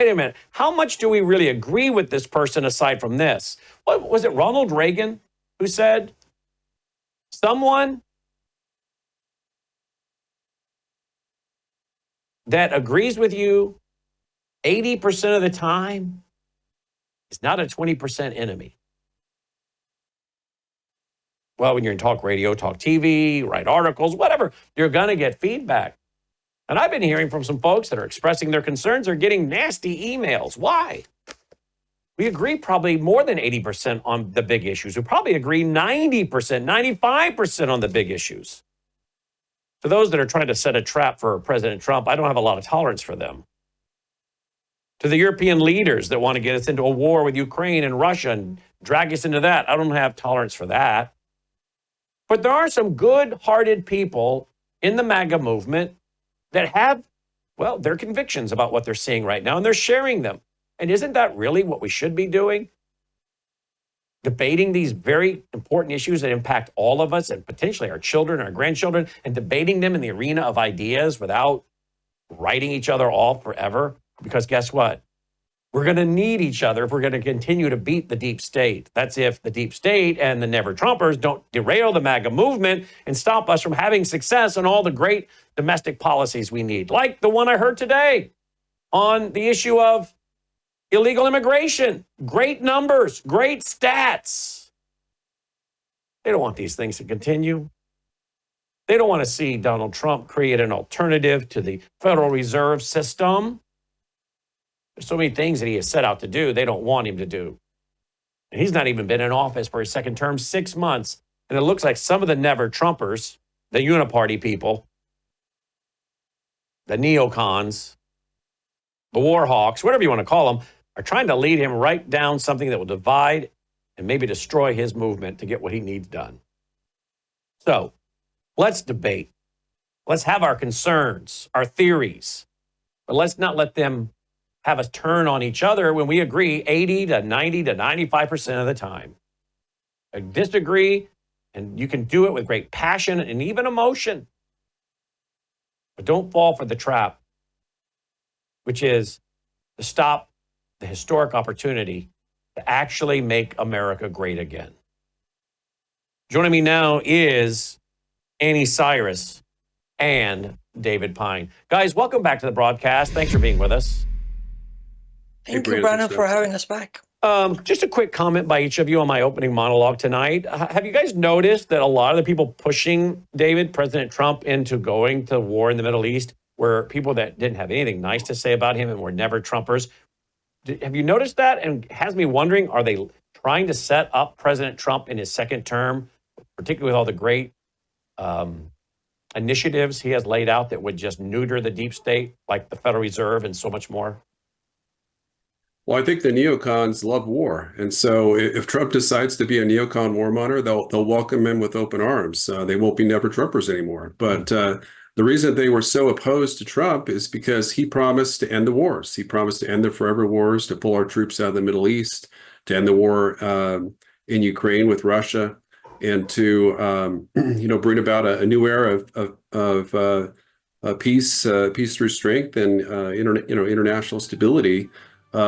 wait a minute, how much do we really agree with this person aside from this? What was it, Ronald Reagan who said, someone that agrees with you 80% of the time is not a 20% enemy? Well, when you're in talk radio, talk TV, write articles, whatever, you're going to get feedback. And I've been hearing from some folks that are expressing their concerns are getting nasty emails. Why? We agree probably more than 80% on the big issues. We probably agree 90%, 95% on the big issues. For those that are trying to set a trap for President Trump, I don't have a lot of tolerance for them. To the European leaders that want to get us into a war with Ukraine and Russia and drag us into that, I don't have tolerance for that. But there are some good-hearted people in the MAGA movement that have, well, their convictions about what they're seeing right now, and they're sharing them. And isn't that really what we should be doing? Debating these very important issues that impact all of us and potentially our children, our grandchildren, and debating them in the arena of ideas without writing each other off forever. Because guess what? We're going to need each other if we're going to continue to beat the deep state. That's if the deep state and the never-Trumpers don't derail the MAGA movement and stop us from having success on all the great domestic policies we need, like the one I heard today on the issue of illegal immigration. Great numbers, great stats. They don't want these things to continue. They don't want to see Donald Trump create an alternative to the Federal Reserve System. There's so many things that he has set out to do, they don't want him to do. And he's not even been in office for his second term, 6 months. And it looks like some of the never-Trumpers, the uniparty people, the neocons, the war hawks, whatever you want to call them, are trying to lead him right down something that will divide and maybe destroy his movement to get what he needs done. So let's debate. Let's have our concerns, our theories, but let's not let them have us turn on each other when we agree 80 to 90 to 95% of the time. I disagree, and you can do it with great passion and even emotion. But don't fall for the trap, which is to stop the historic opportunity to actually make America great again. Joining me now is Anni Cyrus and David Pine. Guys, welcome back to the broadcast. Thanks for being with us. Thank you, Brannon, for having us back. Just a quick comment by each of you on my opening monologue tonight. Have you guys noticed that a lot of the people pushing President Trump into going to war in the Middle East were people that didn't have anything nice to say about him and were never Trumpers? Have you noticed that? And it has me wondering, are they trying to set up President Trump in his second term, particularly with all the great initiatives he has laid out that would just neuter the deep state, like the Federal Reserve and so much more? Well, I think the neocons love war. And so if Trump decides to be a neocon warmonger, they'll welcome him with open arms. They won't be never-Trumpers anymore. But the reason they were so opposed to Trump is because he promised to end the wars. He promised to end the forever wars, to pull our troops out of the Middle East, to end the war in Ukraine with Russia, and to bring about a new era of peace through strength and international stability.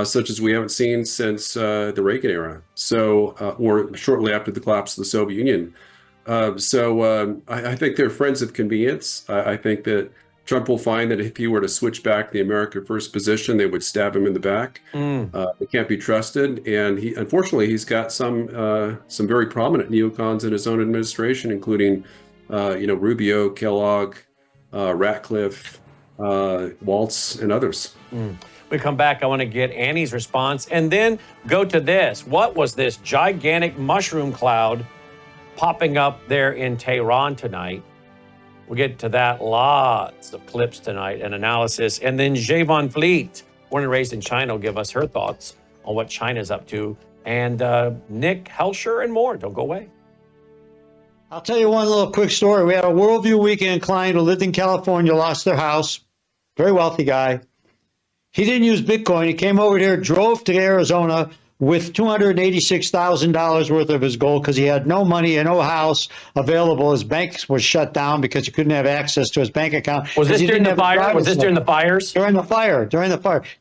Such as we haven't seen since the Reagan era, or shortly after the collapse of the Soviet Union. I think they're friends of convenience. I think that Trump will find that if he were to switch back the America First position, they would stab him in the back. They can't be trusted, and unfortunately he's got some very prominent neocons in his own administration, including Rubio, Kellogg, Ratcliffe, Waltz, and others. We come back, I want to get Annie's response and then go to this. What was this gigantic mushroom cloud popping up there in Tehran tonight? We'll get to that. Lots of clips tonight and analysis. And then Jay Von Fleet, born and raised in China, will give us her thoughts on what China's up to. And Nick Helsher and more. Don't go away. I'll tell you one little quick story. We had a Worldview Weekend client who lived in California, lost their house. Very wealthy guy. He didn't use Bitcoin. He came over here, drove to Arizona, with $286,000 worth of his gold because he had no money and no house available. His bank was shut down because he couldn't have access to his bank account. Was this during the fire? Was this during the fires? During the fire.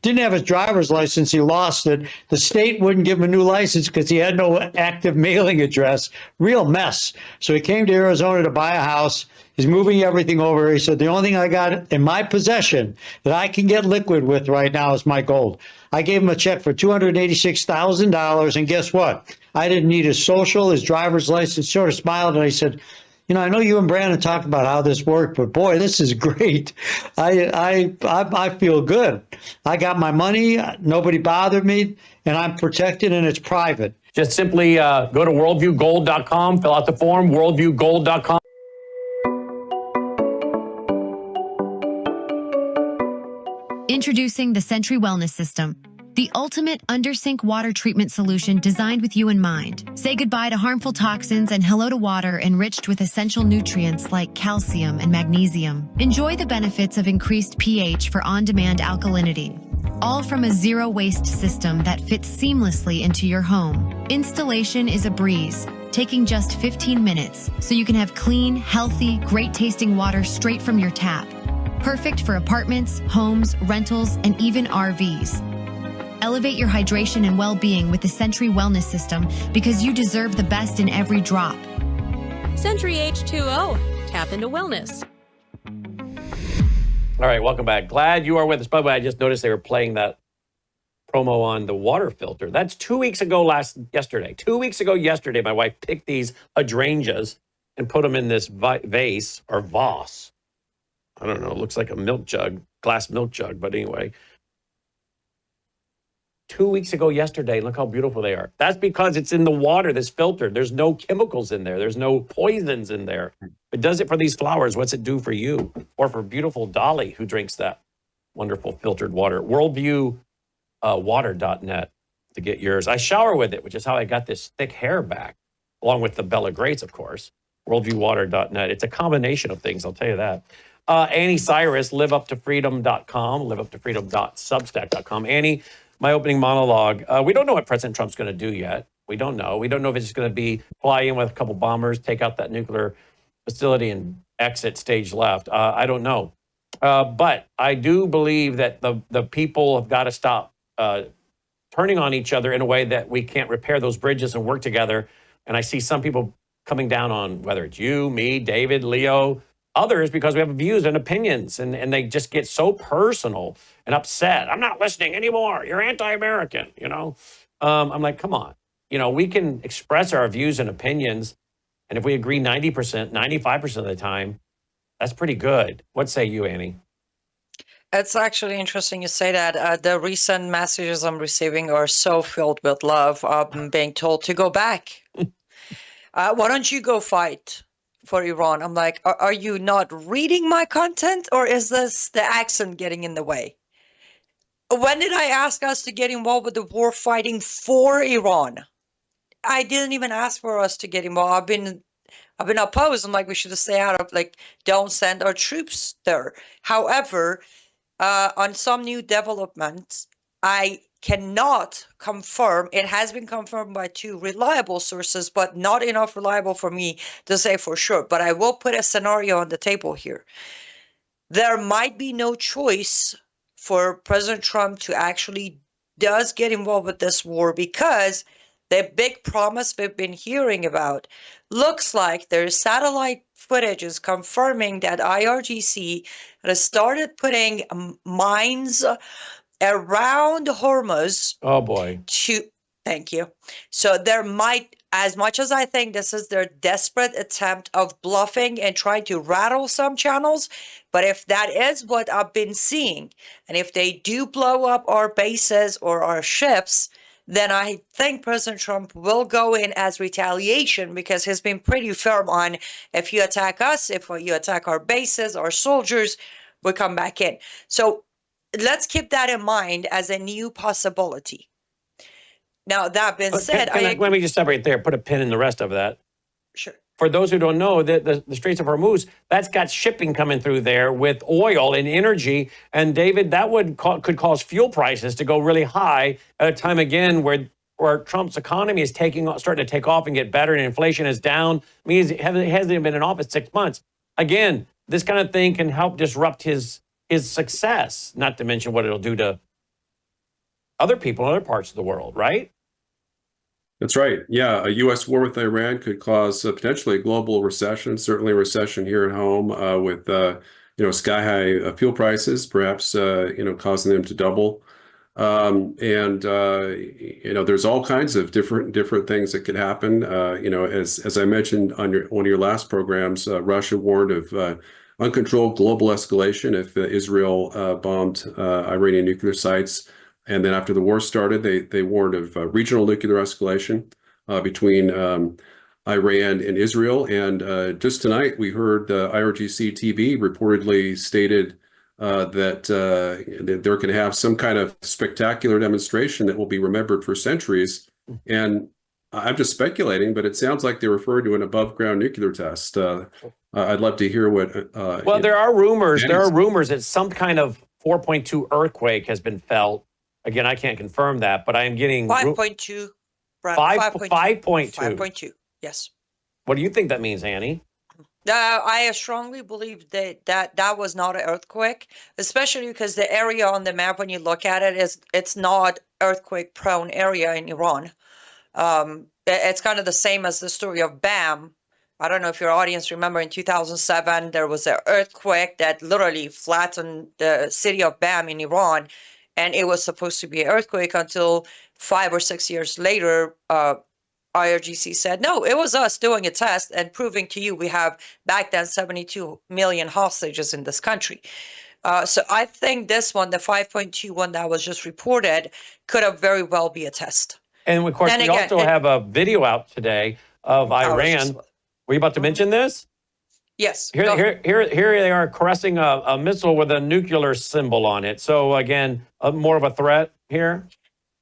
Didn't have his driver's license. He lost it. The state wouldn't give him a new license because he had no active mailing address. Real mess. So he came to Arizona to buy a house. He's moving everything over. He said, the only thing I got in my possession that I can get liquid with right now is my gold. I gave him a check for $286,000. And guess what? I didn't need his social, his driver's license. Sort of smiled. And I said, you know, I know you and Brannon talked about how this worked, but boy, this is great. I feel good. I got my money. Nobody bothered me, and I'm protected, and it's private. Just simply go to worldviewgold.com, fill out the form, worldviewgold.com. Introducing the Sentry Wellness System, the ultimate undersink water treatment solution designed with you in mind. Say goodbye to harmful toxins and hello to water enriched with essential nutrients like calcium and magnesium. Enjoy the benefits of increased pH for on-demand alkalinity, all from a zero-waste system that fits seamlessly into your home. Installation is a breeze, taking just 15 minutes, so you can have clean, healthy, great-tasting water straight from your tap. Perfect for apartments, homes, rentals, and even RVs. Elevate your hydration and well-being with the Sentry Wellness System because you deserve the best in every drop. Sentry H2O. Tap into wellness. All right, welcome back. Glad you are with us. By the way, I just noticed they were playing that promo on the water filter. That's 2 weeks ago yesterday. 2 weeks ago yesterday, my wife picked these hydrangeas and put them in this vase or vase. I don't know. It looks like a milk jug, glass milk jug. But anyway, 2 weeks ago yesterday, look how beautiful they are. That's because it's in the water that's filtered. There's no chemicals in there. There's no poisons in there. It does it for these flowers. What's it do for you? Or for beautiful Dolly, who drinks that wonderful filtered water. Worldviewwater.net to get yours. I shower with it, which is how I got this thick hair back, along with the Bella Grates, of course. Worldviewwater.net. It's a combination of things, I'll tell you that. Anni Cyrus, liveuptofreedom.com, liveuptofreedom.substack.com. Annie, my opening monologue. We don't know what President Trump's going to do yet. We don't know. We don't know if it's just going to be fly in with a couple bombers, take out that nuclear facility and exit stage left. I don't know. But I do believe that the people have got to stop turning on each other in a way that we can't repair those bridges and work together. And I see some people coming down on whether it's you, me, David, Leo, others, because we have views and opinions, and they just get so personal and upset. I'm not listening anymore. You're anti-American, you know? I'm like, come on. You know, we can express our views and opinions, and if we agree 90%, 95% of the time, that's pretty good. What say you, Annie? It's actually interesting you say that. The recent messages I'm receiving are so filled with love. I'm being told to go back. Why don't you go fight for Iran? I'm like, are you not reading my content, or is this the accent getting in the way? When did I ask us to get involved with the war fighting for Iran? I didn't even ask for us to get involved. I've been opposed. I'm like, we should stay out of, like, don't send our troops there. However, on some new developments, I cannot confirm. It has been confirmed by 2 reliable sources, but not enough reliable for me to say for sure. But I will put a scenario on the table here. There might be no choice for President Trump to actually does get involved with this war, because the big promise we've been hearing about looks like there's satellite footage is confirming that IRGC has started putting mines around Hormuz. Oh, boy. Thank you. So there might, as much as I think this is their desperate attempt of bluffing and trying to rattle some channels, but if that is what I've been seeing, and if they do blow up our bases or our ships, then I think President Trump will go in as retaliation, because he's been pretty firm on, if you attack us, if you attack our bases, our soldiers, we'll come back in. So let's keep that in mind as a new possibility. Now, that being said, let me just separate there, put a pin in the rest of that. Sure. For those who don't know, the Straits of Hormuz, that's got shipping coming through there with oil and energy. And David, that could cause fuel prices to go really high at a time again where where Trump's economy is starting to take off and get better, and inflation is down. I mean, he hasn't even been in office 6 months. Again, this kind of thing can help disrupt his success, not to mention what it'll do to other people in other parts of the world, right? That's right. Yeah, a U.S. war with Iran could cause potentially a global recession, certainly a recession here at home with sky-high fuel prices, perhaps causing them to double. There's all kinds of different things that could happen. As I mentioned on one of your last programs, Russia warned of uncontrolled global escalation if Israel bombed Iranian nuclear sites. And then after the war started, they warned of regional nuclear escalation between Iran and Israel. And just tonight, we heard IRGC TV reportedly stated that they're going to have some kind of spectacular demonstration that will be remembered for centuries. And I'm just speculating, but it sounds like they referred to an above-ground nuclear test. I'd love to hear what. Well, there are rumors. There are rumors that some kind of 4.2 earthquake has been felt. Again, I can't confirm that, but I am getting 5.2. 5.2. 5.2. Yes. What do you think that means, Annie? I strongly believe that was not an earthquake, especially because the area on the map, when you look at it, it's not earthquake-prone area in Iran. It's kind of the same as the story of Bam. I don't know if your audience remember in 2007, there was an earthquake that literally flattened the city of Bam in Iran. And it was supposed to be an earthquake until 5 or 6 years later, IRGC said, no, it was us doing a test and proving to you we have back then 72 million hostages in this country. So I think this one, the 5.2 one that was just reported, could have very well be a test. And of course, we also have a video out today of Iran. Were you about to mention this? Yes. Here they are caressing a missile with a nuclear symbol on it. So again, more of a threat here.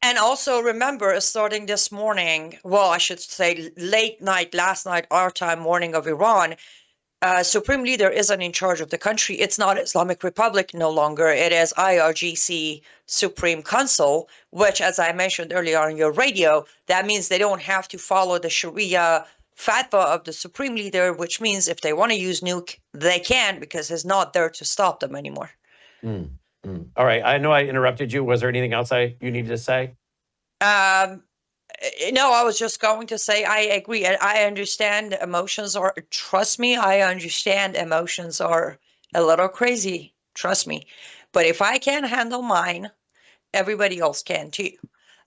And also remember, starting this morning, well, I should say late night, last night, our time, morning of Iran, Supreme Leader isn't in charge of the country. It's not Islamic Republic no longer. It is IRGC Supreme Council, which, as I mentioned earlier on your radio, that means they don't have to follow the Sharia fatwa of the Supreme Leader, which means if they want to use nuke, they can, because he's not there to stop them anymore. All right. I know I interrupted you. Was there anything else you needed to say? No, I was just going to say I agree. I understand emotions are, trust me, I understand emotions are a little crazy. Trust me. But if I can't handle mine, everybody else can too.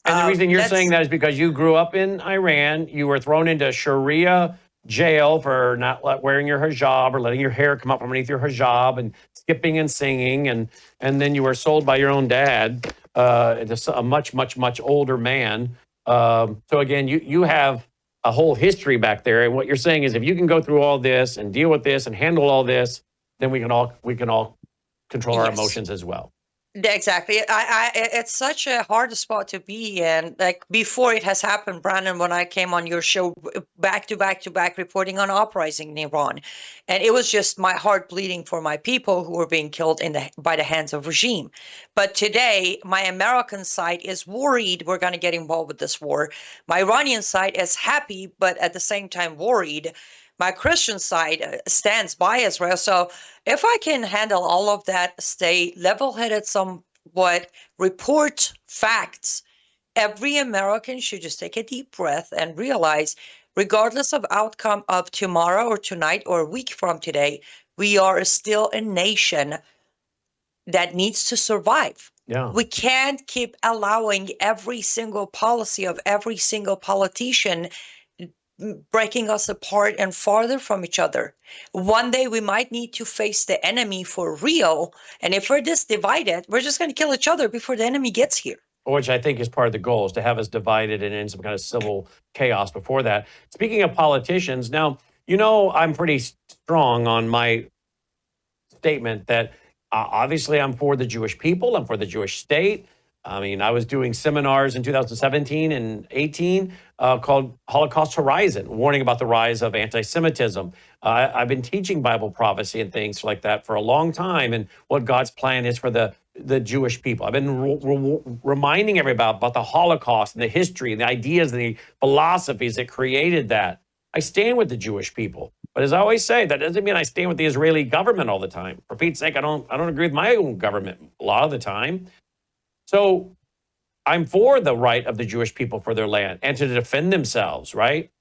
And the reason you're saying that is because you grew up in Iran. You were thrown into Sharia jail for not wearing your hijab or letting your hair come up underneath your hijab and skipping and singing. And then you were sold by your own dad, a much, much, much older man. So again, you have a whole history back there. And what you're saying is if you can go through all this and deal with this and handle all this, then we can all control our emotions as well. Exactly. It's such a hard spot to be in. Like before it has happened, Brannon, when I came on your show back to back reporting on uprising in Iran, and it was just my heart bleeding for my people who were being killed by the hands of regime. But today, my American side is worried we're going to get involved with this war. My Iranian side is happy, but at the same time worried. My Christian side stands by Israel. So if I can handle all of that, stay level-headed somewhat, report facts, every American should just take a deep breath and realize, regardless of outcome of tomorrow or tonight or a week from today, we are still a nation that needs to survive. Yeah. We can't keep allowing every single policy of every single politician breaking us apart and farther from each other. One day we might need to face the enemy for real. And if we're this divided, we're just going to kill each other before the enemy gets here. Which I think is part of the goal, is to have us divided and in some kind of civil chaos before that. Speaking of politicians, now, I'm pretty strong on my statement that obviously I'm for the Jewish people. I'm for the Jewish state. I mean, I was doing seminars in 2017 and 18 called Holocaust Horizon, warning about the rise of anti-Semitism. I've been teaching Bible prophecy and things like that for a long time, and what God's plan is for the the Jewish people. I've been reminding everybody about the Holocaust and the history and the ideas and the philosophies that created that. I stand with the Jewish people. But as I always say, that doesn't mean I stand with the Israeli government all the time. For Pete's sake, I don't agree with my own government a lot of the time. So I'm for the right of the Jewish people for their land and to defend themselves, right?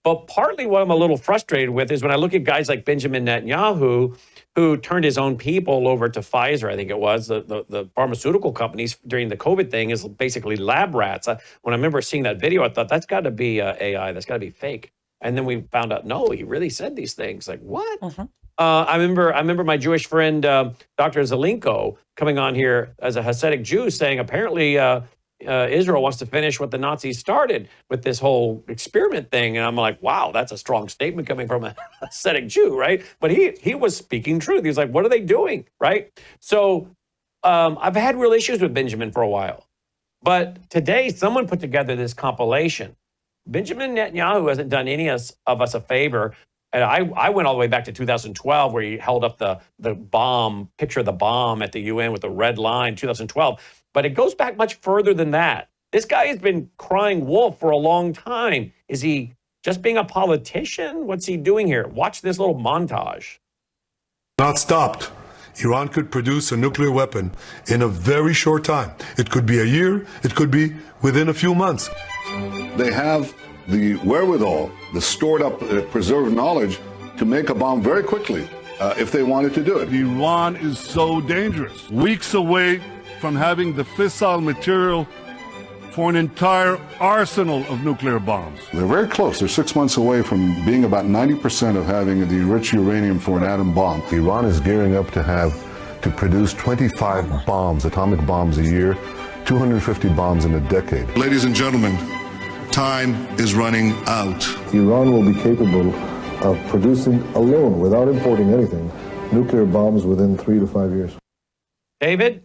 But partly what I'm a little frustrated with is when I look at guys like Benjamin Netanyahu, who turned his own people over to Pfizer, I think it was, the pharmaceutical companies during the COVID thing is basically lab rats. When I remember seeing that video, I thought, that's got to be AI, that's got to be fake. And then we found out, no, he really said these things. Like, what? I remember my Jewish friend, Dr. Zelenko, coming on here as a Hasidic Jew saying apparently Israel wants to finish what the Nazis started with this whole experiment thing. And I'm like, wow, that's a strong statement coming from a Hasidic Jew, right? But he was speaking truth. He was like, what are they doing, right? So I've had real issues with Benjamin for a while. But today, someone put together this compilation. Benjamin Netanyahu hasn't done any of us a favor. And I went all the way back to 2012, where he held up the bomb, picture of the bomb at the UN with the red line, 2012. But it goes back much further than that. This guy has been crying wolf for a long time. Is he just being a politician? What's he doing here? Watch this little montage. Not stopped. Iran could produce a nuclear weapon in a very short time. It could be a year. It could be within a few months. They have the wherewithal, the stored up, preserved knowledge to make a bomb very quickly if they wanted to do it. Iran is so dangerous. Weeks away from having the fissile material for an entire arsenal of nuclear bombs. They're very close. They're 6 months away from being about 90% of having the enriched uranium for an atom bomb. Iran is gearing up to produce 25 bombs, atomic bombs a year, 250 bombs in a decade. Ladies and gentlemen, time is running out. Iran will be capable of producing alone, without importing anything, nuclear bombs within 3 to 5 years. David,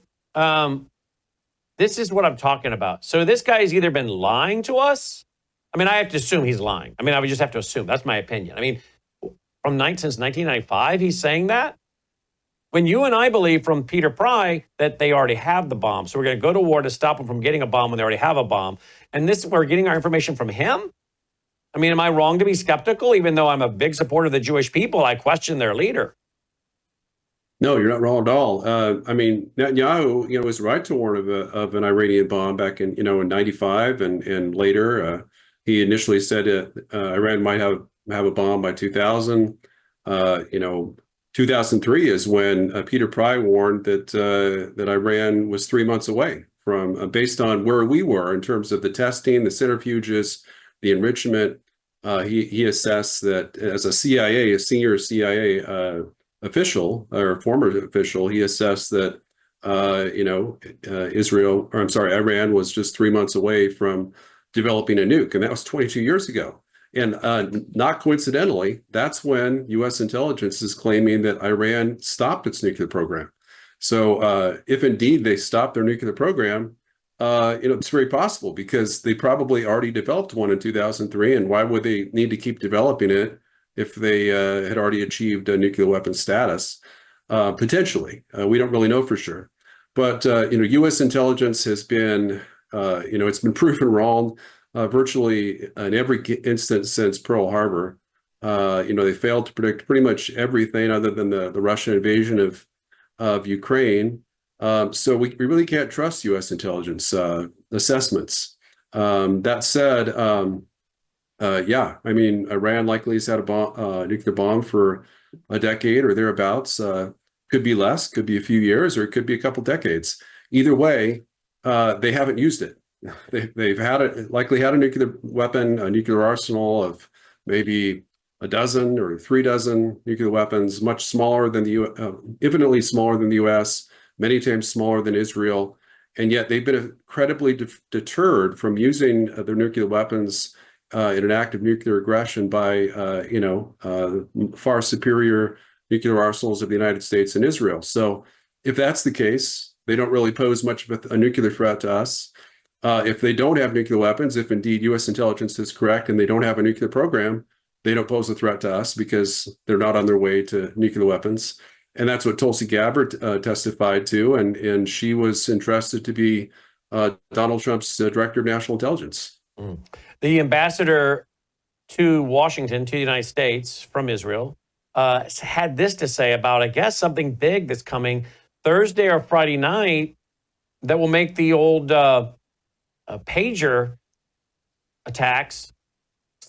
this is what I'm talking about. So this guy has either been lying to us. I mean, I have to assume he's lying. I mean, I would just have to assume. That's my opinion. I mean, since 1995, he's saying that. When you and I believe from Peter Pry that they already have the bomb. So we're going to go to war to stop them from getting a bomb when they already have a bomb. And we're getting our information from him? I mean, am I wrong to be skeptical? Even though I'm a big supporter of the Jewish people, I question their leader. No, you're not wrong at all. I mean, Netanyahu, was right to warn of an Iranian bomb back in, in 95 and later. He initially said Iran might have a bomb by 2000. 2003 is when Peter Pry warned that Iran was 3 months away from, based on where we were in terms of the testing, the centrifuges, the enrichment. He assessed that as a senior CIA official or former official, he assessed that Iran was just 3 months away from developing a nuke, and that was 22 years ago. And not coincidentally, that's when U.S. intelligence is claiming that Iran stopped its nuclear program. So if indeed they stopped their nuclear program, it's very possible because they probably already developed one in 2003. And why would they need to keep developing it if they had already achieved a nuclear weapon status? Potentially. We don't really know for sure. But, U.S. intelligence has been, it's been proven wrong. Virtually in every instance since Pearl Harbor. They failed to predict pretty much everything other than the Russian invasion of Ukraine. So we really can't trust U.S. intelligence assessments. That said, Iran likely has had a nuclear bomb for a decade or thereabouts. Could be less, could be a few years, or it could be a couple decades. Either way, they haven't used it. They've likely had a nuclear weapon, a nuclear arsenal of maybe a dozen or 3 dozen nuclear weapons, much smaller than infinitely smaller than the U.S., many times smaller than Israel, and yet they've been incredibly deterred from using their nuclear weapons in an act of nuclear aggression by far superior nuclear arsenals of the United States and Israel. So if that's the case, they don't really pose much of a nuclear threat to us. If they don't have nuclear weapons, if indeed U.S. intelligence is correct and they don't have a nuclear program, they don't pose a threat to us because they're not on their way to nuclear weapons. And that's what Tulsi Gabbard testified to. And she was entrusted to be Donald Trump's director of national intelligence. The ambassador to Washington, to the United States from Israel, had this to say about, I guess, something big that's coming Thursday or Friday night that will make the old pager attacks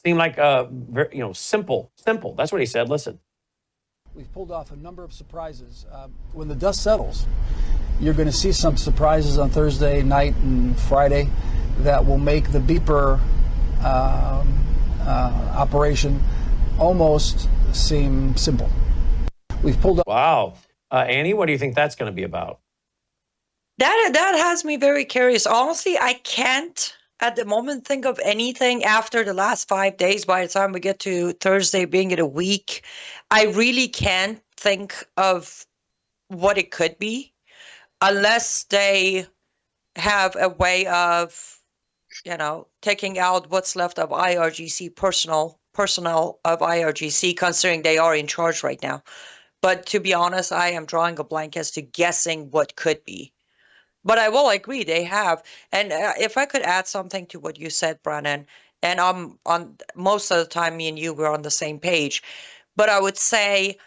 seem like simple. That's what he said. Listen. We've pulled off a number of surprises. When the dust settles, you're going to see some surprises on Thursday night and Friday that will make the beeper operation almost seem simple. We've pulled up. Wow. Annie, what do you think that's going to be about? That has me very curious. Honestly, I can't at the moment think of anything after the last 5 days. By the time we get to Thursday, being it a week, I really can't think of what it could be unless they have a way of, taking out what's left of IRGC personnel of IRGC, considering they are in charge right now. But to be honest, I am drawing a blank as to guessing what could be. But I will agree they have. And if I could add something to what you said, Brannon, and on most of the time, me and you were on the same page. But I would say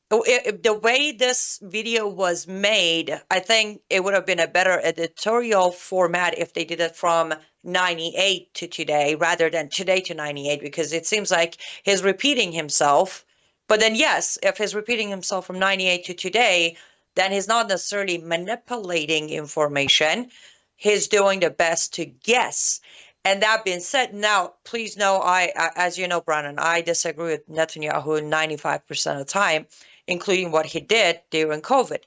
the way this video was made, I think it would have been a better editorial format if they did it from 98 to today rather than today to 98, because it seems like he's repeating himself. But then, yes, if he's repeating himself from 98 to today, then he's not necessarily manipulating information. He's doing the best to guess. And that being said, now, please know, as you know, Brannon, I disagree with Netanyahu 95% of the time, including what he did during COVID.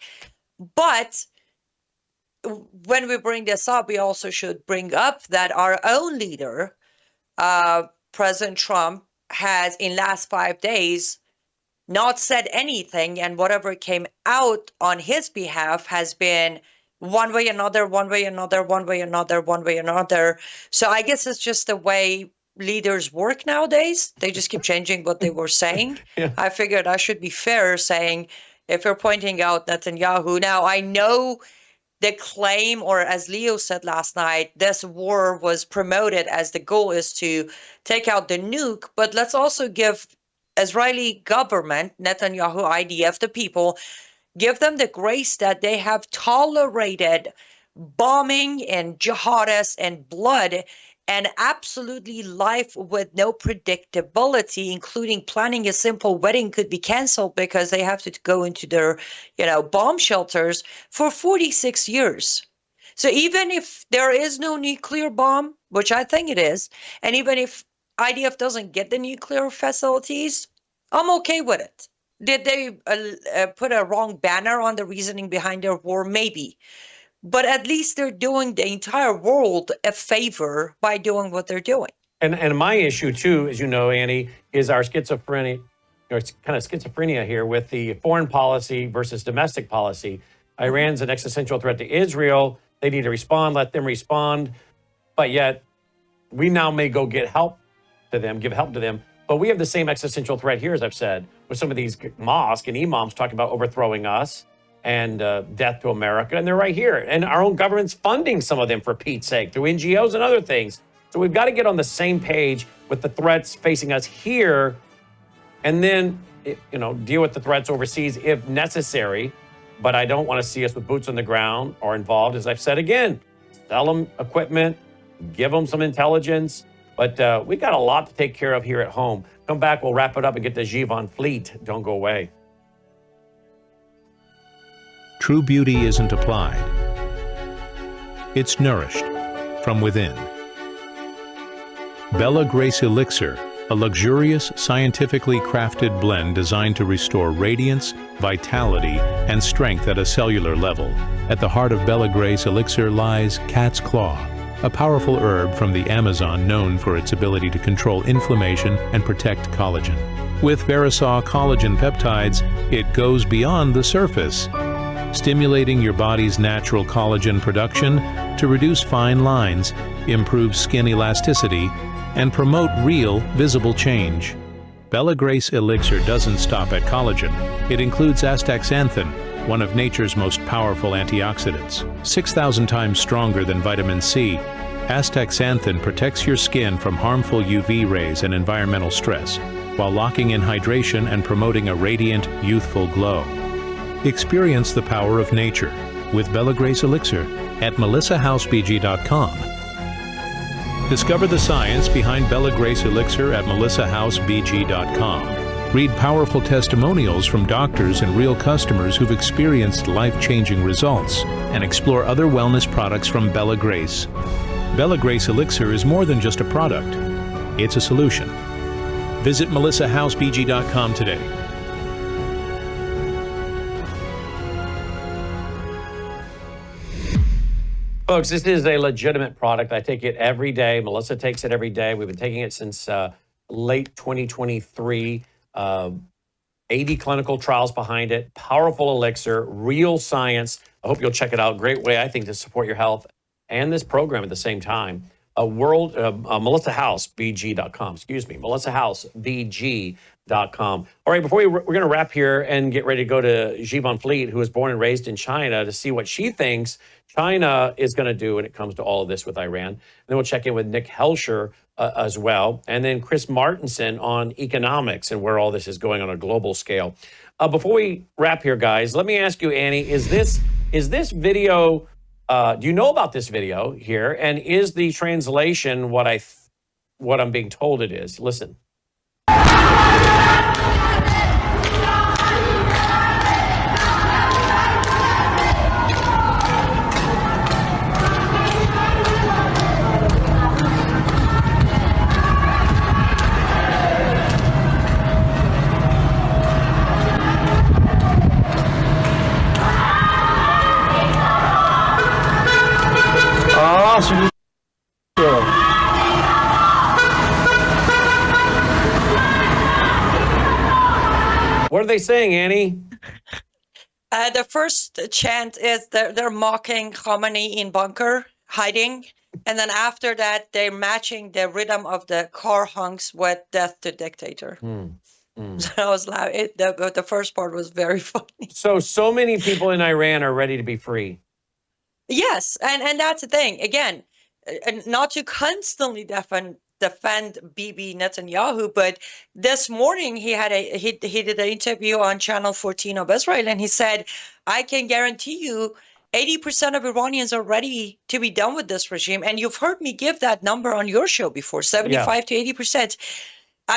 But when we bring this up, we also should bring up that our own leader, President Trump, has in last 5 days not said anything, and whatever came out on his behalf has been one way or another, one way or another, one way or another, one way or another. So I guess it's just the way leaders work nowadays. They just keep changing what they were saying. Yeah. I figured I should be fair saying, if you're pointing out Netanyahu, now I know the claim, or as Leo said last night, this war was promoted as the goal is to take out the nuke, but let's also give Israeli government, Netanyahu, IDF, the people, give them the grace that they have tolerated bombing and jihadists and blood and absolutely life with no predictability, including planning a simple wedding could be canceled because they have to go into their, bomb shelters for 46 years. So even if there is no nuclear bomb, which I think it is, and even if IDF doesn't get the nuclear facilities, I'm okay with it. Did they put a wrong banner on the reasoning behind their war? Maybe. But at least they're doing the entire world a favor by doing what they're doing. And my issue, too, as you know, Annie, is our schizophrenia, here with the foreign policy versus domestic policy. Iran's an existential threat to Israel. They need to respond, let them respond. But yet, we now may go get help to them, give help to them. But we have the same existential threat here, as I've said, with some of these mosques and imams talking about overthrowing us and death to America. And they're right here. And our own government's funding some of them, for Pete's sake, through NGOs and other things. So we've got to get on the same page with the threats facing us here, and then, deal with the threats overseas if necessary. But I don't want to see us with boots on the ground or involved, as I've said again. Sell them equipment, give them some intelligence. But we've got a lot to take care of here at home. Come back, we'll wrap it up and get to Givon Fleet. Don't go away. True beauty isn't applied. It's nourished from within. Bella Grace Elixir, a luxurious, scientifically crafted blend designed to restore radiance, vitality, and strength at a cellular level. At the heart of Bella Grace Elixir lies cat's claw, a powerful herb from the Amazon known for its ability to control inflammation and protect collagen. With Verisol collagen peptides, it goes beyond the surface, stimulating your body's natural collagen production to reduce fine lines, improve skin elasticity, and promote real, visible change. Bella Grace Elixir doesn't stop at collagen. It includes astaxanthin, one of nature's most powerful antioxidants. 6,000 times stronger than vitamin C, astaxanthin protects your skin from harmful UV rays and environmental stress, while locking in hydration and promoting a radiant, youthful glow. Experience the power of nature with Bella Grace Elixir at melissahousebg.com. Discover the science behind Bella Grace Elixir at melissahousebg.com. Read powerful testimonials from doctors and real customers who've experienced life-changing results, and explore other wellness products from Bella Grace. Bella Grace Elixir is more than just a product. It's a solution. Visit melissahousebg.com today. Folks, this is a legitimate product. I take it every day. Melissa takes it every day. We've been taking it since late 2023. 80 clinical trials behind it. Powerful elixir, real science. I hope you'll check it out. Great way, I think, to support your health and this program at the same time. melissahousebg.com. Excuse me, melissahousebg.com. All right, before we're going to wrap here and get ready to go to Xi Van Fleet, who was born and raised in China, to see what she thinks China is going to do when it comes to all of this with Iran. And then we'll check in with Nick Helsher as well. And then Chris Martenson on economics and where all this is going on a global scale. Before we wrap here, guys, let me ask you, Annie, is this video, do you know about this video here? And is the translation what I'm being told it is? Listen. What are they saying, Annie? The first chant is they're mocking Khamenei in bunker, hiding. And then after that, they're matching the rhythm of the car honks with death to dictator. So I was laughing. The first part was very funny. So many people in Iran are ready to be free. Yes, and that's the thing. Again, not to constantly defend Bibi Netanyahu, but this morning he did an interview on Channel 14 of Israel, and he said, "I can guarantee you, 80% of Iranians are ready to be done with this regime." And you've heard me give that number on your show before, 75 to 80%.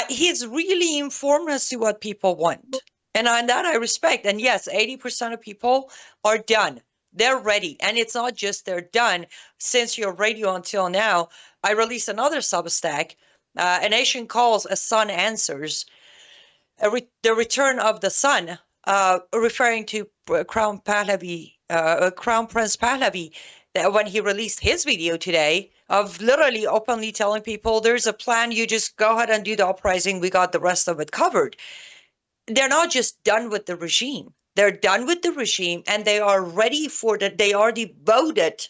He's really informed as to what people want, and on that I respect. And yes, 80% of people are done. They're ready. And it's not just they're done. Since your radio until now, I released another Substack. A Nation Calls, A Sun Answers. The return of the sun, referring to Crown Prince Pahlavi, that when he released his video today of literally openly telling people there's a plan, you just go ahead and do the uprising, we got the rest of it covered. They're not just done with the regime. They're done with the regime, and they are ready for they already voted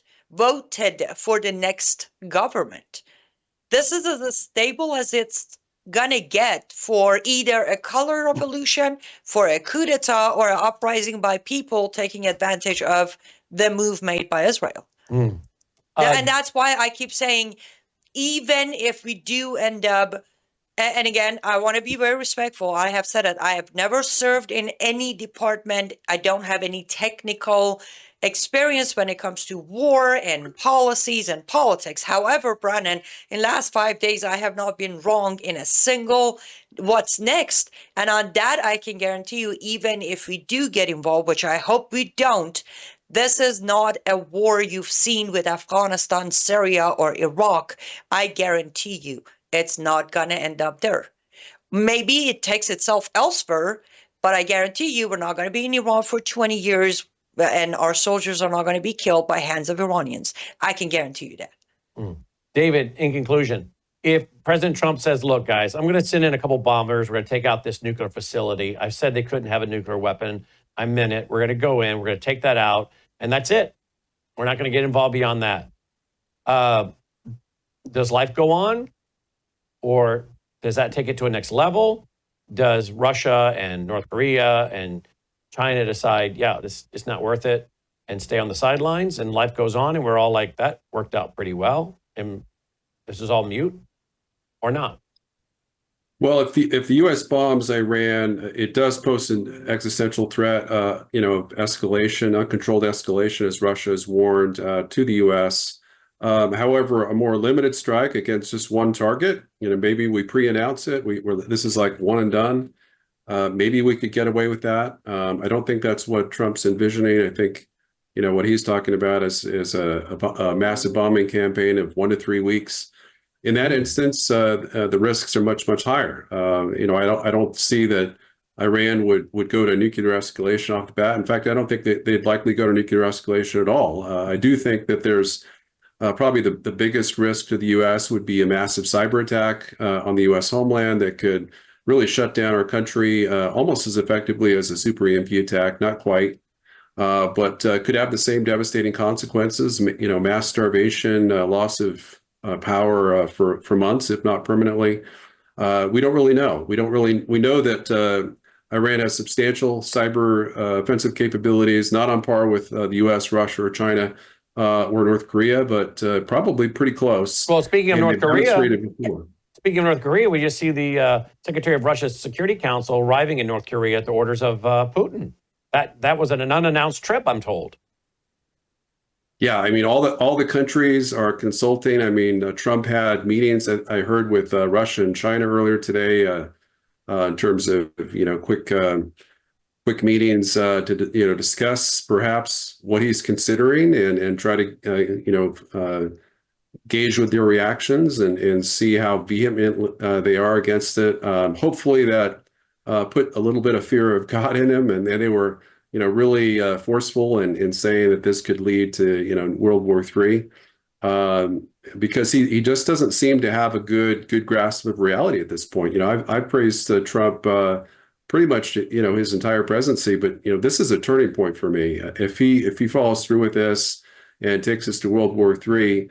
for the next government. This is as stable as it's gonna get for either a color revolution, for a coup d'etat, or an uprising by people taking advantage of the move made by Israel. And that's why I keep saying, even if we do end up, and again, I want to be very respectful. I have said it. I have never served in any department. I don't have any technical experience when it comes to war and policies and politics. However, Brannon, in the last 5 days, I have not been wrong in a single what's next. And on that, I can guarantee you, even if we do get involved, which I hope we don't, this is not a war you've seen with Afghanistan, Syria, or Iraq. I guarantee you. It's not going to end up there. Maybe it takes itself elsewhere, but I guarantee you we're not going to be in Iran for 20 years and our soldiers are not going to be killed by hands of Iranians. I can guarantee you that. David, in conclusion, if President Trump says, look, guys, I'm going to send in a couple bombers, we're going to take out this nuclear facility. I said they couldn't have a nuclear weapon. I meant it. We're going to go in, we're going to take that out, and that's it. We're not going to get involved beyond that. Does life go on? Or does that take it to a next level? does Russia and North Korea and China decide, yeah, this is not worth it, and stay on the sidelines, and life goes on, and we're all like, that worked out pretty well, and this is all mute, or not? Well, if the U.S. bombs Iran, it does pose an existential threat, of escalation, uncontrolled escalation, as Russia has warned, to the U.S. However, a more limited strike against just one target, maybe we pre-announce it. This is like one and done. Maybe we could get away with that. I don't think that's what Trump's envisioning. I think, what he's talking about is a massive bombing campaign of 1 to 3 weeks. In that instance, the risks are much, much higher. I don't see that Iran would go to nuclear escalation off the bat. In fact, I don't think that they'd likely go to nuclear escalation at all. I do think that there's probably the biggest risk to the U.S. would be a massive cyber attack on the U.S. homeland that could really shut down our country almost as effectively as a super EMP attack, not quite, but could have the same devastating consequences, mass starvation, loss of power for months, if not permanently. We don't really know. We know that Iran has substantial cyber offensive capabilities, not on par with the U.S., Russia, or China, or North Korea, but probably pretty close. Well, speaking of North Korea, we just see the Secretary of Russia's Security Council arriving in North Korea at the orders of Putin. That was an unannounced trip, I'm told. Yeah, I mean, all the countries are consulting. I mean, Trump had meetings that I heard with Russia and China earlier today in terms of quick meetings to discuss perhaps what he's considering and try to gauge with their reactions and see how vehement they are against it. Hopefully that put a little bit of fear of God in him, and they were really forceful in saying that this could lead to World War III, because he just doesn't seem to have a good grasp of reality at this point. I've praised Trump pretty much his entire presidency, but this is a turning point for me. If he follows through with this and takes us to World War III,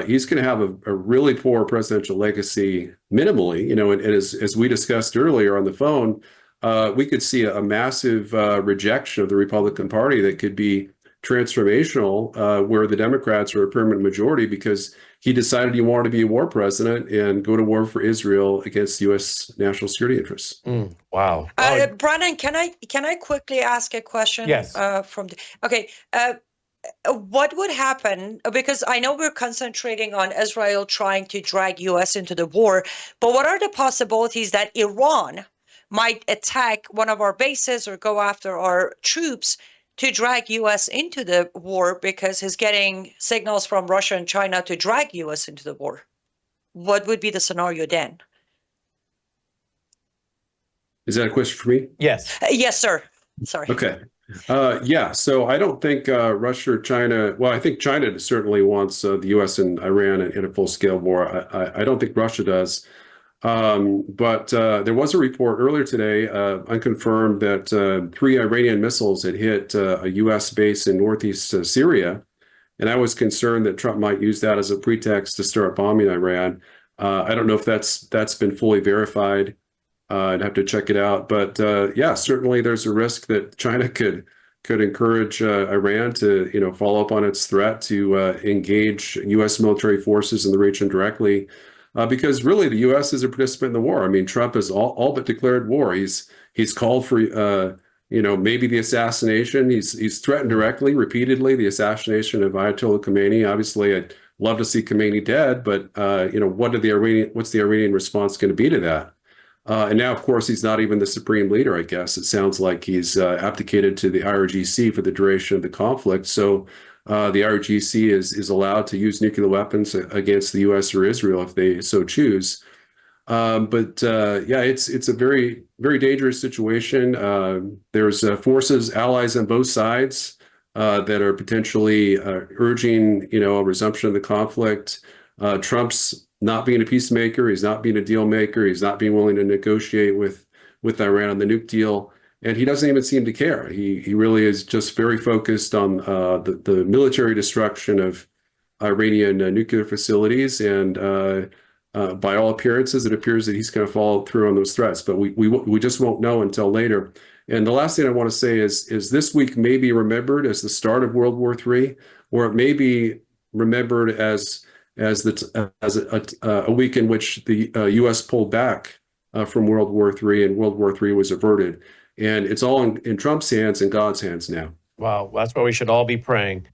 he's going to have a really poor presidential legacy minimally. And as we discussed earlier on the phone, we could see a massive rejection of the Republican Party that could be transformational, where the Democrats are a permanent majority because he decided he wanted to be a war president and go to war for Israel against U.S. national security interests. Wow. Brannon, can I quickly ask a question? Yes. What would happen, because I know we're concentrating on Israel trying to drag U.S. into the war, but what are the possibilities that Iran might attack one of our bases or go after our troops to drag U.S. into the war because he's getting signals from Russia and China to drag U.S. into the war? What would be the scenario then? Is that a question for me? Yes. Yes, sir. Sorry. Okay. So I don't think Russia or China, well, I think China certainly wants the U.S. and Iran in a full-scale war. I don't think Russia does. But there was a report earlier today, unconfirmed, that 3 Iranian missiles had hit a U.S. base in northeast Syria. And I was concerned that Trump might use that as a pretext to start bombing Iran. I don't know if that's been fully verified. I'd have to check it out. But yeah, certainly there's a risk that China could encourage Iran to follow up on its threat to engage U.S. military forces in the region directly. Because really, the U.S. is a participant in the war. I mean, Trump has all but declared war. He's called for, maybe the assassination. He's threatened directly, repeatedly, the assassination of Ayatollah Khamenei. Obviously, I'd love to see Khamenei dead, but what's the Iranian response going to be to that? And now, of course, he's not even the supreme leader. I guess it sounds like he's abdicated to the IRGC for the duration of the conflict. So. The IRGC is allowed to use nuclear weapons against the U.S. or Israel if they so choose. But it's a very, very dangerous situation. There's forces, allies on both sides that are potentially urging, a resumption of the conflict. Trump's not being a peacemaker. He's not being a deal maker. He's not being willing to negotiate with Iran on the nuke deal. And he doesn't even seem to care. He really is just very focused on the military destruction of Iranian nuclear facilities. And by all appearances, it appears that he's going to follow through on those threats, but we just won't know until later. And the last thing I want to say is this week may be remembered as the start of World War III, or it may be remembered as a week in which the U.S. pulled back from World War III, and World War III was averted. And it's all in Trump's hands and God's hands now. Wow, that's where we should all be praying.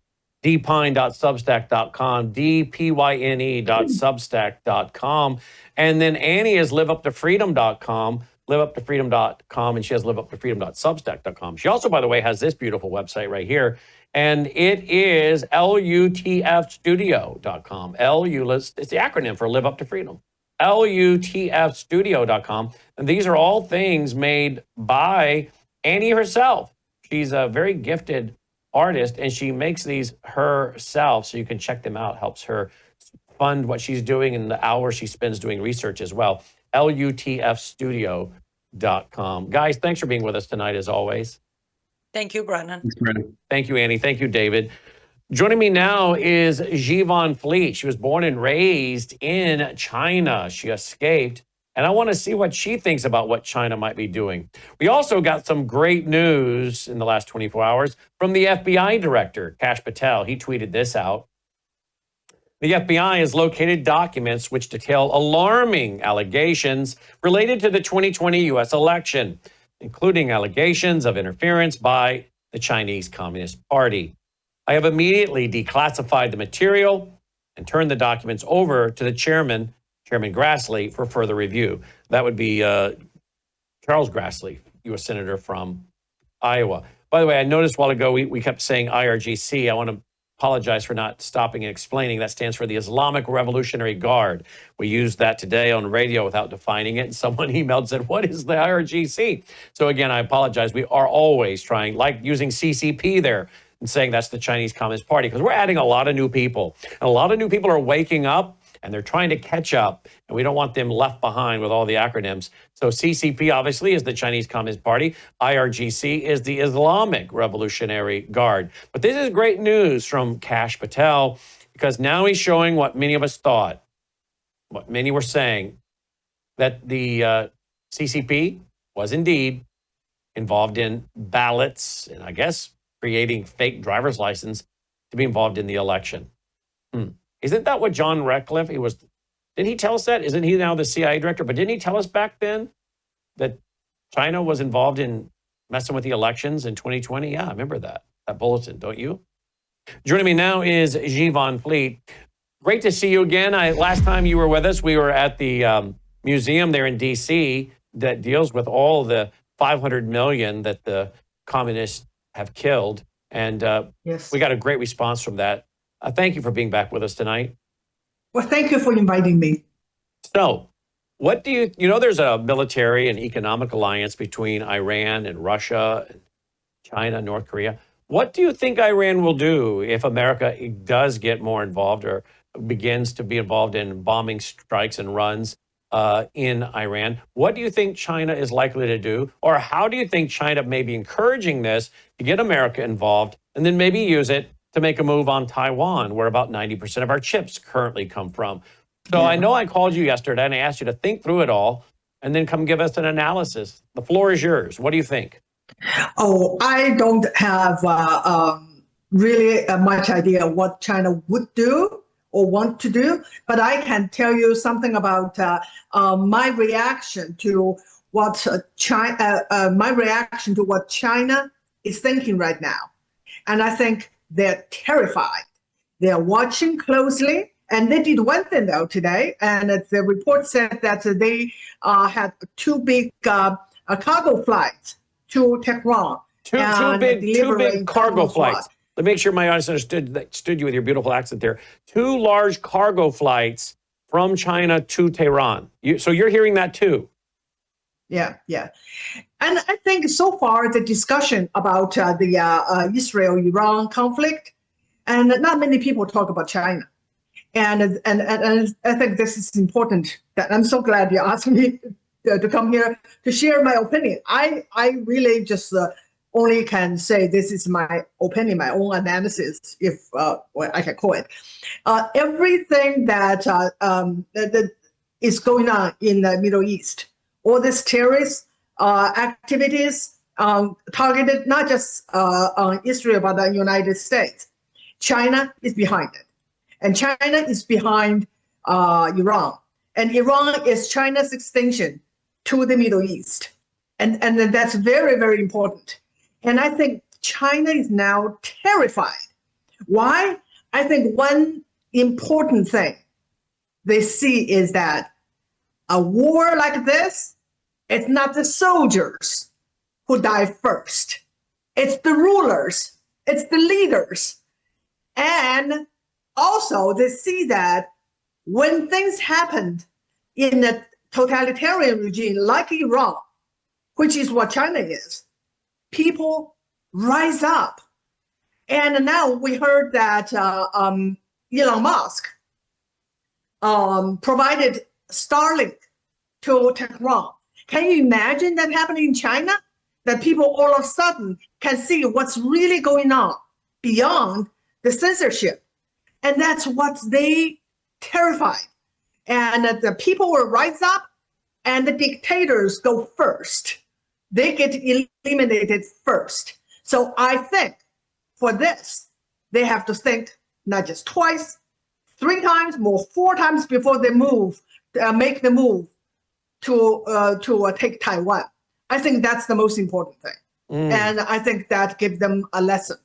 dpine.substack.com, dpyne.substack.com. And then Annie is liveuptofreedom.com, liveuptofreedom.com, and she has liveuptofreedom.substack.com. She also, by the way, has this beautiful website right here, and it is LUTFstudio.com. It's the acronym for Live Up to Freedom. LUTFstudio.com. And these are all things made by Annie herself. She's a very gifted artist, and she makes these herself, so you can check them out. Helps her fund what she's doing in the hours she spends doing research as well. LUTFstudio.com. Guys, thanks for being with us tonight, as always. Thank you, Brannon. Thanks, Brannon. Thank you, Annie. Thank you, David. Joining me now is Jivon Fleet. She was born and raised in China. She escaped, and I want to see what she thinks about what China might be doing. We also got some great news in the last 24 hours from the FBI director, Kash Patel. He tweeted this out. The FBI has located documents which detail alarming allegations related to the 2020 U.S. election, including allegations of interference by the Chinese Communist Party. I have immediately declassified the material and turned the documents over to the Chairman Grassley, for further review. That would be Charles Grassley, U.S. Senator from Iowa. By the way, I noticed a while ago we kept saying IRGC. I want to apologize for not stopping and explaining. That stands for the Islamic Revolutionary Guard. We used that today on radio without defining it, and someone emailed and said, what is the IRGC? So again, I apologize. We are always trying, like using CCP there, and saying that's the Chinese Communist Party, because we're adding a lot of new people. And a lot of new people are waking up, and they're trying to catch up, and we don't want them left behind with all the acronyms. So CCP obviously is the Chinese Communist Party. IRGC is the Islamic Revolutionary Guard. But this is great news from Kash Patel, because now he's showing what many of us thought, what many were saying, that the CCP was indeed involved in ballots and I guess creating fake driver's license to be involved in the election. Isn't that what John Ratcliffe, didn't he tell us that? Isn't he now the CIA director? But didn't he tell us back then that China was involved in messing with the elections in 2020? Yeah, I remember that bulletin, don't you? Joining me now is Jivon Fleet. Great to see you again. Last time you were with us, we were at the museum there in D.C. that deals with all the 500 million that the communists have killed. And yes, we got a great response from that. Thank you for being back with us tonight. Well, thank you for inviting me. So, what do you know, there's a military and economic alliance between Iran and Russia, and China, North Korea. What do you think Iran will do if America does get more involved or begins to be involved in bombing strikes and runs in Iran? What do you think China is likely to do? Or how do you think China may be encouraging this to get America involved and then maybe use it to make a move on Taiwan, where about 90% of our chips currently come from? So I know I called you yesterday and I asked you to think through it all and then come give us an analysis. The floor is yours. What do you think? Oh, I don't have really much idea what China would do or want to do, but I can tell you something about my reaction to what China is thinking right now. And I think they're terrified. They're watching closely. And they did one thing, though, today. And the report said that they had two big cargo flights to Tehran. Two big cargo flights. Let me make sure my audience understood you with your beautiful accent there. Two large cargo flights from China to Tehran. So you're hearing that too? Yeah. And I think so far the discussion about the Israel-Iran conflict, and not many people talk about China. And I think this is important. That I'm so glad you asked me to come here to share my opinion. I really just only can say this is my opinion, my own analysis, if I can call it. Everything that is going on in the Middle East. All these terrorist activities targeted not just on Israel, but the United States. China is behind it. And China is behind Iran. And Iran is China's extension to the Middle East. And that's very, very important. And I think China is now terrified. Why? I think one important thing they see is that a war like this, it's not the soldiers who die first. It's the rulers, it's the leaders. And also they see that when things happened in a totalitarian regime like Iran, which is what China is, people rise up. And now we heard that Elon Musk provided Starlink to Tehran. Can you imagine that happening in China? That people all of a sudden can see what's really going on beyond the censorship. And that's what they terrified. And the people will rise up and the dictators go first. They get eliminated first. So I think for this, they have to think not just twice, 3 times, more 4 times before they make the move to take Taiwan. I think that's the most important thing. And I think that gives them a lesson.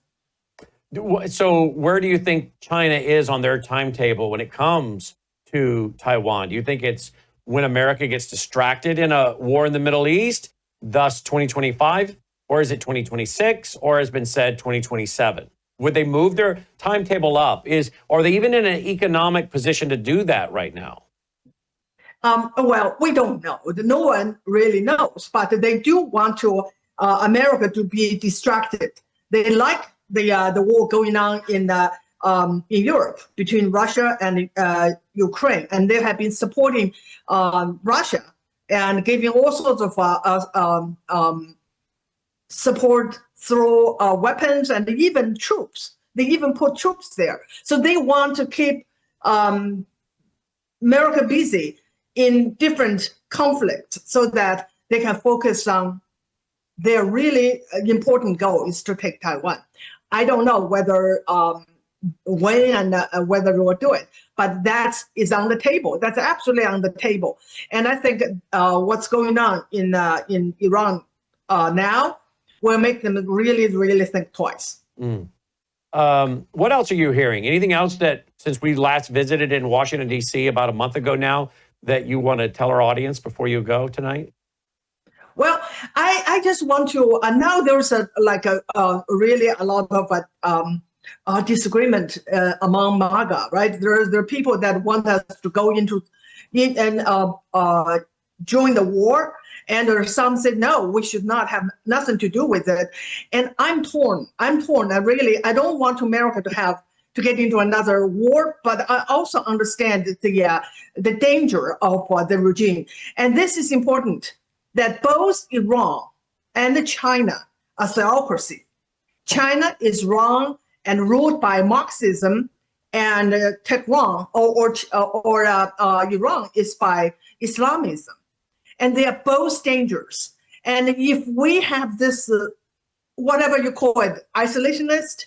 So where do you think China is on their timetable when it comes to Taiwan? Do you think it's when America gets distracted in a war in the Middle East, thus 2025? Or is it 2026? Or has been said 2027? Would they move their timetable up? Are they even in an economic position to do that right now? Well, we don't know. No one really knows, but they do want America to be distracted. They like the war going on in Europe between Russia and Ukraine, and they have been supporting Russia and giving all sorts of support through weapons and even troops. They even put troops there. So they want to keep America busy in different conflicts so that they can focus on their really important goal is to take Taiwan. I don't know whether when and whether we will do it, but that is on the table. That's absolutely on the table. And I think what's going on in Iran now will make them really, really think twice. What else are you hearing? Anything else that, since we last visited in Washington, D.C. about a month ago now, that you want to tell our audience before you go tonight? Well, I just want to, now there's really a lot of disagreement among MAGA, right? There are people that want us to go in and join the war. And there are some said, no, we should not have nothing to do with it. And I'm torn. I don't want America to get into another war, but I also understand the danger of the regime. And this is important, that both Iran and China are theocracy. China is run and ruled by Marxism, and Tehran or Iran is by Islamism. And they are both dangerous. And if we have this, whatever you call it, isolationist,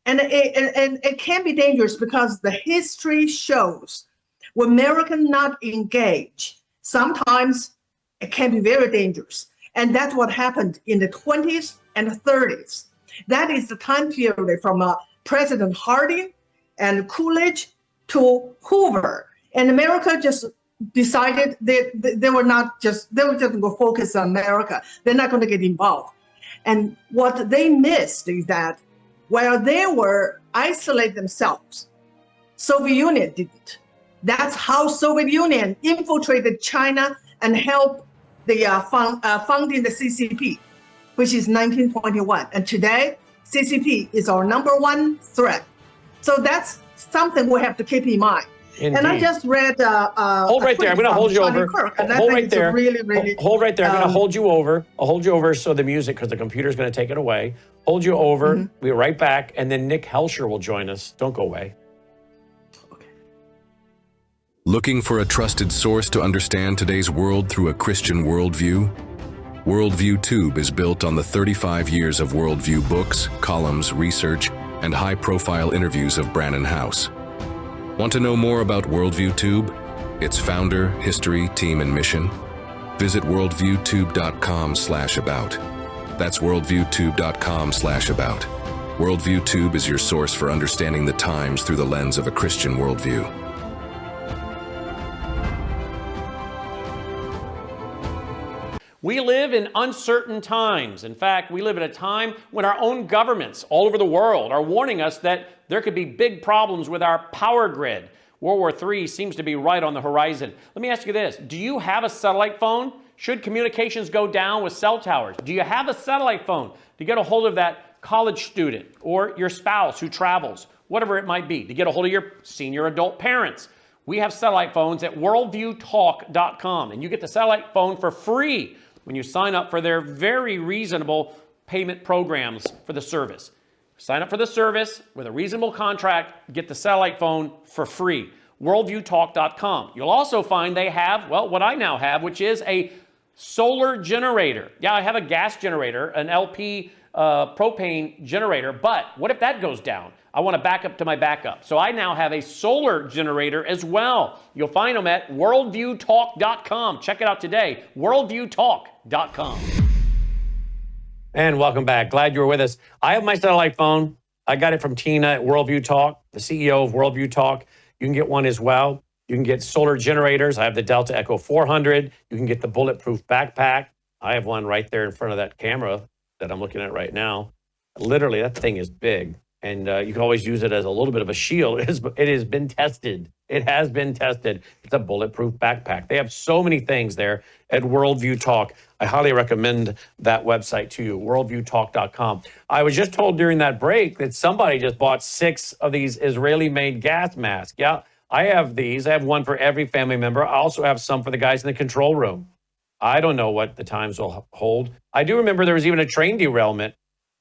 and it can be dangerous because the history shows when America not engage, sometimes it can be very dangerous. And that's what happened in the 20s and the 30s. That is the time period from President Harding and Coolidge to Hoover. And America just decided they were just going to focus on America. They're not going to get involved. And what they missed is that while they were isolate themselves, Soviet Union didn't. That's how Soviet Union infiltrated China and helped the founding the CCP, which is 1921. And today, CCP is our #1 threat. So that's something we have to keep in mind. Indeed. And I just read. Hold right there. I'm going to hold you over. Hold right there. Hold right there. I'm going to hold you over. I'll hold you over so the music, because the computer's going to take it away. Hold you over. Mm-hmm. We'll be right back. And then Nick Helsher will join us. Don't go away. Looking for a trusted source to understand today's world through a Christian worldview? Worldview Tube is built on the 35 years of worldview books, columns, research, and high-profile interviews of Brannon Howse. Want to know more about Worldview Tube, its founder, history, team, and mission? Visit worldviewtube.com/about. That's worldviewtube.com/about. Worldview Tube is your source for understanding the times through the lens of a Christian worldview. We live in uncertain times. In fact, we live at a time when our own governments all over the world are warning us that there could be big problems with our power grid. World War III seems to be right on the horizon. Let me ask you this. Do you have a satellite phone? Should communications go down with cell towers? Do you have a satellite phone to get a hold of that college student or your spouse who travels, whatever it might be, to get a hold of your senior adult parents? We have satellite phones at worldviewtalk.com, and you get the satellite phone for free when you sign up for their very reasonable payment programs for the service. Sign up for the service with a reasonable contract, get the satellite phone for free. Worldviewtalk.com. You'll also find they have, well, what I now have, which is a solar generator. Yeah, I have a gas generator, an LP propane generator, but what if that goes down? I want to back up to my backup. So I now have a solar generator as well. You'll find them at worldviewtalk.com. Check it out today, worldviewtalk.com. And welcome back. Glad you were with us. I have my satellite phone. I got it from Tina at Worldview Talk, the CEO of Worldview Talk. You can get one as well. You can get solar generators. I have the Delta Echo 400. You can get the bulletproof backpack. I have one right there in front of that camera that I'm looking at right now. Literally, that thing is big. And you can always use it as a little bit of a shield. It has been tested. It has been tested. It's a bulletproof backpack. They have so many things there at Worldview Talk. I highly recommend that website to you, worldviewtalk.com. I was just told during that break that somebody just bought 6 of these Israeli-made gas masks. Yeah, I have these. I have one for every family member. I also have some for the guys in the control room. I don't know what the times will hold. I do remember there was even a train derailment,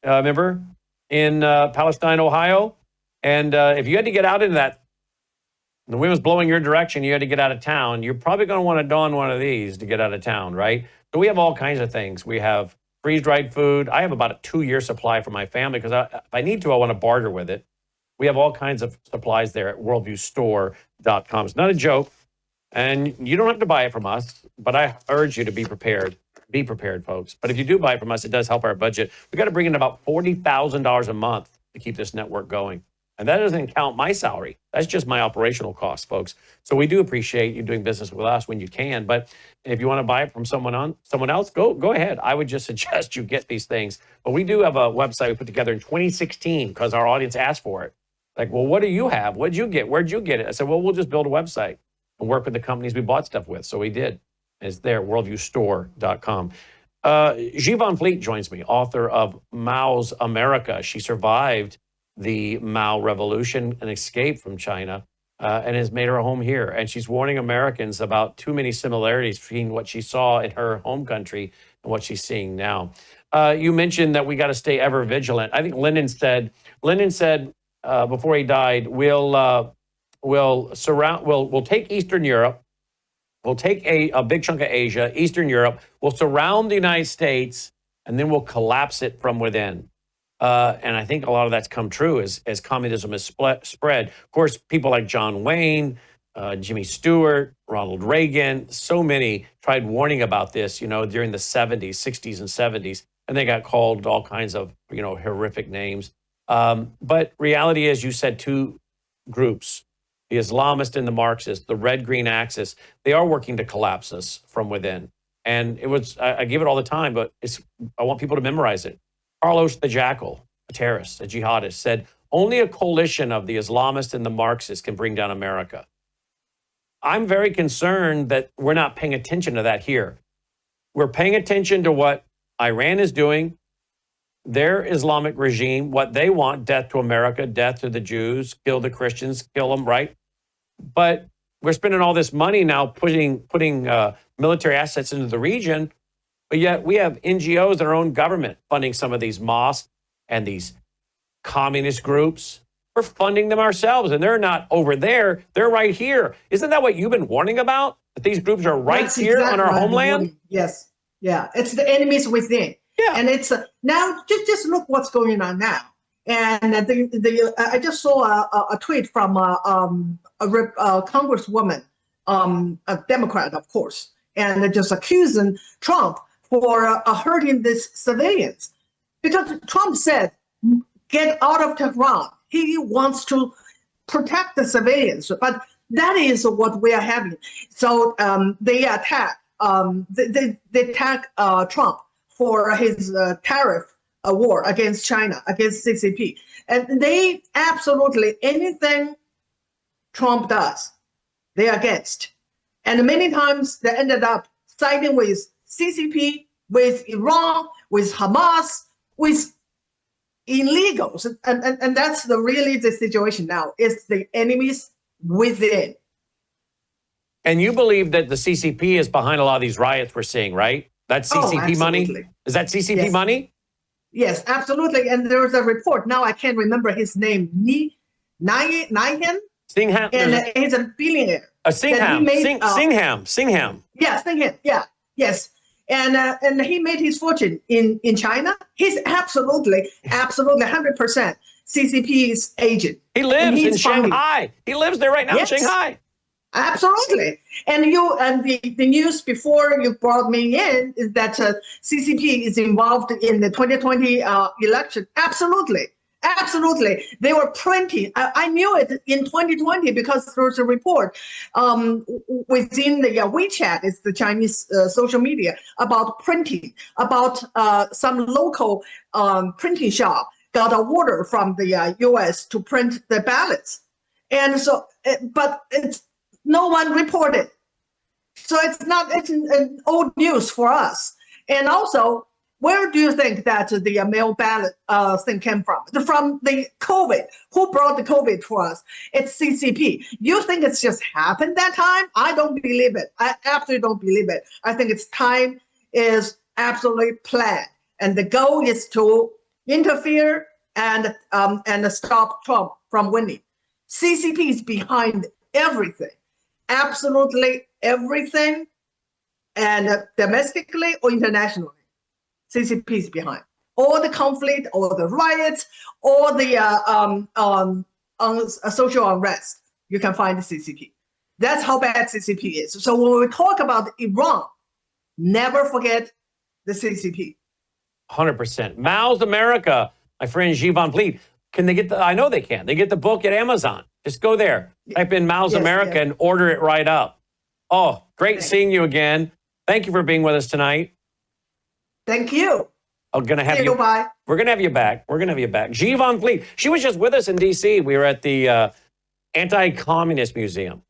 remember, in Palestine, Ohio. And if you had to get out into that, the wind was blowing your direction, you had to get out of town, you're probably going to want to don one of these to get out of town, right? So we have all kinds of things. We have freeze-dried food. I have about a 2-year supply for my family because if I need to, I want to barter with it. We have all kinds of supplies there at worldviewstore.com. It's not a joke, and you don't have to buy it from us, but I urge you to be prepared. Be prepared, folks. But if you do buy it from us, it does help our budget. We got to bring in about $40,000 a month to keep this network going. And that doesn't count my salary. That's just my operational costs, folks. So we do appreciate you doing business with us when you can. But if you want to buy it from someone else, go ahead. I would just suggest you get these things. But we do have a website we put together in 2016 because our audience asked for it. Like, well, what do you have? What did you get? Where'd you get it? I said, well, we'll just build a website and work with the companies we bought stuff with. So we did. It's there, worldviewstore.com. Jivan Fleet joins me, author of Mao's America. She survived the Mao Revolution and escaped from China and has made her home here. And she's warning Americans about too many similarities between what she saw in her home country and what she's seeing now. You mentioned that we got to stay ever vigilant. I think Lenin said before he died, we'll take Eastern Europe. We'll take a big chunk of Asia, Eastern Europe. We'll surround the United States, and then we'll collapse it from within. And I think a lot of that's come true as communism has spread. Of course, people like John Wayne, Jimmy Stewart, Ronald Reagan, so many tried warning about this, during the 70s, 60s, and 70s, and they got called all kinds of, horrific names. But reality is, you said two groups, the Islamist and the Marxist, the red-green axis, they are working to collapse us from within. And I give it all the time, but I want people to memorize it. Carlos the Jackal, a terrorist, a jihadist, said, only a coalition of the Islamists and the Marxists can bring down America. I'm very concerned that we're not paying attention to that here. We're paying attention to what Iran is doing, their Islamic regime, what they want, death to America, death to the Jews, kill the Christians, kill them, right? But we're spending all this money now putting military assets into the region, but yet we have NGOs and our own government funding some of these mosques and these communist groups We're funding them ourselves, and they're not over there. They're right here. Isn't that what you've been warning about? That these groups are right That's here exactly on our what I'm homeland? warning. Yes. Yeah. It's the enemies within. Yeah. And it's now just look what's going on now. And I just saw a tweet from a congresswoman, a Democrat, of course, and they're just accusing Trump for hurting these civilians. Because Trump said, get out of Tehran. He wants to protect the civilians. But that is what we are having. So they attack Trump for his tariff war against China, against CCP. And they absolutely, anything Trump does, they're against. And many times they ended up siding with CCP, with Iran, with Hamas, with illegals. And that's really the situation now. It's the enemies within. And you believe that the CCP is behind a lot of these riots we're seeing, right? That's CCP money? Is that CCP money? Yes, absolutely. And there was a report. Now I can't remember his name. Singham? Singham. And he's a billionaire. Singham. Singham. Yeah, Singham. Yeah. Yes. And he made his fortune in China. He's absolutely 100% CCP's agent. He lives in Shanghai. He lives there right now in Shanghai. Absolutely. And the news before you brought me in is that CCP is involved in the 2020 election. Absolutely. Absolutely. They were printing. I knew it in 2020 because there was a report within the WeChat, it's the Chinese social media, about printing, about some local printing shop got a order from the US to print the ballots. And so, but no one reported. So it's an old news for us. And also, where do you think that the mail ballot thing came from? From the COVID. Who brought the COVID for us? It's CCP. You think it's just happened that time? I don't believe it. I absolutely don't believe it. I think its time is absolutely planned. And the goal is to interfere and stop Trump from winning. CCP is behind everything. Absolutely everything. And domestically or internationally. CCP is behind all the conflict, all the riots, all the social unrest. You can find the CCP. That's how bad CCP is. So when we talk about Iran, never forget the CCP. 100%. Mao's America, my friend Xi Van Vliet. Can they get I know they can. They get the book at Amazon. Just go there, type in Mao's America and order it right up. Oh, great seeing you again. Thank you for being with us tonight. Thank you. I'm gonna have you. Bye. We're gonna have you back. We're gonna have you back. Xi Van Vliet. She was just with us in D.C. We were at the Anti-Communist Museum.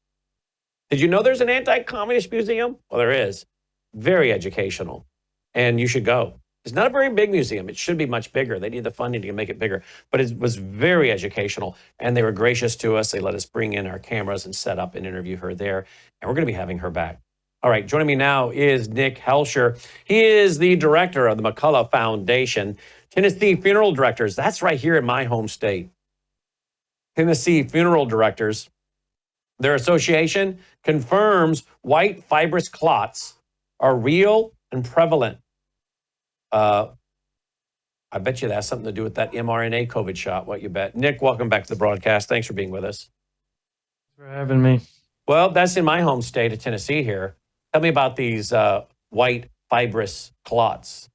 Did you know there's an Anti-Communist Museum? Well, there is. Very educational, and you should go. It's not a very big museum. It should be much bigger. They need the funding to make it bigger, but it was very educational, and they were gracious to us. They let us bring in our cameras and set up and interview her there, and we're gonna be having her back. All right, joining me now is Nick Helsher. He is the director of the McCullough Foundation, Tennessee Funeral Directors. That's right here in my home state. Tennessee Funeral Directors. Their association confirms white fibrous clots are real and prevalent. I bet you that has something to do with that mRNA COVID shot. What you bet? Nick, welcome back to the broadcast. Thanks for being with us. Thanks for having me. Well, that's in my home state of Tennessee here. Tell me about these white fibrous clots.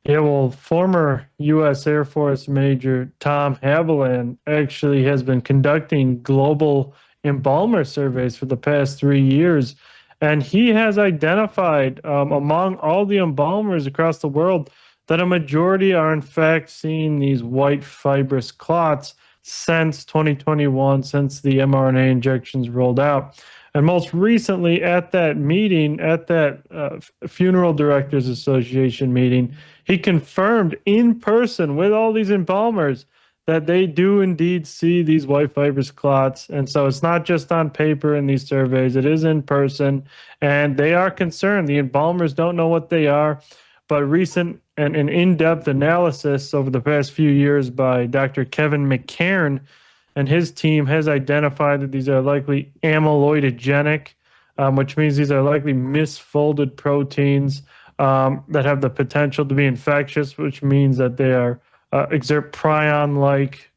Yeah, well, former U.S. Air Force Major Tom Haviland actually has been conducting global embalmer surveys for the past 3 years. And he has identified among all the embalmers across the world that a majority are in fact seeing these white fibrous clots since 2021, since the mRNA injections rolled out. And most recently at that meeting, at that Funeral Directors Association meeting, he confirmed in person with all these embalmers that they do indeed see these white fibrous clots. And so it's not just on paper in these surveys, it is in person. And they are concerned. The embalmers don't know what they are, but recent and an in-depth analysis over the past few years by Dr. Kevin McCairn and his team has identified that these are likely amyloidogenic, which means these are likely misfolded proteins that have the potential to be infectious, which means that they are exert prion-like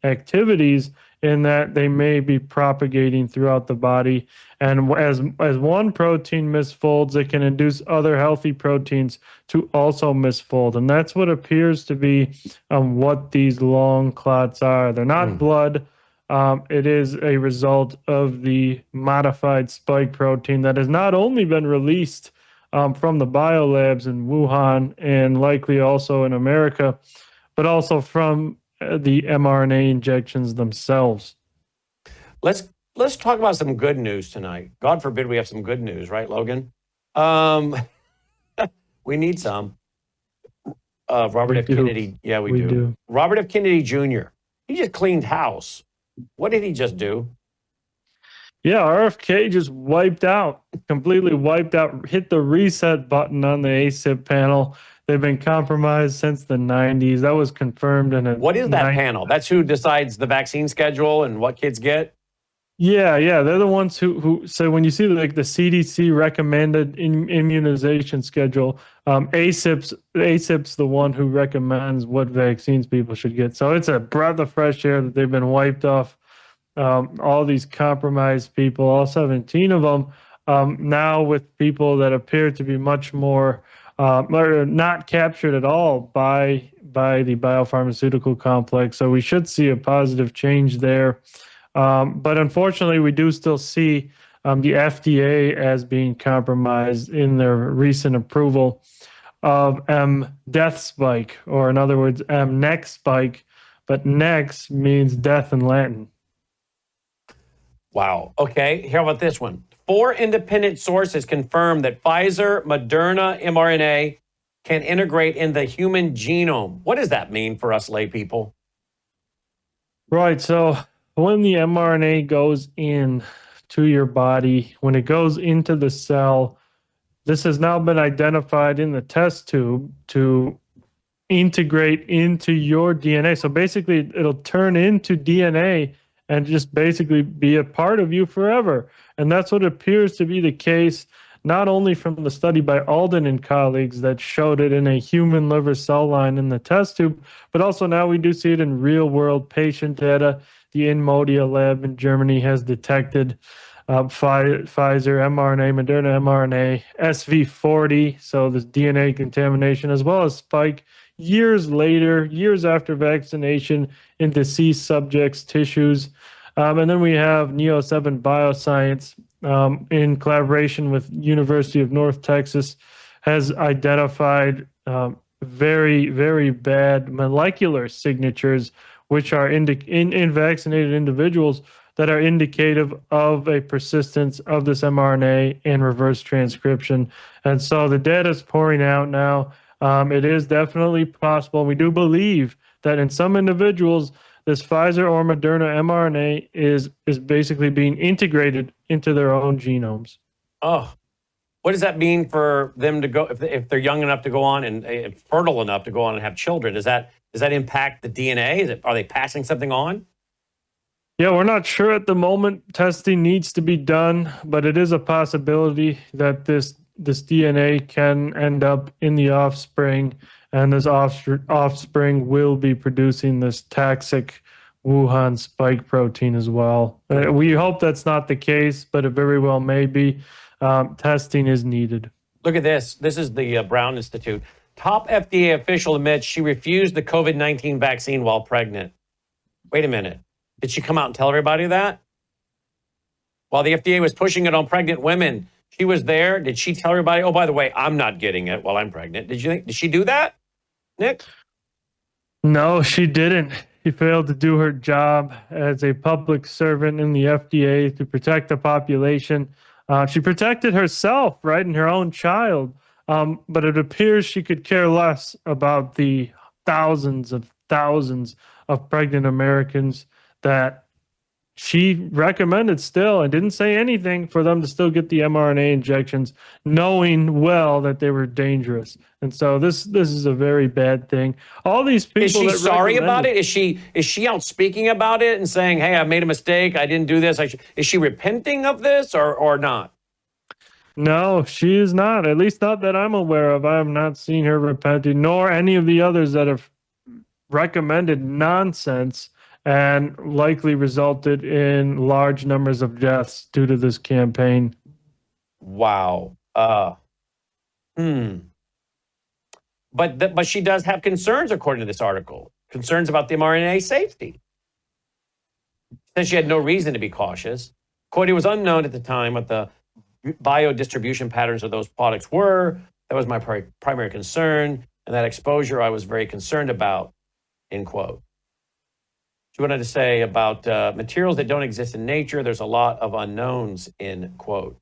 activities in that they may be propagating throughout the body. And as one protein misfolds, it can induce other healthy proteins to also misfold. And that's what appears to be what these long clots are. They're not blood. It is a result of the modified spike protein that has not only been released from the biolabs in Wuhan and likely also in America, but also from the mRNA injections themselves. Let's talk about some good news tonight. God forbid we have some good news, right, Logan? We need some. Robert F. Kennedy. Yeah, we do. Robert F. Kennedy Jr. He just cleaned house. What did he just do? Yeah, RFK just wiped out, completely wiped out, hit the reset button on the ACIP panel. They've been compromised since the 90s. That was confirmed in a... What is that panel? That's who decides the vaccine schedule and what kids get? Yeah. They're the ones who so when you see like the CDC recommended immunization schedule, ACIP's the one who recommends what vaccines people should get. So it's a breath of fresh air that they've been wiped off. All these compromised people, all 17 of them, now with people that appear to be much more not captured at all by the biopharmaceutical complex. So we should see a positive change there. But unfortunately, we do still see the FDA as being compromised in their recent approval of death spike, or in other words, next spike. But next means death in Latin. Wow. Okay. How about this one? 4 independent sources confirm that Pfizer, Moderna, mRNA can integrate in the human genome. What does that mean for us lay people? Right. So when the mRNA goes in to your body, when it goes into the cell, this has now been identified in the test tube to integrate into your DNA. So basically, it'll turn into DNA and just basically be a part of you forever. And that's what appears to be the case, not only from the study by Alden and colleagues that showed it in a human liver cell line in the test tube, but also now we do see it in real-world patient data. The Inmodia lab in Germany has detected Pfizer mRNA, Moderna mRNA, SV40, so this DNA contamination, as well as spike years later, years after vaccination, in deceased subjects' tissues. And then we have Neo7 Bioscience in collaboration with University of North Texas has identified very, very bad molecular signatures, which are in vaccinated individuals that are indicative of a persistence of this mRNA and reverse transcription. And so the data is pouring out now. It is definitely possible. We do believe that in some individuals, this Pfizer or Moderna mRNA is basically being integrated into their own genomes. Oh, what does that mean for them to go, if they're young enough to go on and fertile enough to go on and have children? Does that impact the DNA? Are they passing something on? Yeah, we're not sure at the moment. Testing needs to be done, but it is a possibility that this DNA can end up in the offspring, and this offspring will be producing this toxic Wuhan spike protein as well. We hope that's not the case, but it very well may be. Testing is needed. Look at this. This is the Brown Institute. Top FDA official admits she refused the COVID-19 vaccine while pregnant. Wait a minute. Did she come out and tell everybody that? While the FDA was pushing it on pregnant women, she was there. Did she tell everybody, oh, by the way, I'm not getting it while I'm pregnant? Did she do that, Nick? No, she didn't. She failed to do her job as a public servant in the FDA to protect the population. She protected herself, right, and her own child. But it appears she could care less about the thousands of pregnant Americans that she recommended still and didn't say anything for them to still get the mRNA injections, knowing well that they were dangerous. And so this is a very bad thing. All these people. Is she sorry about it? Is she out speaking about it and saying, "Hey, I made a mistake. I didn't do this"? Is she repenting of this or not? No, she is not. At least not that I'm aware of. I have not seen her repenting, nor any of the others that have recommended nonsense and likely resulted in large numbers of deaths due to this campaign. Wow. But she does have concerns, according to this article. Concerns about the mRNA safety. Says she had no reason to be cautious. Quote, it was unknown at the time what the biodistribution patterns of those products were. That was my primary concern. And that exposure I was very concerned about, end quote. She wanted to say about materials that don't exist in nature, there's a lot of unknowns, end quote.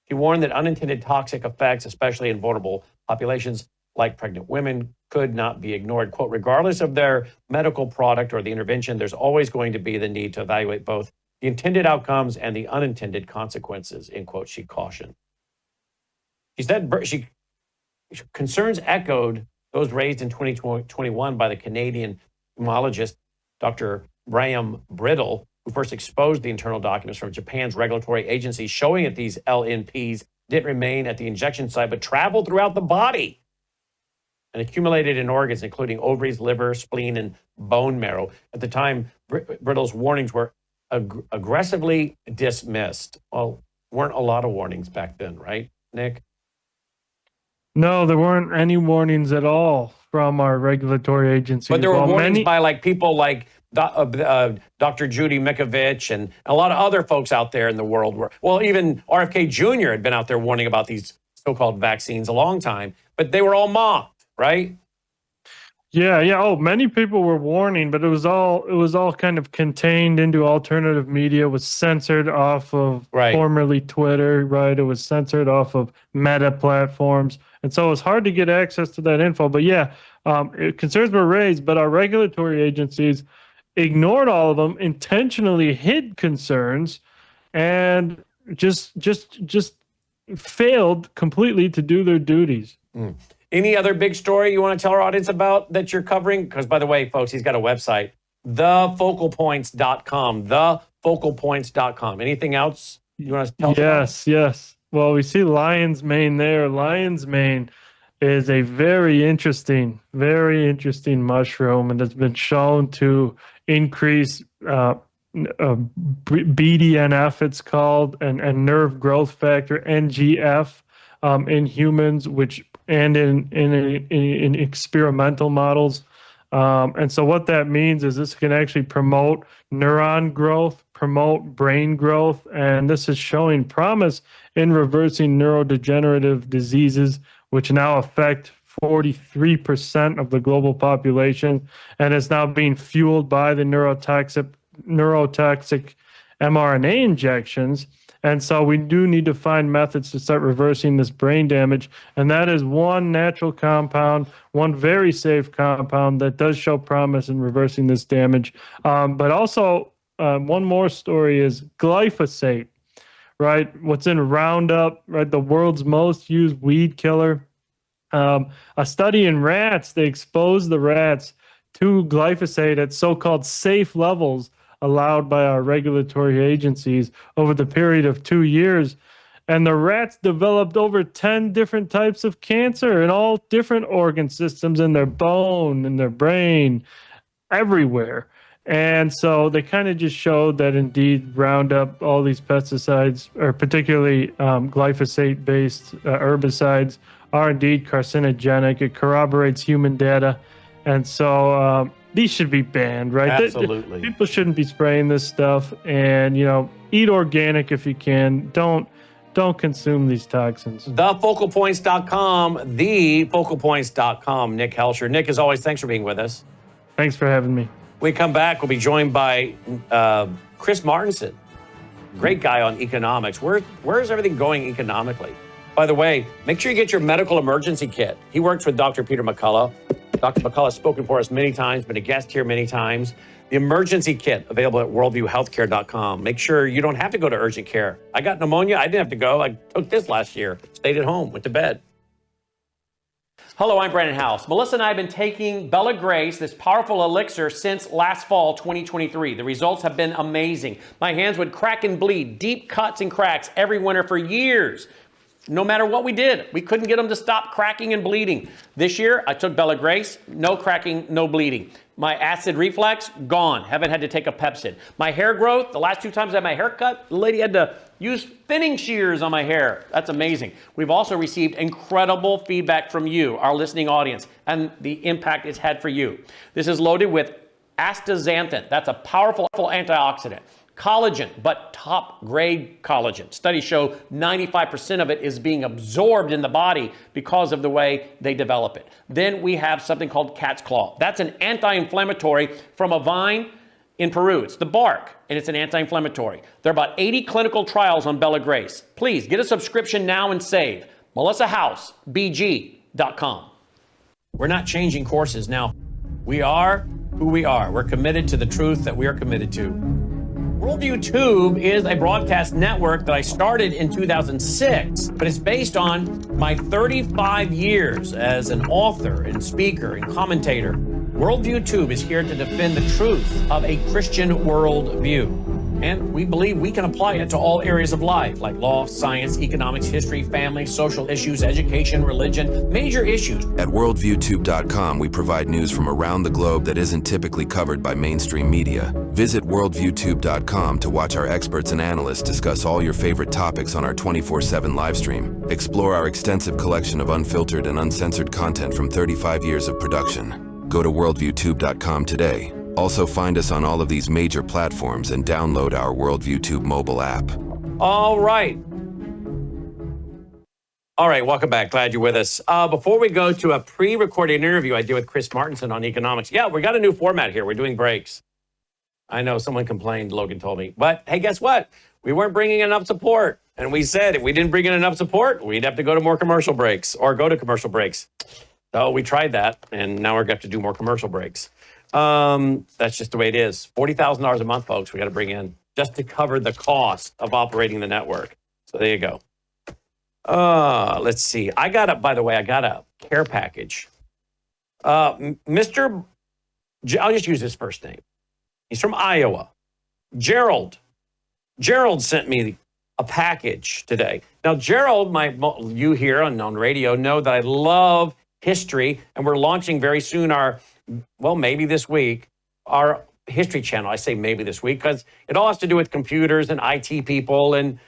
She warned that unintended toxic effects, especially in vulnerable populations like pregnant women, could not be ignored. Quote, regardless of their medical product or the intervention, there's always going to be the need to evaluate both the intended outcomes and the unintended consequences, end quote, she cautioned. She said concerns echoed those raised in 2021 by the Canadian immunologist Dr. Graham Brittle, who first exposed the internal documents from Japan's regulatory agency showing that these LNPs didn't remain at the injection site but traveled throughout the body and accumulated in organs, including ovaries, liver, spleen, and bone marrow. At the time, Brittle's warnings were aggressively dismissed. Well, weren't a lot of warnings back then, right, Nick? No, there weren't any warnings at all from our regulatory agencies. But there were warnings by like people like Dr. Judy Mikovich and a lot of other folks out there in the world. Well, even RFK Jr. had been out there warning about these so-called vaccines a long time, but they were all mocked, right? Yeah. Oh, many people were warning, but it was all kind of contained into alternative media. It was censored off of formerly Twitter, right? It was censored off of Meta platforms. And so it was hard to get access to that info. But yeah, concerns were raised, but our regulatory agencies ignored all of them, intentionally hid concerns, and just failed completely to do their duties. Any other big story you want to tell our audience about that you're covering? Because, by the way, folks, he's got a website, thefocalpoints.com, thefocalpoints.com. Anything else you want to tell us? Yes. Well, we see lion's mane there. Lion's mane is a very interesting mushroom, and it's been shown to increase BDNF, it's called, and nerve growth factor, NGF, in humans, and in experimental models. And so what that means is this can actually promote neuron growth, promote brain growth, and this is showing promise in reversing neurodegenerative diseases, which now affect 43% of the global population, and is now being fueled by the neurotoxic mRNA injections. And so we do need to find methods to start reversing this brain damage. And that is one natural compound, one very safe compound that does show promise in reversing this damage. But also, one more story is glyphosate, right? What's in Roundup, right? The world's most used weed killer. A study in rats, they exposed the rats to glyphosate at so-called safe levels allowed by our regulatory agencies over the period of 2 years. And the rats developed over 10 different types of cancer in all different organ systems, in their bone, in their brain, everywhere. And so they kind of just showed that indeed Roundup, all these pesticides, or particularly glyphosate-based herbicides, are indeed carcinogenic. It corroborates human data. And so these should be banned, right? Absolutely. People shouldn't be spraying this stuff. And, eat organic if you can. Don't consume these toxins. Thefocalpoints.com, thefocalpoints.com. Nick Helsher. Nick, as always, thanks for being with us. Thanks for having me. When we come back, we'll be joined by Chris Martinson, great guy on economics. Where's everything going economically? By the way, make sure you get your medical emergency kit. He works with Dr. Peter McCullough. Dr. McCullough has spoken for us many times, been a guest here many times. The emergency kit available at worldviewhealthcare.com. Make sure you don't have to go to urgent care. I got pneumonia. I didn't have to go. I took this last year. Stayed at home. Went to bed. Hello, I'm Brannon Howse. Melissa and I have been taking Bella Grace, this powerful elixir, since last fall, 2023. The results have been amazing. My hands would crack and bleed, deep cuts and cracks every winter for years. No matter what we did, we couldn't get them to stop cracking and bleeding. This year, I took Bella Grace, no cracking, no bleeding. My acid reflux, gone. Haven't had to take a Pepsid. My hair growth, the last 2 times I had my hair cut, the lady had to use thinning shears on my hair. That's amazing. We've also received incredible feedback from you, our listening audience, and the impact it's had for you. This is loaded with astaxanthin. That's a powerful antioxidant. Collagen, but top grade collagen. Studies show 95% of it is being absorbed in the body because of the way they develop it. Then we have something called cat's claw. That's an anti-inflammatory from a vine in Peru. It's the bark, and it's an anti-inflammatory. There are about 80 clinical trials on Bella Grace. Please get a subscription now and save. MelissaHousebg.com. We're not changing courses now. We are who we are. We're committed to the truth that we are committed to. Worldview Tube is a broadcast network that I started in 2006, but it's based on my 35 years as an author and speaker and commentator. Worldview Tube is here to defend the truth of a Christian worldview. And we believe we can apply it to all areas of life, like law, science, economics, history, family, social issues, education, religion, major issues. At worldviewtube.com, we provide news from around the globe that isn't typically covered by mainstream media. Visit worldviewtube.com to watch our experts and analysts discuss all your favorite topics on our 24/7 live stream. Explore our extensive collection of unfiltered and uncensored content from 35 years of production. Go to worldviewtube.com today. Also find us on all of these major platforms and download our Worldview Tube mobile app. All right. All right, welcome back. Glad you're with us. Before we go to a pre-recorded interview I did with Chris Martenson on economics. Yeah, we got a new format here. We're doing breaks. I know someone complained, Logan told me. But hey, guess what? We weren't bringing enough support. And we said if we didn't bring in enough support, we'd have to go to more commercial breaks or go to commercial breaks. So we tried that, and now we're going to have to do more commercial breaks. That's just the way it is. $40,000 a month, folks, we got to bring in just to cover the cost of operating the network. So there you go. Let's see. I got a care package. I'll just use his first name. He's from Iowa. Gerald sent me a package today. Now, Gerald, you here on radio know that I love history, and we're launching very soon maybe this week, our history channel. I say maybe this week because it all has to do with computers and IT people and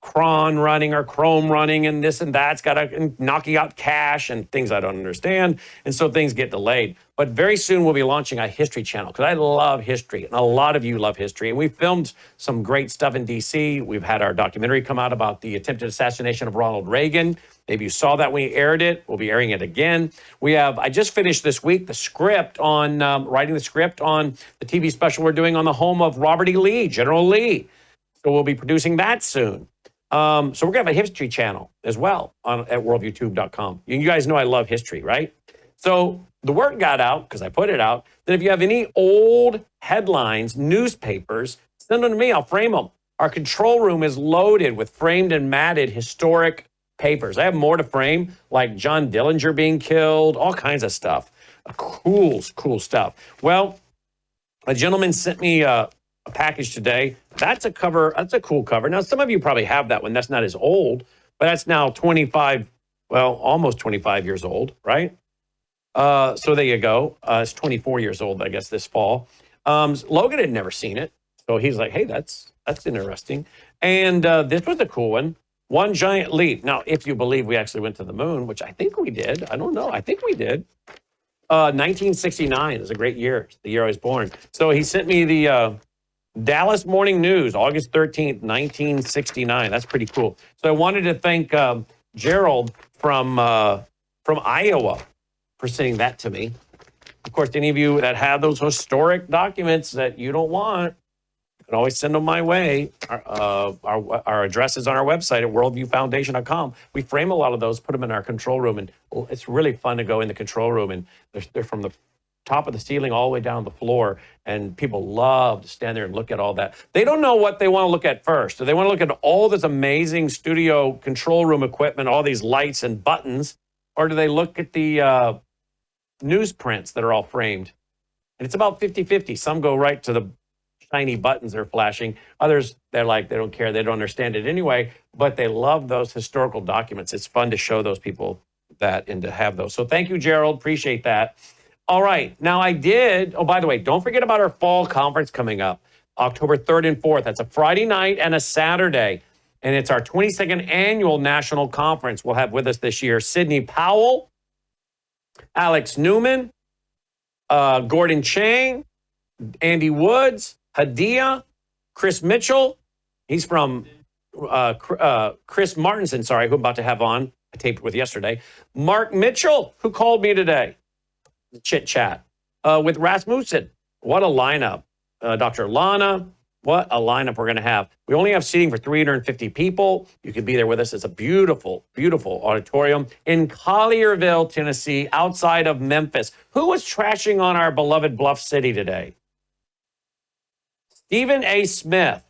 cron running or Chrome running and this and that's got to knocking out cache and things I don't understand. And so things get delayed. But very soon we'll be launching a history channel because I love history and a lot of you love history. And we filmed some great stuff in DC. We've had our documentary come out about the attempted assassination of Ronald Reagan. Maybe you saw that when we aired it. We'll be airing it again. I just finished this week the script on, writing the script on the TV special we're doing on the home of Robert E. Lee, General Lee. So we'll be producing that soon. So we're going to have a history channel as well at worldviewtube.com. You guys know I love history, right? So the word got out, because I put it out, that if you have any old headlines, newspapers, send them to me. I'll frame them. Our control room is loaded with framed and matted historic papers. I have more to frame, like John Dillinger being killed, all kinds of stuff. Cool stuff. Well, a gentleman sent me a package today. That's a cover. That's a cool cover. Now, some of you probably have that one. That's not as old, but that's now almost 25 years old, right? So there you go. It's 24 years old, I guess, this fall. Logan had never seen it. So he's like, hey, that's interesting. And this was a cool one. One Giant Leap. Now, if you believe we actually went to the moon, which I think we did. I don't know. I think we did. 1969 is a great year. It's the year I was born. So he sent me the Dallas Morning News, August 13th, 1969. That's pretty cool. So I wanted to thank Gerald from Iowa for sending that to me. Of course, any of you that have those historic documents that you don't want, you can always send them my way. Our address is on our website at worldviewfoundation.com. We frame a lot of those, put them in our control room, and it's really fun to go in the control room, and they're from the top of the ceiling all the way down to the floor. And people love to stand there and look at all that. They don't know what they want to look at first. Do they want to look at all this amazing studio control room equipment, all these lights and buttons? Or do they look at the newsprints that are all framed? And it's about 50-50. Some go right to the shiny buttons they're flashing. Others, they're like, they don't care. They don't understand it anyway. But they love those historical documents. It's fun to show those people that and to have those. So thank you, Gerald. Appreciate that. All right. Now I did. Oh, by the way, don't forget about our fall conference coming up, October 3rd and 4th. That's a Friday night and a Saturday. And it's our 22nd annual national conference. We'll have with us this year Sidney Powell, Alex Newman, Gordon Chang, Andy Woods, Hadia, Chris Mitchell. He's from Chris Martinson, sorry, who I'm about to have on. I taped with yesterday. Mark Mitchell, who called me today. Chit chat with Rasmussen. What a lineup. Dr. Lana, what a lineup we're going to have. We only have seating for 350 people. You can be there with us. It's a beautiful, beautiful auditorium in Collierville, Tennessee, outside of Memphis. Who was trashing on our beloved Bluff City today? Stephen A. Smith.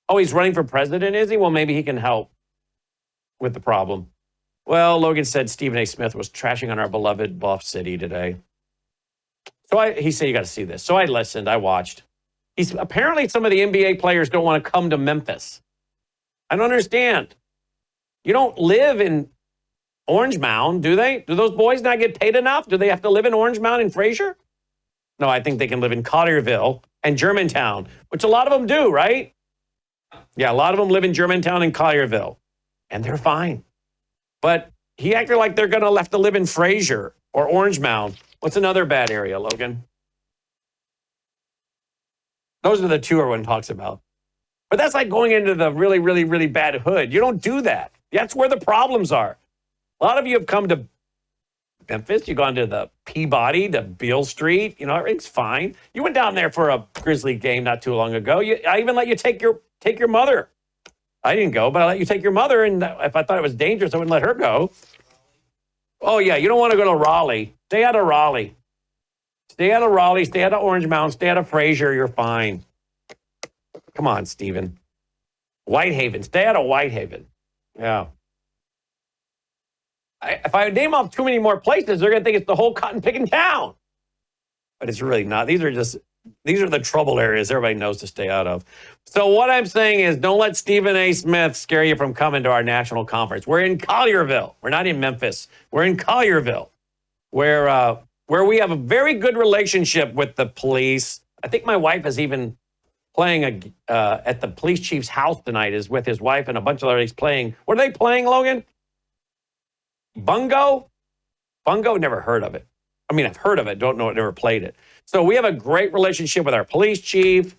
Oh, he's running for president, is he? Well, maybe he can help with the problem. Well, Logan said Stephen A. Smith was trashing on our beloved Bluff City today. So he said, you got to see this. So I listened, I watched. Apparently some of the NBA players don't want to come to Memphis. I don't understand. You don't live in Orange Mound, do they? Do those boys not get paid enough? Do they have to live in Orange Mound and Fraser? No, I think they can live in Collierville and Germantown, which a lot of them do, right? Yeah, a lot of them live in Germantown and Collierville, and they're fine. But he acted like they're going to have to live in Fraser or Orange Mound. What's another bad area, Logan? Those are the two everyone talks about. But that's like going into the really, really, really bad hood. You don't do that. That's where the problems are. A lot of you have come to Memphis. You've gone to the Peabody, to Beale Street. You know, everything's fine. You went down there for a Grizzly game not too long ago. I even let you take your mother. I didn't go, but I let you take your mother, and if I thought it was dangerous, I wouldn't let her go. Oh, yeah, you don't want to go to Raleigh. Stay out of Raleigh. Stay out of Raleigh. Stay out of Orange Mound. Stay out of Fraser. You're fine. Come on, Stephen. Whitehaven. Stay out of Whitehaven. Yeah. If I name off too many more places, they're going to think it's the whole cotton picking town. But it's really not. These are the trouble areas everybody knows to stay out of. So what I'm saying is don't let Stephen A. Smith scare you from coming to our national conference. We're in Collierville. We're not in Memphis. We're in Collierville, where we have a very good relationship with the police. I think my wife is even playing at the police chief's house tonight, is with his wife and a bunch of others playing. What are they playing, Logan? Bungo? Bungo? Never heard of it. I mean, I've heard of it. Don't know it. Never played it. So we have a great relationship with our police chief.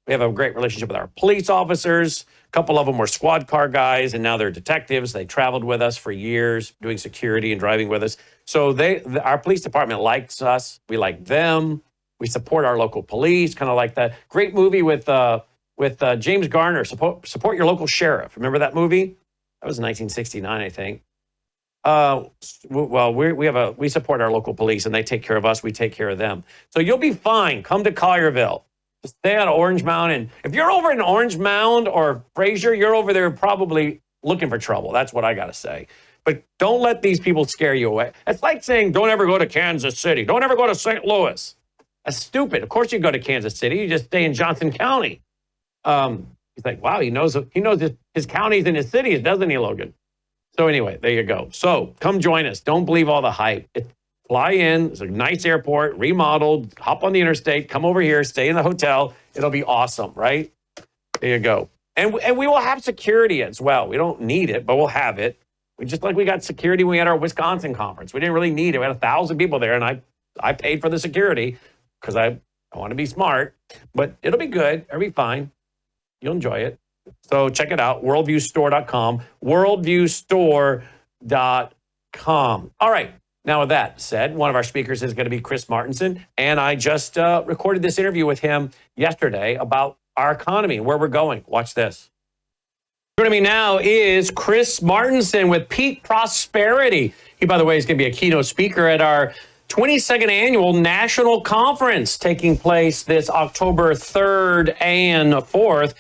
We have a great relationship with our police officers. A couple of them were squad car guys, and now they're detectives. They traveled with us for years, doing security and driving with us. So our police department likes us. We like them. We support our local police, kind of like that great movie with James Garner, Support Your Local Sheriff. Remember that movie? That was 1969, I think. Well, we support our local police, and they take care of us. We take care of them. So you'll be fine. Come to Collierville. Just stay out of Orange Mound. And if you're over in Orange Mound or Fraser, you're over there probably looking for trouble. That's what I got to say. But don't let these people scare you away. It's like saying, don't ever go to Kansas City. Don't ever go to St. Louis. That's stupid. Of course you go to Kansas City. You just stay in Johnson County. He's like, wow, he knows his counties and his cities, doesn't he, Logan? So anyway, there you go. So come join us. Don't believe all the hype. Fly in. It's a nice airport, remodeled. Hop on the interstate. Come over here. Stay in the hotel. It'll be awesome, right? There you go. And we will have security as well. We don't need it, but we'll have it. Just like we got security when we had our Wisconsin conference. We didn't really need it. We had 1,000 people there, and I paid for the security because I want to be smart. But it'll be good. It'll be fine. You'll enjoy it. So check it out, worldviewstore.com, worldviewstore.com. All right. Now, with that said, one of our speakers is going to be Chris Martinson, and I just recorded this interview with him yesterday about our economy, where we're going. Watch this. Joining me now is Chris Martinson with Peak Prosperity. He, by the way, is going to be a keynote speaker at our 22nd annual national conference taking place this October 3rd and 4th.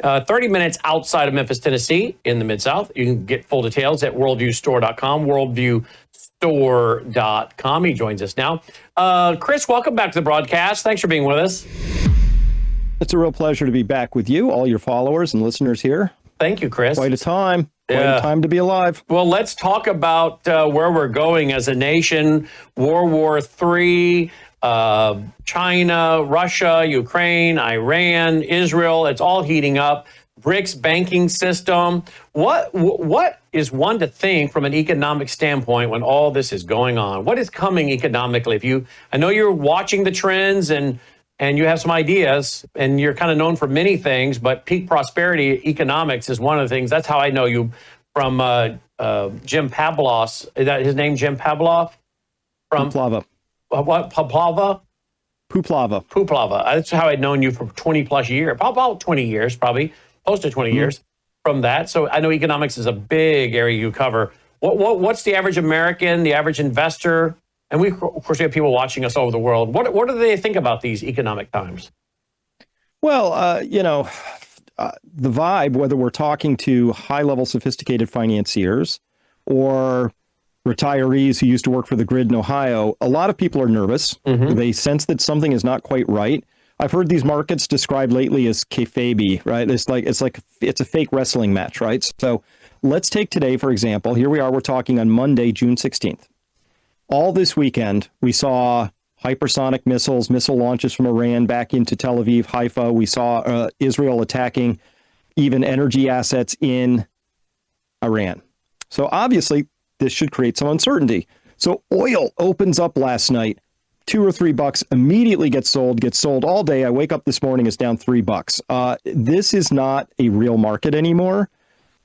30 minutes outside of Memphis, Tennessee, in the Mid-South. You can get full details at worldviewstore.com, worldviewstore.com. He joins us now. Chris, welcome back to the broadcast. Thanks for being with us. It's a real pleasure to be back with you, all your followers and listeners here. Thank you, Chris. Quite a time. Quite a time to be alive. Well, let's talk about where we're going as a nation. World War III, China, Russia, Ukraine, Iran, Israel. It's all heating up. BRICS banking system. What is one to think from an economic standpoint when all this is going on? What is coming economically? I know you're watching the trends and you have some ideas, and you're kind of known for many things, but peak prosperity economics is one of the things. That's how I know you from Jim Pavlos. Is that his name, Jim Pavlov? From Puplava. What? Puplava? Puplava. That's how I'd known you for 20 plus years, about 20 years, probably close to 20 years from that. So I know economics is a big area you cover. What's the average American, the average investor? And of course, we have people watching us all over the world. What do they think about these economic times? Well, the vibe, whether we're talking to high-level sophisticated financiers or retirees who used to work for the grid in Ohio, a lot of people are nervous. They sense that something is not quite right. I've heard these markets described lately as kayfabe, right? It's a fake wrestling match, right? So let's take today, for example. Here we are. We're talking on Monday, June 16th. All this weekend, we saw hypersonic missiles, missile launches from Iran back into Tel Aviv, Haifa. We saw Israel attacking even energy assets in Iran. So obviously, this should create some uncertainty. So oil opens up last night, $2 or $3, immediately gets sold all day. I wake up this morning, it's down $3. This is not a real market anymore.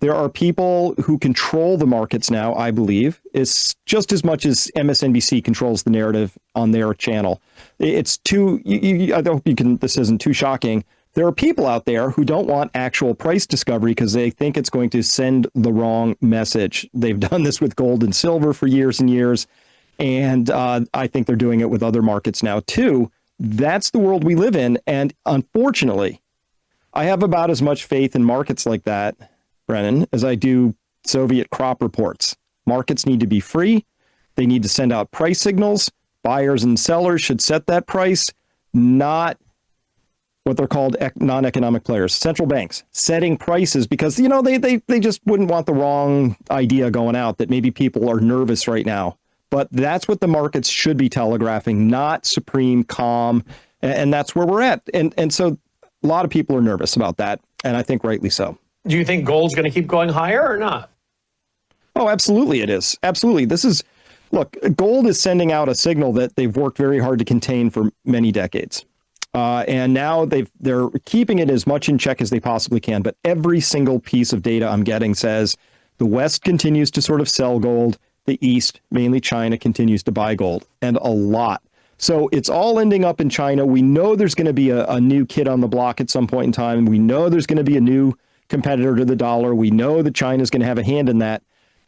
There are people who control the markets now, I believe. It's just as much as MSNBC controls the narrative on their channel. It's too, I hope this isn't too shocking. There are people out there who don't want actual price discovery because they think it's going to send the wrong message. They've done this with gold and silver for years and years. And I think they're doing it with other markets now, too. That's the world we live in. And unfortunately, I have about as much faith in markets like that, Brennan, as I do Soviet crop reports. Markets need to be free. They need to send out price signals. Buyers and sellers should set that price, not what they're called non-economic players, central banks, setting prices because, they just wouldn't want the wrong idea going out that maybe people are nervous right now. But that's what the markets should be telegraphing, not supreme calm. And that's where we're at. And so a lot of people are nervous about that. And I think rightly so. Do you think gold's going to keep going higher or not? Oh, absolutely it is. Absolutely. Look, gold is sending out a signal that they've worked very hard to contain for many decades. And now they're keeping it as much in check as they possibly can. But every single piece of data I'm getting says the West continues to sort of sell gold. The East, mainly China, continues to buy gold, and a lot. So it's all ending up in China. We know there's going to be a new kid on the block at some point in time. We know there's going to be a new competitor to the dollar. We know that China's going to have a hand in that.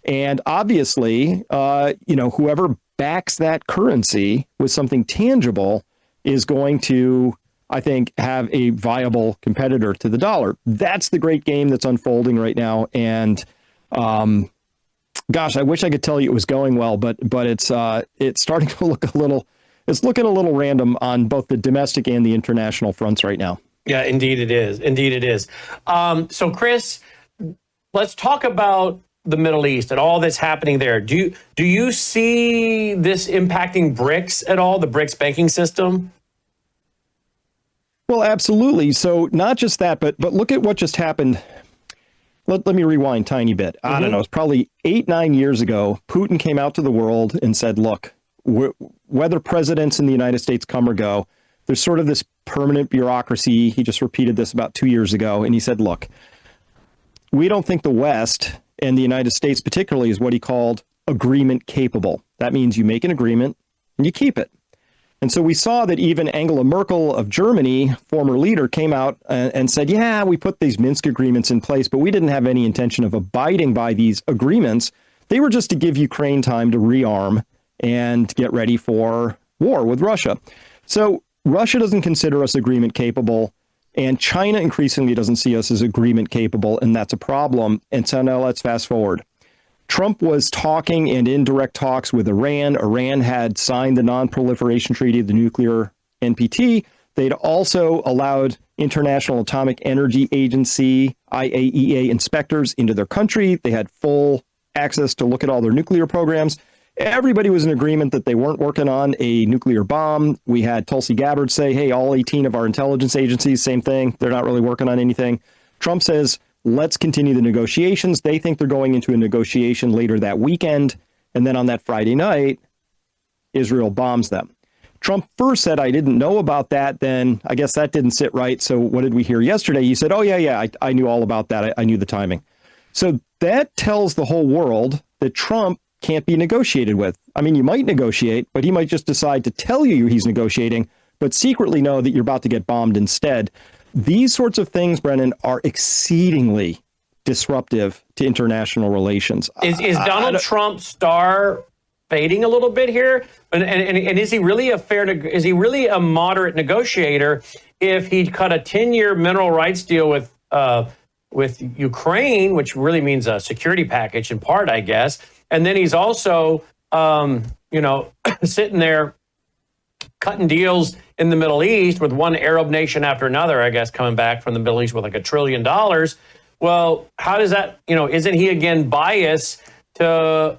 And obviously, whoever backs that currency with something tangible is going to, I think, have a viable competitor to the dollar. That's the great game that's unfolding right now. And gosh, I wish I could tell you it was going well, but it's starting to look it's looking a little random on both the domestic and the international fronts right now. Yeah, indeed it is. Indeed it is. So Chris, let's talk about the Middle East and all that's happening there. Do you see this impacting BRICS at all, the BRICS banking system? Well, absolutely. So not just that, but look at what just happened. Let me rewind a tiny bit. I don't know. It's probably 8-9 years ago. Putin came out to the world and said, look, whether presidents in the United States come or go, there's sort of this permanent bureaucracy. He just repeated this about 2 years ago. And he said, look, we don't think the West and the United States particularly is what he called agreement capable. That means you make an agreement and you keep it. And so we saw that even Angela Merkel of Germany, former leader, came out and said, yeah, we put these Minsk agreements in place, but we didn't have any intention of abiding by these agreements. They were just to give Ukraine time to rearm and get ready for war with Russia. So Russia doesn't consider us agreement capable, and China increasingly doesn't see us as agreement capable, and that's a problem. And so now let's fast forward. Trump was talking and in direct talks with Iran. Iran had signed the Non-Proliferation Treaty, the nuclear NPT. They'd also allowed International Atomic Energy Agency, IAEA inspectors into their country. They had full access to look at all their nuclear programs. Everybody was in agreement that they weren't working on a nuclear bomb. We had Tulsi Gabbard say, hey, all 18 of our intelligence agencies, same thing. They're not really working on anything. Trump says, let's continue the negotiations. They think they're going into a negotiation later that weekend. And then on that Friday night, Israel bombs them. Trump first said, I didn't know about that. Then I guess that didn't sit right. So what did we hear yesterday? He said, oh, yeah, I knew all about that. I knew the timing. So that tells the whole world that Trump can't be negotiated with. I mean, you might negotiate, but he might just decide to tell you he's negotiating, but secretly know that you're about to get bombed instead. These sorts of things, Brennan, are exceedingly disruptive to international relations. Is Donald Trump's star fading a little bit here? And is he really is he really a moderate negotiator if he cut a 10-year mineral rights deal with Ukraine, which really means a security package in part, I guess. And then he's also, sitting there cutting deals in the Middle East with one Arab nation after another, I guess, coming back from the Middle East with like $1 trillion. Well, how does that, isn't he again biased to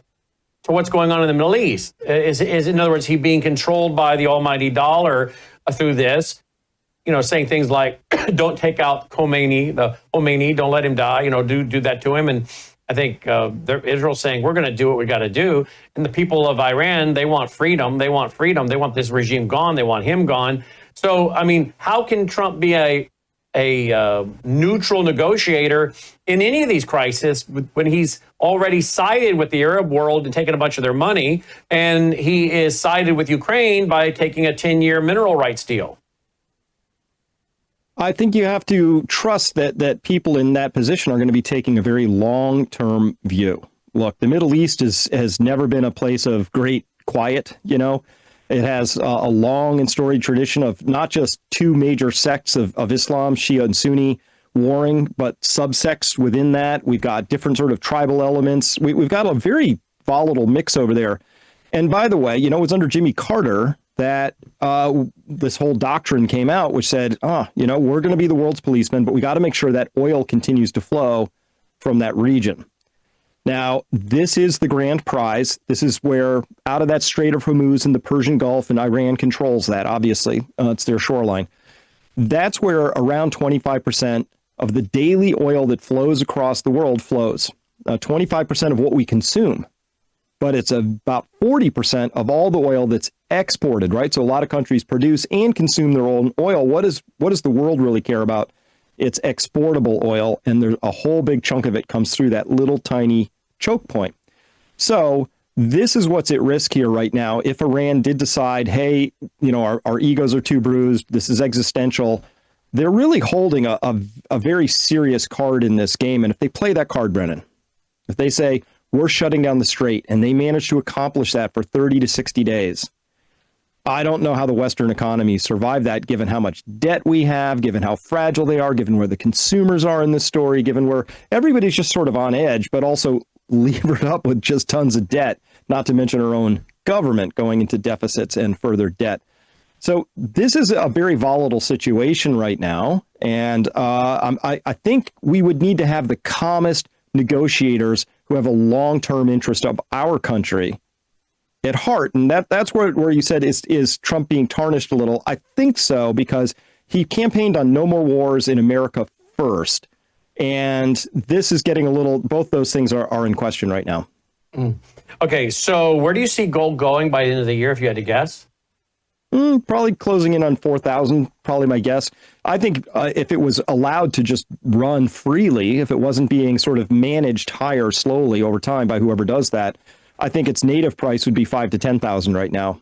what's going on in the Middle East? Is in other words, he being controlled by the almighty dollar through this, saying things like, don't take out Khamenei, don't let him die, do that to him. And I think Israel's saying, we're going to do what we got to do. And the people of Iran, they want freedom. They want freedom. They want this regime gone. They want him gone. So, I mean, how can Trump be a neutral negotiator in any of these crises when he's already sided with the Arab world and taken a bunch of their money, and he is sided with Ukraine by taking a 10-year mineral rights deal? I think you have to trust that people in that position are going to be taking a very long-term view. Look, the Middle East has never been a place of great quiet, It has a long and storied tradition of not just two major sects of Islam, Shia and Sunni, warring, but subsects within that. We've got different sort of tribal elements. We've got a very volatile mix over there. And by the way, it was under Jimmy Carter that this whole doctrine came out, which said, we're going to be the world's policeman, but we got to make sure that oil continues to flow from that region. Now, this is the grand prize. This is where out of that Strait of Hormuz and the Persian Gulf, and Iran controls that, obviously. It's their shoreline. That's where around 25% of the daily oil that flows across the world flows. 25% of what we consume. But it's about 40% of all the oil that's exported, right? So a lot of countries produce and consume their own oil. What does the world really care about? It's exportable oil, and there's a whole big chunk of it comes through that little tiny choke point. So this is what's at risk here right now. If Iran did decide, hey, our egos are too bruised, this is existential, they're really holding a very serious card in this game. And if they play that card, Brennan, if they say, we're shutting down the strait, and they manage to accomplish that for 30 to 60 days, I don't know how the Western economies survive that, given how much debt we have, given how fragile they are, given where the consumers are in this story, given where everybody's just sort of on edge, but also levered up with just tons of debt, not to mention our own government going into deficits and further debt. So this is a very volatile situation right now. And I think we would need to have the calmest negotiators who have a long-term interest of our country at heart. And that's where you said, is Trump being tarnished a little? I think so, because he campaigned on no more wars in America first. And this is getting a little, both those things are in question right now. Okay, so where do you see gold going by the end of the year, if you had to guess? Probably closing in on 4,000, probably my guess. I think if it was allowed to just run freely, if it wasn't being sort of managed higher slowly over time by whoever does that, I think its native price would be 5,000 to 10,000 right now,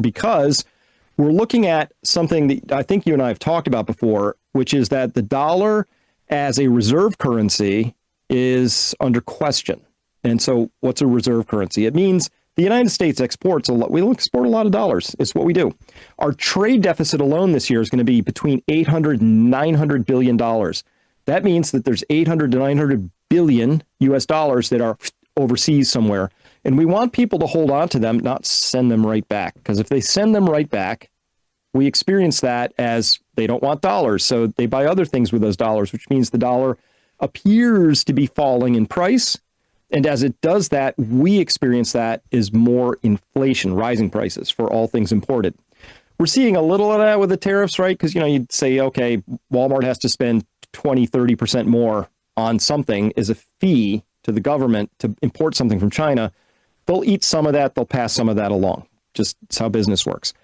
because we're looking at something that I think you and I have talked about before, which is that the dollar as a reserve currency is under question. And so what's a reserve currency? It means The United States exports a lot. We export a lot of dollars. It's what we do. Our trade deficit alone this year is going to be between $800 and $900 billion. That means that there's 800 to 900 billion US dollars that are overseas somewhere. And we want people to hold on to them, not send them right back. Because if they send them right back, we experience that as they don't want dollars. So they buy other things with those dollars, which means the dollar appears to be falling in price. And as it does that, we experience that as more inflation, rising prices for all things imported. We're seeing a little of that with the tariffs, right? Because, you'd say, okay, Walmart has to spend 20, 30% more on something as a fee to the government to import something from China. They'll eat some of that. They'll pass some of that along. Just it's how business works.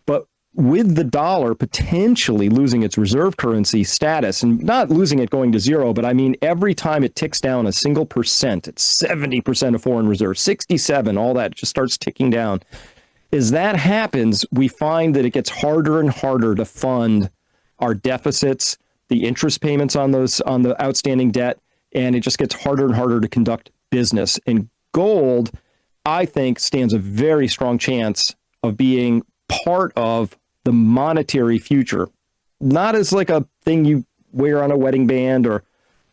But with the dollar potentially losing its reserve currency status, and not losing it going to zero, but I mean, every time it ticks down a single percent, it's 70% of foreign reserve, 67, all that just starts ticking down. As that happens, we find that it gets harder and harder to fund our deficits, the interest payments on the outstanding debt, and it just gets harder and harder to conduct business. And gold, I think, stands a very strong chance of being part of the monetary future, not as like a thing you wear on a wedding band, or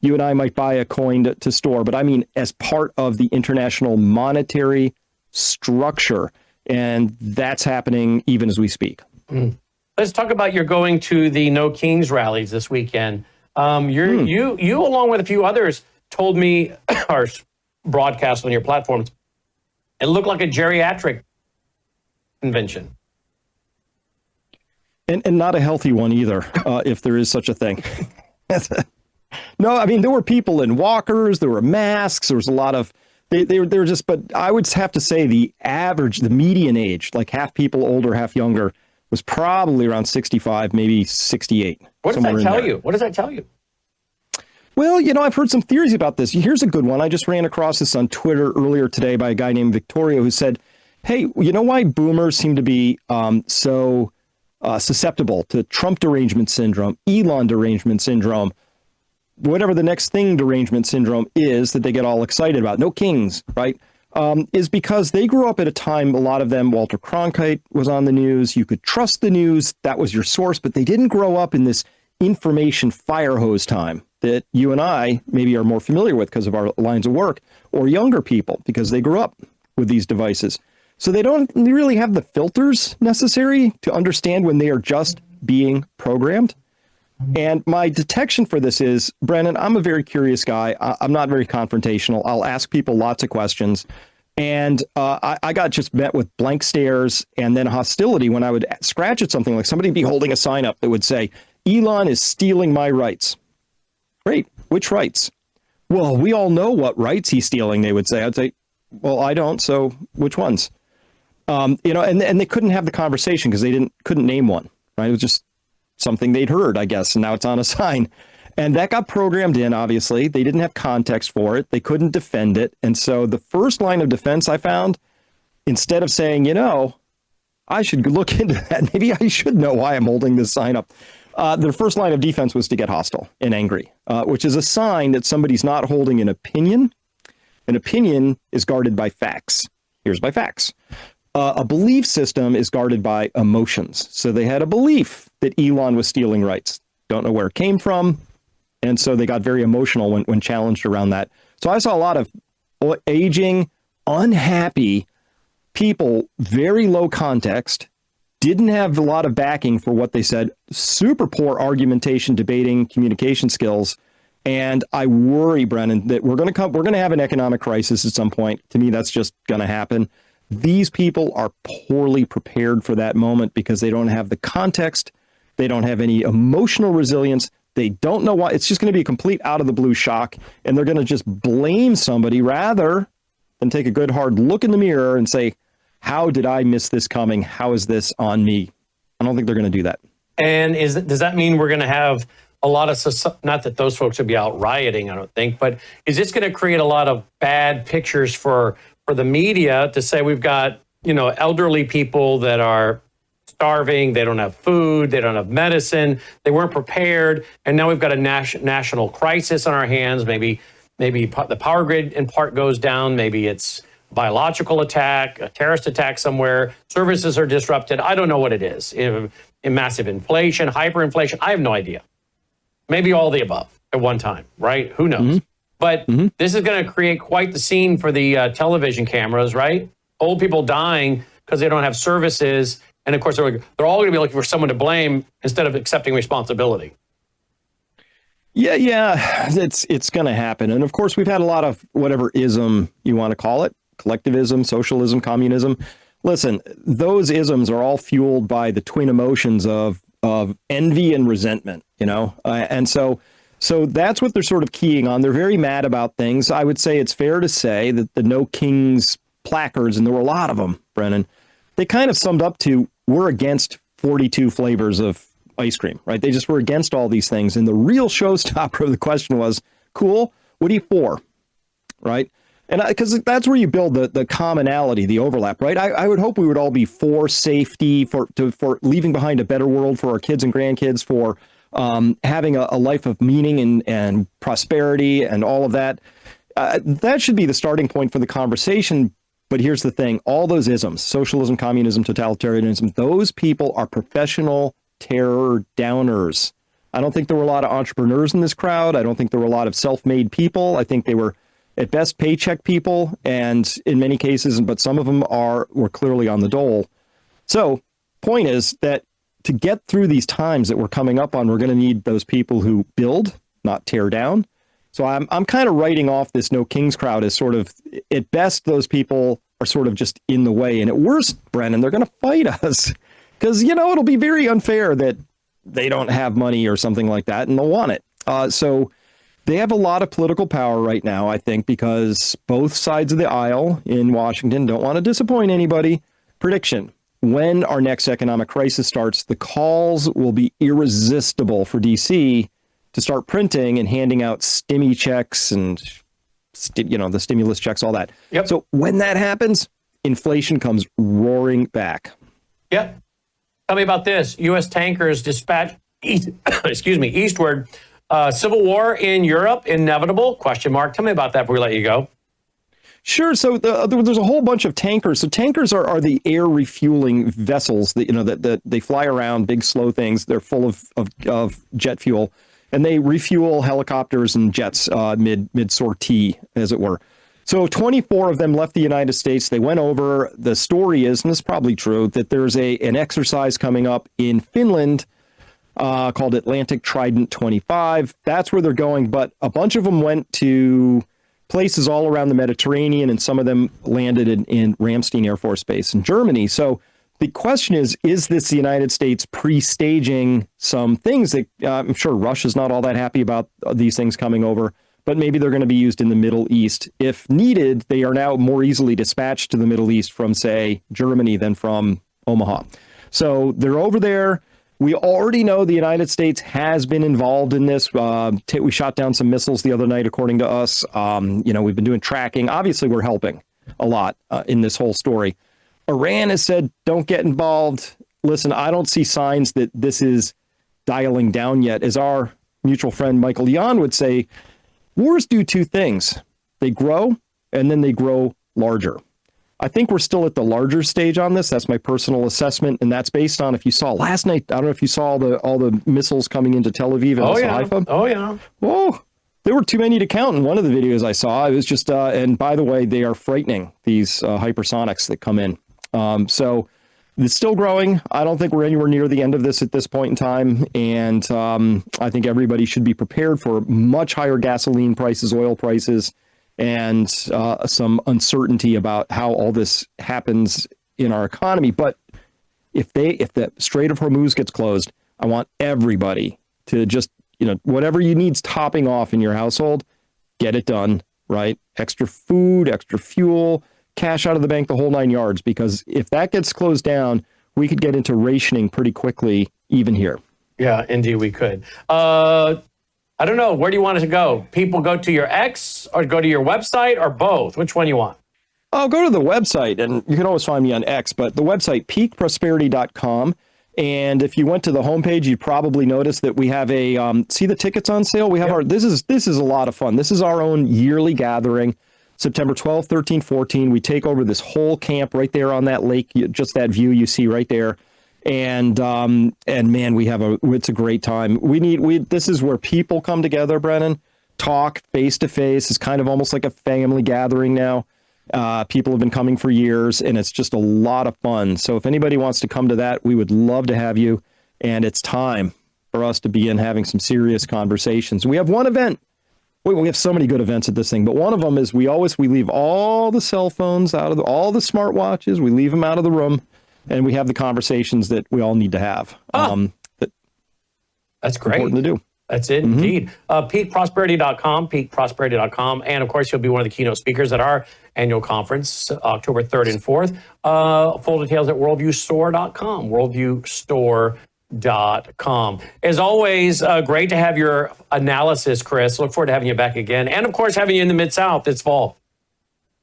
you and I might buy a coin to store, but I mean as part of the international monetary structure. And that's happening even as we speak. Let's talk about you're going to the No Kings rallies this weekend. You along with a few others told me, or broadcast on your platforms, it looked like a geriatric convention. And not a healthy one either, if there is such a thing. No, I mean, there were people in walkers, there were masks, there was a lot of, they were just, but I would have to say the median age, like half people older, half younger, was probably around 65, maybe 68. What does that tell you? What does that tell you? Well, I've heard some theories about this. Here's a good one. I just ran across this on Twitter earlier today by a guy named Victoria who said, hey, you know why boomers seem to be so susceptible to Trump derangement syndrome, Elon derangement syndrome, whatever the next thing derangement syndrome is that they get all excited about, no kings, right? Is because they grew up at a time, a lot of them, Walter Cronkite was on the news. You could trust the news. That was your source, but they didn't grow up in this information fire hose time that you and I maybe are more familiar with because of our lines of work, or younger people because they grew up with these devices. So they don't really have the filters necessary to understand when they are just being programmed. And my detection for this is, Brannon, I'm a very curious guy. I'm not very confrontational. I'll ask people lots of questions. And I got just met with blank stares and then hostility when I would scratch at something, like somebody be holding a sign up that would say, Elon is stealing my rights. Great. Which rights? Well, we all know what rights he's stealing, they would say. I'd say, well, I don't. So which ones? And they couldn't have the conversation because they couldn't name one, right? It was just something they'd heard, I guess, and now it's on a sign. And that got programmed in, obviously. They didn't have context for it. They couldn't defend it. And so the first line of defense I found, instead of saying, I should look into that, maybe I should know why I'm holding this sign up. The first line of defense was to get hostile and angry, which is a sign that somebody's not holding an opinion. An opinion is guarded by facts. Here's my facts. A belief system is guarded by emotions. So they had a belief that Elon was stealing rights. Don't know where it came from. And so they got very emotional when challenged around that. So I saw a lot of aging, unhappy people, very low context, didn't have a lot of backing for what they said, super poor argumentation, debating, communication skills. And I worry, Brennan, that we're going to have an economic crisis at some point. To me, that's just going to happen. These people are poorly prepared for that moment because they don't have the context. They don't have any emotional resilience. They don't know why. It's just going to be a complete out of the blue shock. And they're going to just blame somebody rather than take a good hard look in the mirror and say, how did I miss this coming? How is this on me? I don't think they're going to do that. And does that mean we're going to have a lot of, not that those folks would be out rioting, I don't think, but is this going to create a lot of bad pictures for the media to say we've got, elderly people that are starving, they don't have food, they don't have medicine, they weren't prepared, and now we've got a national crisis on our hands. Maybe the power grid in part goes down, maybe it's biological attack, a terrorist attack somewhere, services are disrupted. I don't know what it is. Massive inflation, hyperinflation. I have no idea. Maybe all the above at one time, right? Who knows? But this is going to create quite the scene for the television cameras, right? Old people dying because they don't have services. And of course, they're all going to be looking for someone to blame instead of accepting responsibility. Yeah, it's going to happen. And of course, we've had a lot of whatever ism you want to call it, collectivism, socialism, communism. Listen, those isms are all fueled by the twin emotions of envy and resentment, you know? And so that's what they're sort of keying on. They're very mad about things. I would say it's fair to say that the No Kings placards, and there were a lot of them, Brennan, they kind of summed up to, we're against 42 flavors of ice cream, right? They just were against all these things. And the real showstopper of the question was, cool, what are you for, right? And because that's where you build the commonality, the overlap, right? I would hope we would all be for safety, for leaving behind a better world for our kids and grandkids, for having a life of meaning and prosperity and all of that. That should be the starting point for the conversation. But here's the thing, all those isms, socialism, communism, totalitarianism, those people are professional terror downers. I don't think there were a lot of entrepreneurs in this crowd. I don't think there were a lot of self-made people. I think they were at best paycheck people, and in many cases, but some of them were clearly on the dole. So point is that to get through these times that we're coming up on, we're going to need those people who build, not tear down. So I'm kind of writing off this No Kings crowd as sort of, at best, those people are sort of just in the way. And at worst, Brennan, they're going to fight us because, you know, it'll be very unfair that they don't have money or something like that, and they'll want it. So they have a lot of political power right now, I think, because both sides of the aisle in Washington don't want to disappoint anybody. Prediction: when our next economic crisis starts, the calls will be irresistible for DC to start printing and handing out stimmy checks and, the stimulus checks, all that. Yep. So when that happens, inflation comes roaring back. Yep. Tell me about this. U.S. tankers dispatched eastward. Civil war in Europe, inevitable? ? Tell me about that before we let you go. Sure. So there's a whole bunch of tankers. So tankers are the air refueling vessels that they fly around, big slow things. They're full of jet fuel, and they refuel helicopters and jets mid sortie, as it were. So 24 of them left the United States. They went over. The story is, and this is probably true, that there's an exercise coming up in Finland called Atlantic Trident 25. That's where they're going. But a bunch of them went to places all around the Mediterranean, and some of them landed in Ramstein Air Force Base in Germany. So the question is this the United States pre-staging some things that I'm sure Russia's not all that happy about these things coming over, but maybe they're going to be used in the Middle East. If needed, they are now more easily dispatched to the Middle East from, say, Germany than from Omaha. So they're over there. We already know the United States has been involved in this. We shot down some missiles the other night, according to us. We've been doing tracking. Obviously, we're helping a lot in this whole story. Iran has said, don't get involved. Listen, I don't see signs that this is dialing down yet. As our mutual friend Michael Yan would say, wars do two things. They grow, and then they grow larger. I think we're still at the larger stage on this. That's my personal assessment, and that's based on, if you saw last night, I don't know if you saw all the missiles coming into Tel Aviv and Haifa. Oh, yeah. Whoa. There were too many to count in one of the videos I saw. It was just, and by the way, they are frightening, these hypersonics that come in. So it's still growing. I don't think we're anywhere near the end of this at this point in time. And I think everybody should be prepared for much higher gasoline prices, oil prices, and some uncertainty about how all this happens in our economy. But if the Strait of Hormuz gets closed, I want everybody to just, whatever you need's topping off in your household, get it done, right? Extra food, extra fuel, cash out of the bank, the whole 9 yards, because if that gets closed down, we could get into rationing pretty quickly, even here. Yeah, indeed we could. I don't know. Where do you want it to go? People go to your X or go to your website or both? Which one you want? I'll go to the website, and you can always find me on X, but the website, peakprosperity.com. And if you went to the homepage, you'd probably notice that we have see the tickets on sale? We have this is a lot of fun. This is our own yearly gathering. September 12, 13, 14. We take over this whole camp right there on that lake, just that view you see right there. And man, it's a great time. This is where people come together, Brennan, talk face to face. It's kind of almost like a family gathering now. People have been coming for years, and it's just a lot of fun. So if anybody wants to come to that, we would love to have you. And it's time for us to begin having some serious conversations. We have one event. We have so many good events at this thing, but one of them is we leave all the cell phones out of all the smartwatches. We leave them out of the room, and we have the conversations that we all need to have. That's great. Important to do. That's it, indeed. Peakprosperity.com, peakprosperity.com. And, of course, you'll be one of the keynote speakers at our annual conference, October 3rd and 4th. Full details at worldviewstore.com, worldviewstore.com. As always, great to have your analysis, Chris. Look forward to having you back again. And, of course, having you in the Mid-South this fall.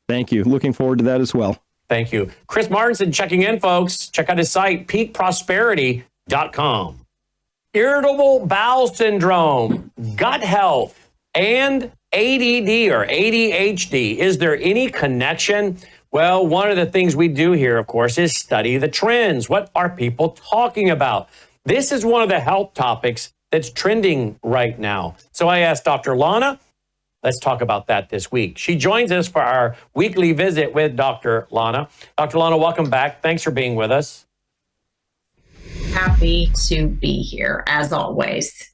Thank you. Looking forward to that as well. Thank you. Chris Martinson checking in, folks. Check out his site, peakprosperity.com. Irritable bowel syndrome, gut health, and ADD or ADHD. Is there any connection? Well, one of the things we do here, of course, is study the trends. What are people talking about? This is one of the health topics that's trending right now. So I asked Dr. Lana, let's talk about that this week. She joins us for our weekly visit with Dr. Lana. Dr. Lana, welcome back. Thanks for being with us. Happy to be here, as always.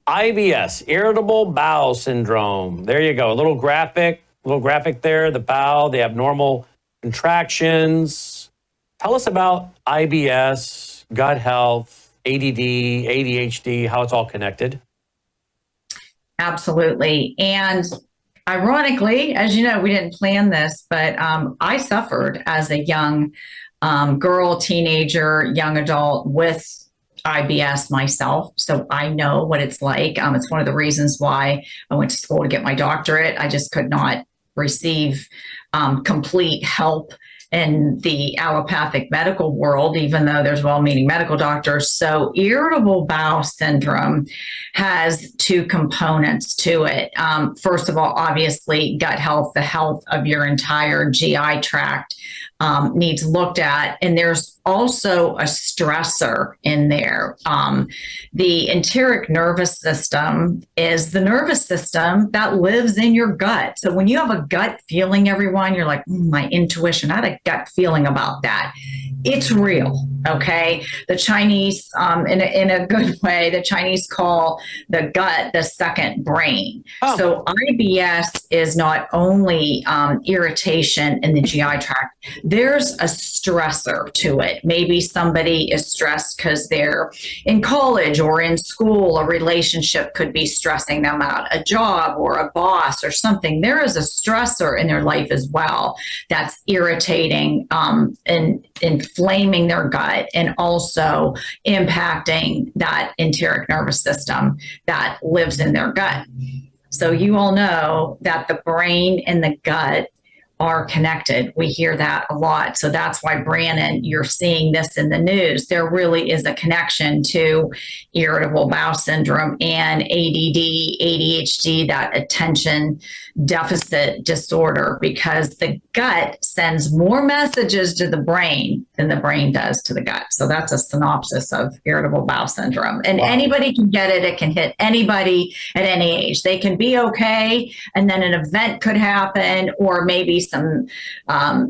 IBS, irritable bowel syndrome. There you go. A little graphic there, the bowel, the abnormal contractions. Tell us about IBS, gut health, ADD, ADHD, how it's all connected. Absolutely. And ironically, as you know, we didn't plan this, but I suffered as a young girl, teenager, young adult with IBS myself. So I know what it's like. It's one of the reasons why I went to school to get my doctorate. I just could not receive complete help in the allopathic medical world, even though there's well-meaning medical doctors. So irritable bowel syndrome has two components to it. First of all, obviously, gut health, the health of your entire GI tract needs looked at. And there's also a stressor in there. The enteric nervous system is the nervous system that lives in your gut. So when you have a gut feeling, everyone, you're like, my intuition, I had a gut feeling about that. It's real, okay? The Chinese, in a good way, the Chinese call the gut the second brain. Oh. So IBS is not only irritation in the GI tract, there's a stressor to it. Maybe somebody is stressed because they're in college or in school. A relationship could be stressing them out, a job or a boss or something. There is a stressor in their life as well that's irritating and inflaming their gut and also impacting that enteric nervous system that lives in their gut. So you all know that the brain and the gut are connected. We hear that a lot. So that's why, Brannon, you're seeing this in the news. There really is a connection to irritable bowel syndrome and ADD, ADHD, that attention deficit disorder, because the gut sends more messages to the brain than the brain does to the gut. So that's a synopsis of irritable bowel syndrome. And anybody can get it. It can hit anybody at any age. They can be okay, and then an event could happen, or maybe some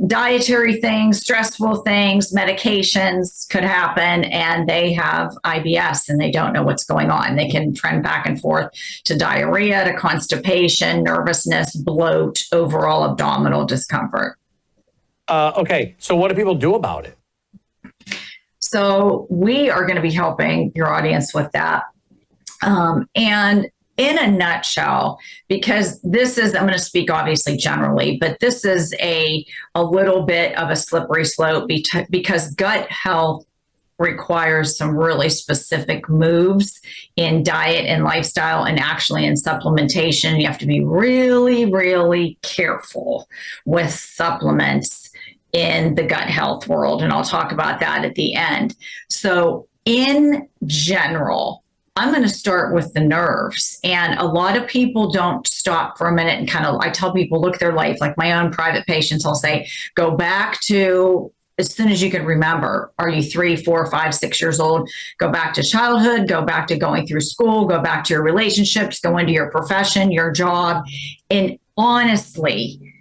dietary things, stressful things, medications could happen, and they have IBS and they don't know what's going on. They can trend back and forth to diarrhea, to constipation, nervousness, bloat, overall abdominal discomfort. Okay, so what do people do about it? So we are going to be helping your audience with that. And in a nutshell, because this is, I'm going to speak obviously generally, but this is a little bit of a slippery slope because gut health requires some really specific moves in diet and lifestyle, and actually in supplementation. You have to be really, really careful with supplements in the gut health world. And I'll talk about that at the end. So in general, I'm going to start with the nerves. And a lot of people don't stop for a minute and kind of, I tell people, look at their life. Like my own private patients, I'll say, go back to as soon as you can remember. Are you 3, 4, 5, 6 years old? Go back to childhood, go back to going through school, go back to your relationships, go into your profession, your job. And honestly,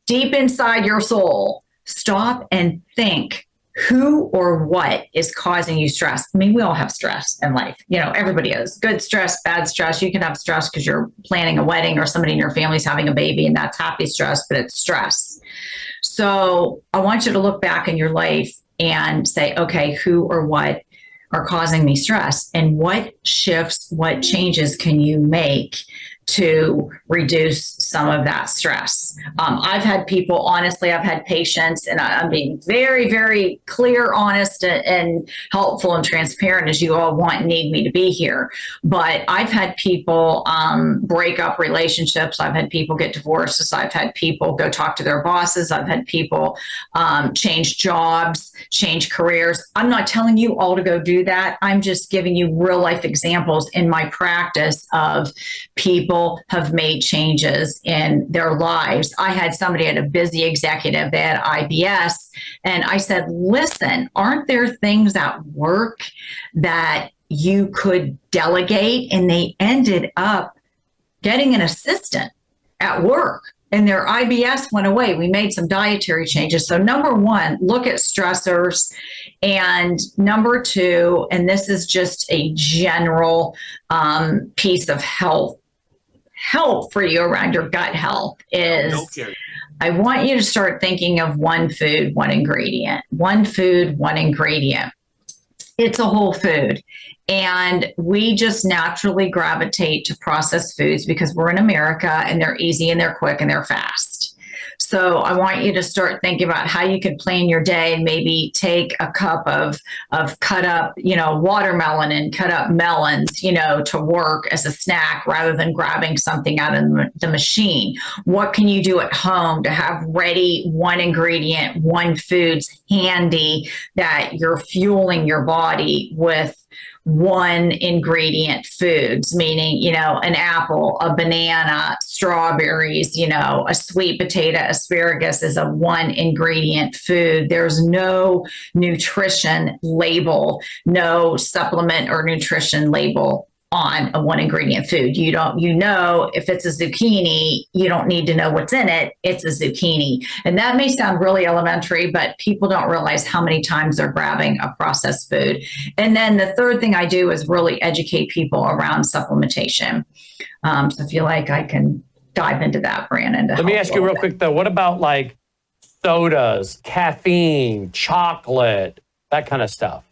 deep inside your soul, stop and think, who or what is causing you stress? I mean, we all have stress in life. Everybody is. Good stress, bad stress. You can have stress because you're planning a wedding or somebody in your family's having a baby, and that's happy stress, but it's stress. So I want you to look back in your life and say, okay, who or what are causing me stress? And what shifts, what changes can you make to reduce some of that stress? I've had people, honestly, I've had patients, and I'm being very, very clear, honest, and helpful and transparent as you all want and need me to be here. But I've had people break up relationships. I've had people get divorces. I've had people go talk to their bosses. I've had people change jobs, change careers. I'm not telling you all to go do that. I'm just giving you real life examples in my practice of people have made changes in their lives. I had somebody at a busy executive, they had IBS, and I said, listen, aren't there things at work that you could delegate? And they ended up getting an assistant at work, and their IBS went away. We made some dietary changes. So number one, look at stressors. And number two, and this is just a general piece of help for you around your gut health, is I want you to start thinking of one food, one ingredient. One food, one ingredient. It's a whole food. And we just naturally gravitate to processed foods because we're in America and they're easy and they're quick and they're fast. So I want you to start thinking about how you could plan your day and maybe take a cup of cut up, watermelon and cut up melons, to work as a snack rather than grabbing something out of the machine. What can you do at home to have ready one ingredient, one foods handy that you're fueling your body with one ingredient foods, meaning, an apple, a banana, strawberries, a sweet potato, asparagus is a one ingredient food. There's no nutrition label, no supplement or nutrition label on a one ingredient food. If it's a zucchini, you don't need to know what's in it. It's a zucchini. And that may sound really elementary, but people don't realize how many times they're grabbing a processed food. And then the third thing I do is really educate people around supplementation. So if you like, I can dive into that, Brannon. Let me ask you real quick though, what about like sodas, caffeine, chocolate, that kind of stuff?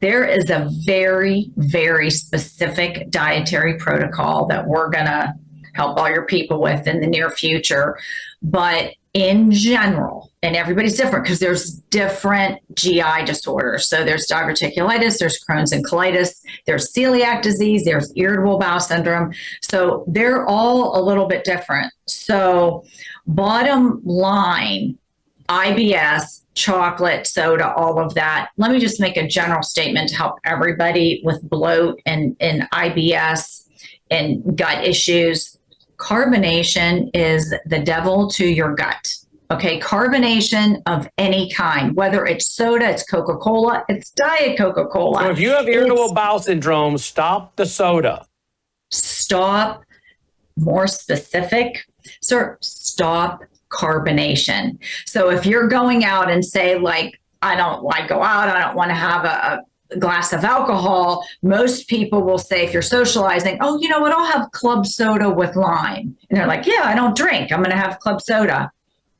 There is a very, very specific dietary protocol that we're going to help all your people with in the near future. But in general, and everybody's different because there's different GI disorders. So there's diverticulitis, there's Crohn's and colitis, there's celiac disease, there's irritable bowel syndrome. So they're all a little bit different. So bottom line, IBS, chocolate, soda, all of that. Let me just make a general statement to help everybody with bloat and IBS and gut issues. Carbonation is the devil to your gut. Okay, carbonation of any kind, whether it's soda, it's Coca-Cola, it's Diet Coca-Cola. So if you have irritable bowel syndrome, stop the soda. Stop, more specific, sir, stop carbonation. So if you're going out and say, like, I don't want to have a glass of alcohol, most people will say, if you're socializing, oh, you know what, I'll have club soda with lime. And they're like, yeah, I don't drink, I'm going to have club soda.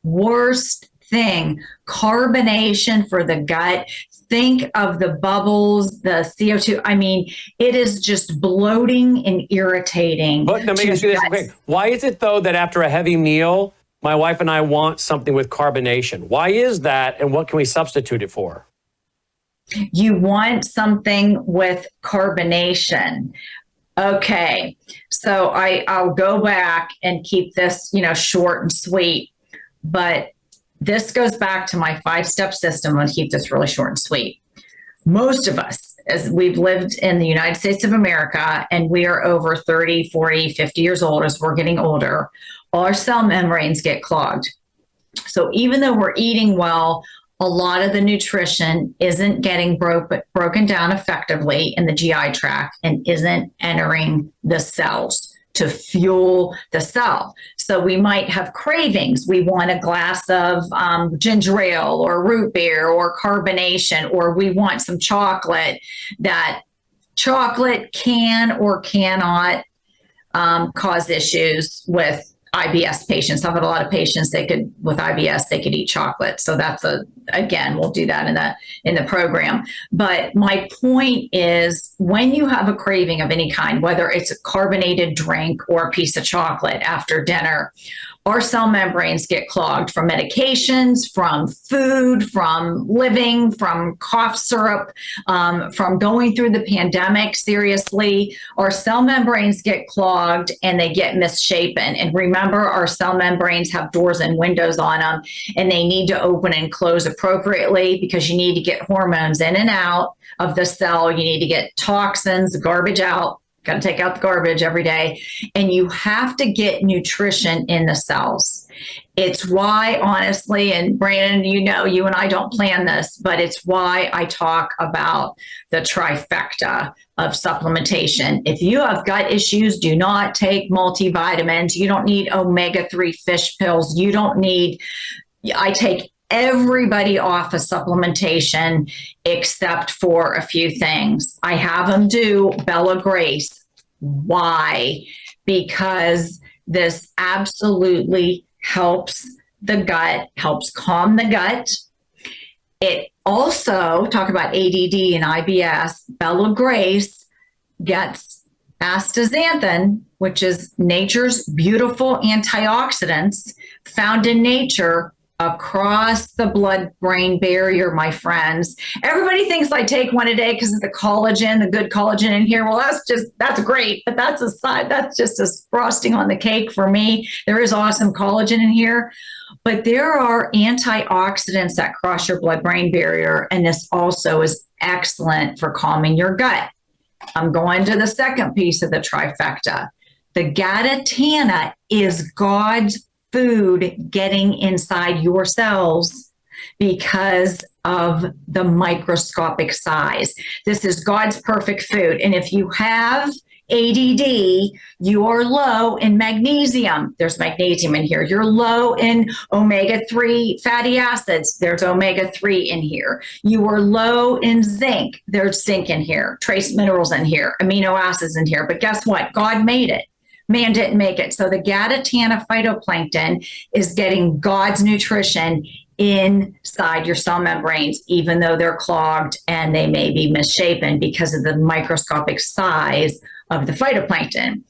Worst thing, carbonation for the gut. Think of the bubbles, the CO2. I mean, it is just bloating and irritating. But let me ask you this quick. Why is it though that after a heavy meal, my wife and I want something with carbonation? Why is that, and what can we substitute it for? You want something with carbonation. Okay, so I'll go back and keep this, short and sweet, but this goes back to my 5-step system. I'm going to keep this really short and sweet. Most of us, as we've lived in the United States of America, and we are over 30, 40, 50 years old as we're getting older, our cell membranes get clogged. So even though we're eating well, a lot of the nutrition isn't getting broken down effectively in the GI tract and isn't entering the cells to fuel the cell. So we might have cravings. We want a glass of ginger ale or root beer or carbonation, or we want some chocolate. That chocolate can or cannot cause issues with IBS patients. I've had a lot of patients with IBS, they could eat chocolate. So that's again, we'll do that in the program. But my point is, when you have a craving of any kind, whether it's a carbonated drink or a piece of chocolate after dinner, our cell membranes get clogged from medications, from food, from living, from cough syrup, from going through the pandemic. Seriously, our cell membranes get clogged and they get misshapen. And remember, our cell membranes have doors and windows on them, and they need to open and close appropriately because you need to get hormones in and out of the cell. You need to get toxins, garbage out. Got to take out the garbage every day. And you have to get nutrition in the cells. It's why, honestly, and Brannon, you know, you and I don't plan this, but it's why I talk about the trifecta of supplementation. If you have gut issues, do not take multivitamins. You don't need omega-3 fish pills. You don't need, I take everybody off of supplementation except for a few things. I have them do Bella Grace. Why? Because this absolutely helps the gut, helps calm the gut. It also, talk about ADD and IBS, Bella Grace gets astaxanthin, which is nature's beautiful antioxidants found in nature, across the blood-brain barrier, my friends. Everybody thinks I take one a day because of the collagen, the good collagen in here. Well, that's great, but that's just a frosting on the cake for me. There is awesome collagen in here, but there are antioxidants that cross your blood-brain barrier, and this also is excellent for calming your gut. I'm going to the second piece of the trifecta. The Gatatana is God's food getting inside your cells because of the microscopic size. This is God's perfect food. And if you have ADD, you are low in magnesium. There's magnesium in here. You're low in omega-3 fatty acids. There's omega-3 in here. You are low in zinc. There's zinc in here. Trace minerals in here. Amino acids in here. But guess what? God made it. Man didn't make it. So the Gatatana phytoplankton is getting God's nutrition inside your cell membranes, even though they're clogged and they may be misshapen because of the microscopic size of the phytoplankton.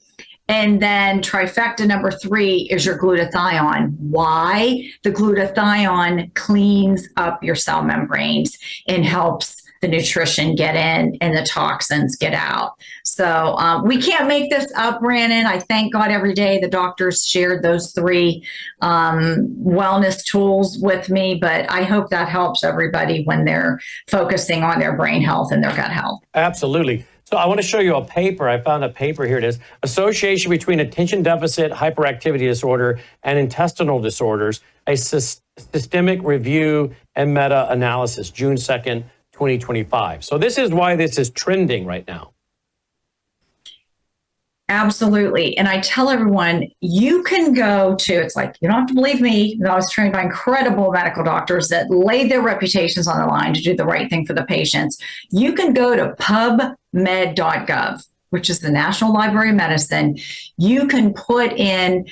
And then trifecta number 3 is your glutathione. Why? The glutathione cleans up your cell membranes and helps the nutrition get in and the toxins get out. So we can't make this up, Brannon. I thank God every day the doctors shared those 3 wellness tools with me, but I hope that helps everybody when they're focusing on their brain health and their gut health. Absolutely. So I want to show you a paper. I found a paper. Here it is. Association between attention deficit hyperactivity disorder and intestinal disorders, a systemic review and meta-analysis, June 2nd, 2025. So this is why this is trending right now. Absolutely. And I tell everyone, you can go to, it's like, you don't have to believe me. I was trained by incredible medical doctors that laid their reputations on the line to do the right thing for the patients. You can go to pubmed.gov, which is the National Library of Medicine. You can put in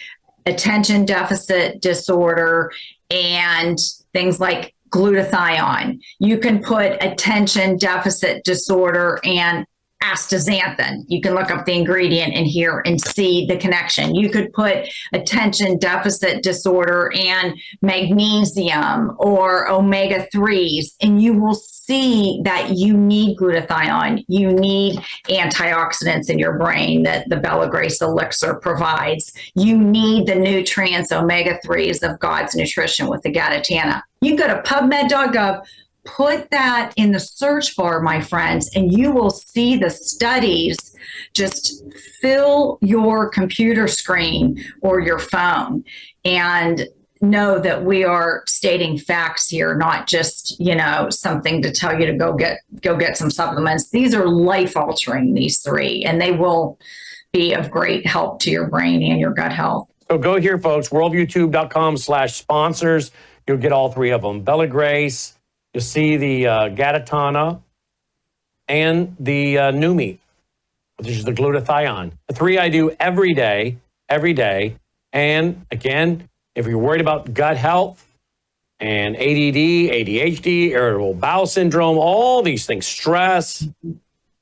attention deficit disorder and things like glutathione. You can put attention deficit disorder and astaxanthin. You can look up the ingredient in here and see the connection. You could put attention deficit disorder and magnesium or omega-3s, and you will see that you need glutathione. You need antioxidants in your brain that the Bella Grace elixir provides. You need the nutrients, omega-3s of God's nutrition with the Gatatana. You go to pubmed.gov, put that in the search bar, my friends, and you will see the studies just fill your computer screen or your phone. And know that we are stating facts here, not just, something to tell you to go get some supplements. These are life altering, these three, and they will be of great help to your brain and your gut health. So go here, folks, worldviewtube.com/sponsors. You'll get all three of them. Bella Grace, you'll see the Gatatana, and the Numi, which is the glutathione. The three I do every day. And again, if you're worried about gut health and ADD, ADHD, irritable bowel syndrome, all these things, stress.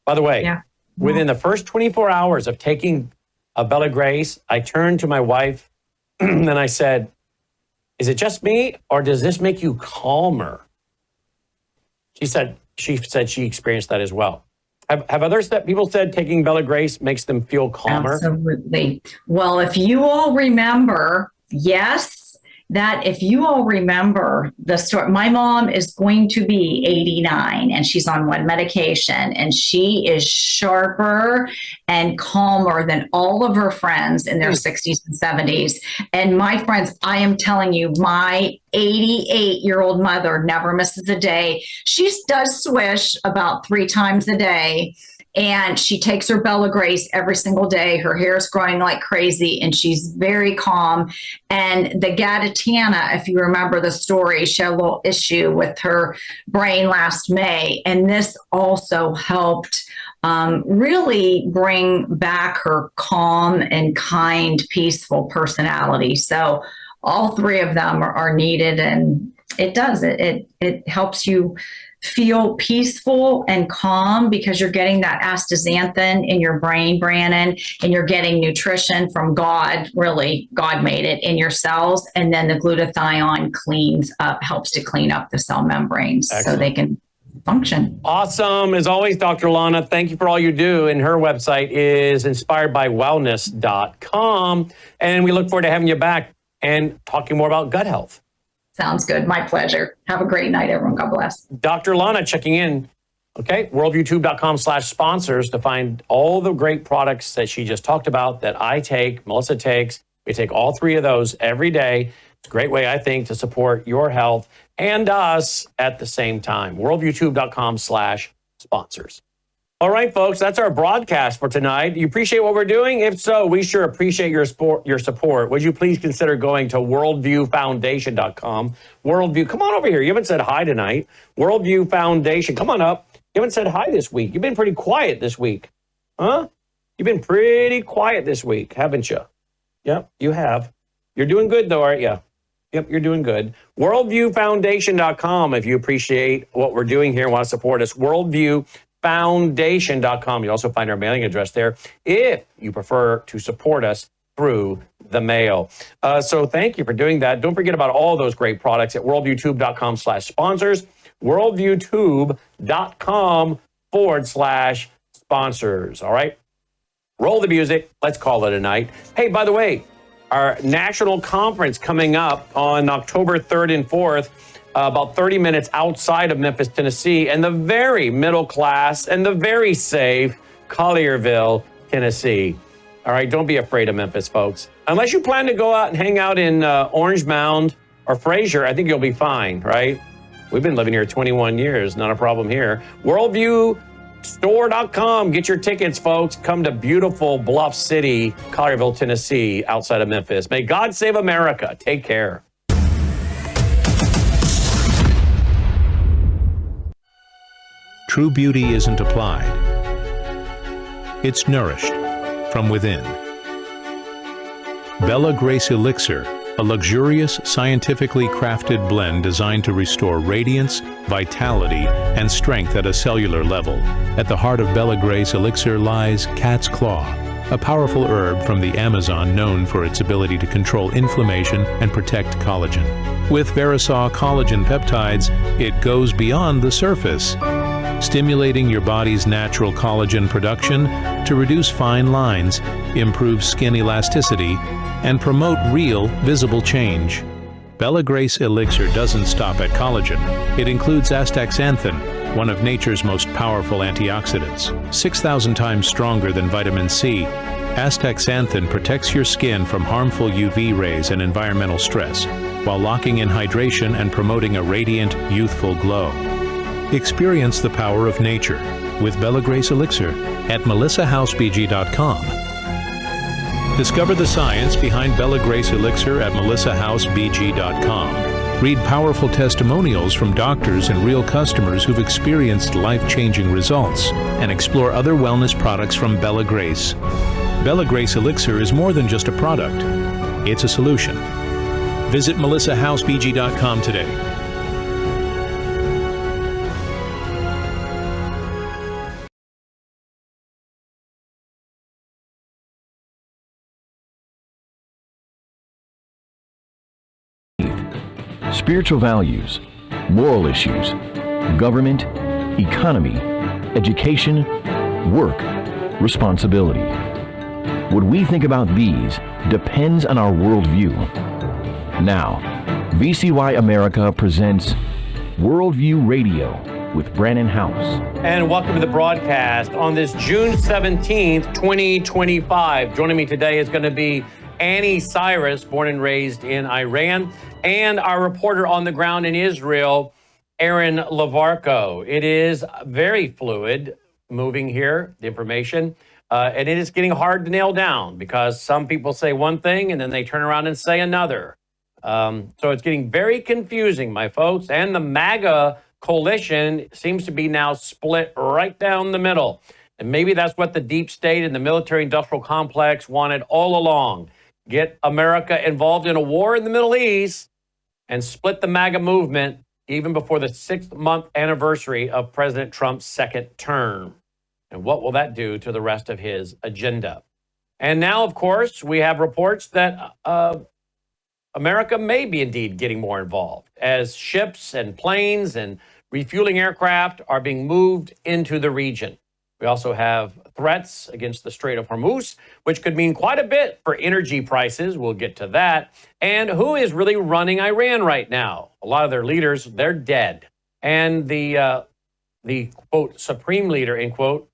By the way, within the first 24 hours of taking a Bella Grace, I turned to my wife and I said, is it just me or does this make you calmer? She said she experienced that as well. Have other people said taking Bella Grace makes them feel calmer? Absolutely. Well, if you all remember, if you all remember the story, my mom is going to be 89 and she's on one medication and she is sharper and calmer than all of her friends in their 60s and 70s. And my friends, I am telling you, my 88-year-old mother never misses a day. She does swish about 3 times a day. And she takes her Bella Grace every single day. Her hair is growing like crazy and she's very calm. And the Gatatana, if you remember the story, she had a little issue with her brain last May. And this also helped really bring back her calm and kind, peaceful personality. So all three of them are needed, and it does. It helps you feel peaceful and calm because you're getting that astaxanthin in your brain, Brannon, and you're getting nutrition from God. Really, God made it in your cells. And then the glutathione helps to clean up the cell membranes. Excellent. So they can function. Awesome. As always, Dr. Lana, thank you for all you do. And her website is inspiredbywellness.com. And we look forward to having you back and talking more about gut health. Sounds good. My pleasure. Have a great night, everyone. God bless. Dr. Lana checking in. Okay, worldviewtube.com/sponsors to find all the great products that she just talked about that I take, Melissa takes. We take all three of those every day. It's a great way, I think, to support your health and us at the same time. worldviewtube.com/sponsors. All right, folks, that's our broadcast for tonight. Do you appreciate what we're doing? If so, we sure appreciate your support. Would you please consider going to worldviewfoundation.com? Worldview, come on over here. You haven't said hi tonight. Worldview Foundation, come on up. You haven't said hi this week. You've been pretty quiet this week. Huh? You've been pretty quiet this week, haven't you? Yep, you have. You're doing good, though, aren't you? Yep, you're doing good. Worldviewfoundation.com if you appreciate what we're doing here and want to support us. Worldviewfoundation.com. You also find our mailing address there if you prefer to support us through the mail. So thank you for doing that. Don't forget about all those great products at worldviewtube.com/sponsors, worldviewtube.com/sponsors. All right. Roll the music. Let's call it a night. Hey, by the way, our national conference coming up on October 3rd and 4th, about 30 minutes outside of Memphis, Tennessee, and the very middle class and the very safe Collierville, Tennessee. All right, don't be afraid of Memphis, folks. Unless you plan to go out and hang out in Orange Mound or Fraser, I think you'll be fine, right? We've been living here 21 years, not a problem here. WorldviewStore.com. Get your tickets, folks. Come to beautiful Bluff City, Collierville, Tennessee, outside of Memphis. May God save America. Take care. True beauty isn't applied. It's nourished from within. Bella Grace Elixir, a luxurious, scientifically crafted blend designed to restore radiance, vitality, and strength at a cellular level. At the heart of Bella Grace Elixir lies cat's claw, a powerful herb from the Amazon known for its ability to control inflammation and protect collagen. With Verisol collagen peptides, it goes beyond the surface, stimulating your body's natural collagen production to reduce fine lines, improve skin elasticity, and promote real, visible change. Bella Grace Elixir doesn't stop at collagen. It includes astaxanthin, one of nature's most powerful antioxidants. 6,000 times stronger than vitamin C, astaxanthin protects your skin from harmful UV rays and environmental stress, while locking in hydration and promoting a radiant, youthful glow. Experience the power of nature with Bella Grace Elixir at melissahousebg.com. Discover the science behind Bella Grace Elixir at melissahousebg.com. Read powerful testimonials from doctors and real customers who've experienced life-changing results, and explore other wellness products from Bella Grace. Bella Grace Elixir is more than just a product. It's a solution. Visit melissahousebg.com today. Spiritual values, moral issues, government, economy, education, work, responsibility. What we think about these depends on our worldview. Now, VCY America presents Worldview Radio with Brannon Howse. And welcome to the broadcast on this June 17th, 2025. Joining me today is going to be Anni Cyrus, born and raised in Iran, and our reporter on the ground in Israel, Aaron Lavarco. It is very fluid moving here, the information, and it is getting hard to nail down because some people say one thing and then they turn around and say another. So it's getting very confusing, my folks, and the MAGA coalition seems to be now split right down the middle. And maybe that's what the deep state and the military-industrial complex wanted all along. Get America involved in a war in the Middle East and split the MAGA movement even before the 6th-month anniversary of President Trump's second term. And what will that do to the rest of his agenda? And now, of course, we have reports that America may be indeed getting more involved as ships and planes and refueling aircraft are being moved into the region. We also have threats against the Strait of Hormuz, which could mean quite a bit for energy prices. We'll get to that. And who is really running Iran right now? A lot of their leaders, they're dead. And the quote, supreme leader, end quote,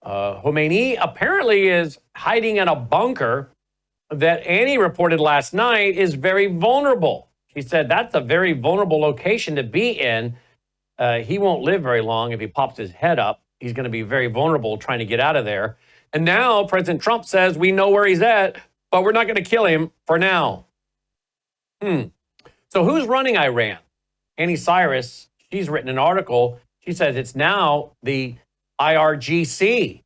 Khamenei apparently is hiding in a bunker that Annie reported last night is very vulnerable. She said that's a very vulnerable location to be in. He won't live very long if he pops his head up. He's going to be very vulnerable trying to get out of there. And now President Trump says we know where he's at, but we're not going to kill him for now. So who's running Iran? Anni Cyrus, she's written an article. She says it's now the IRGC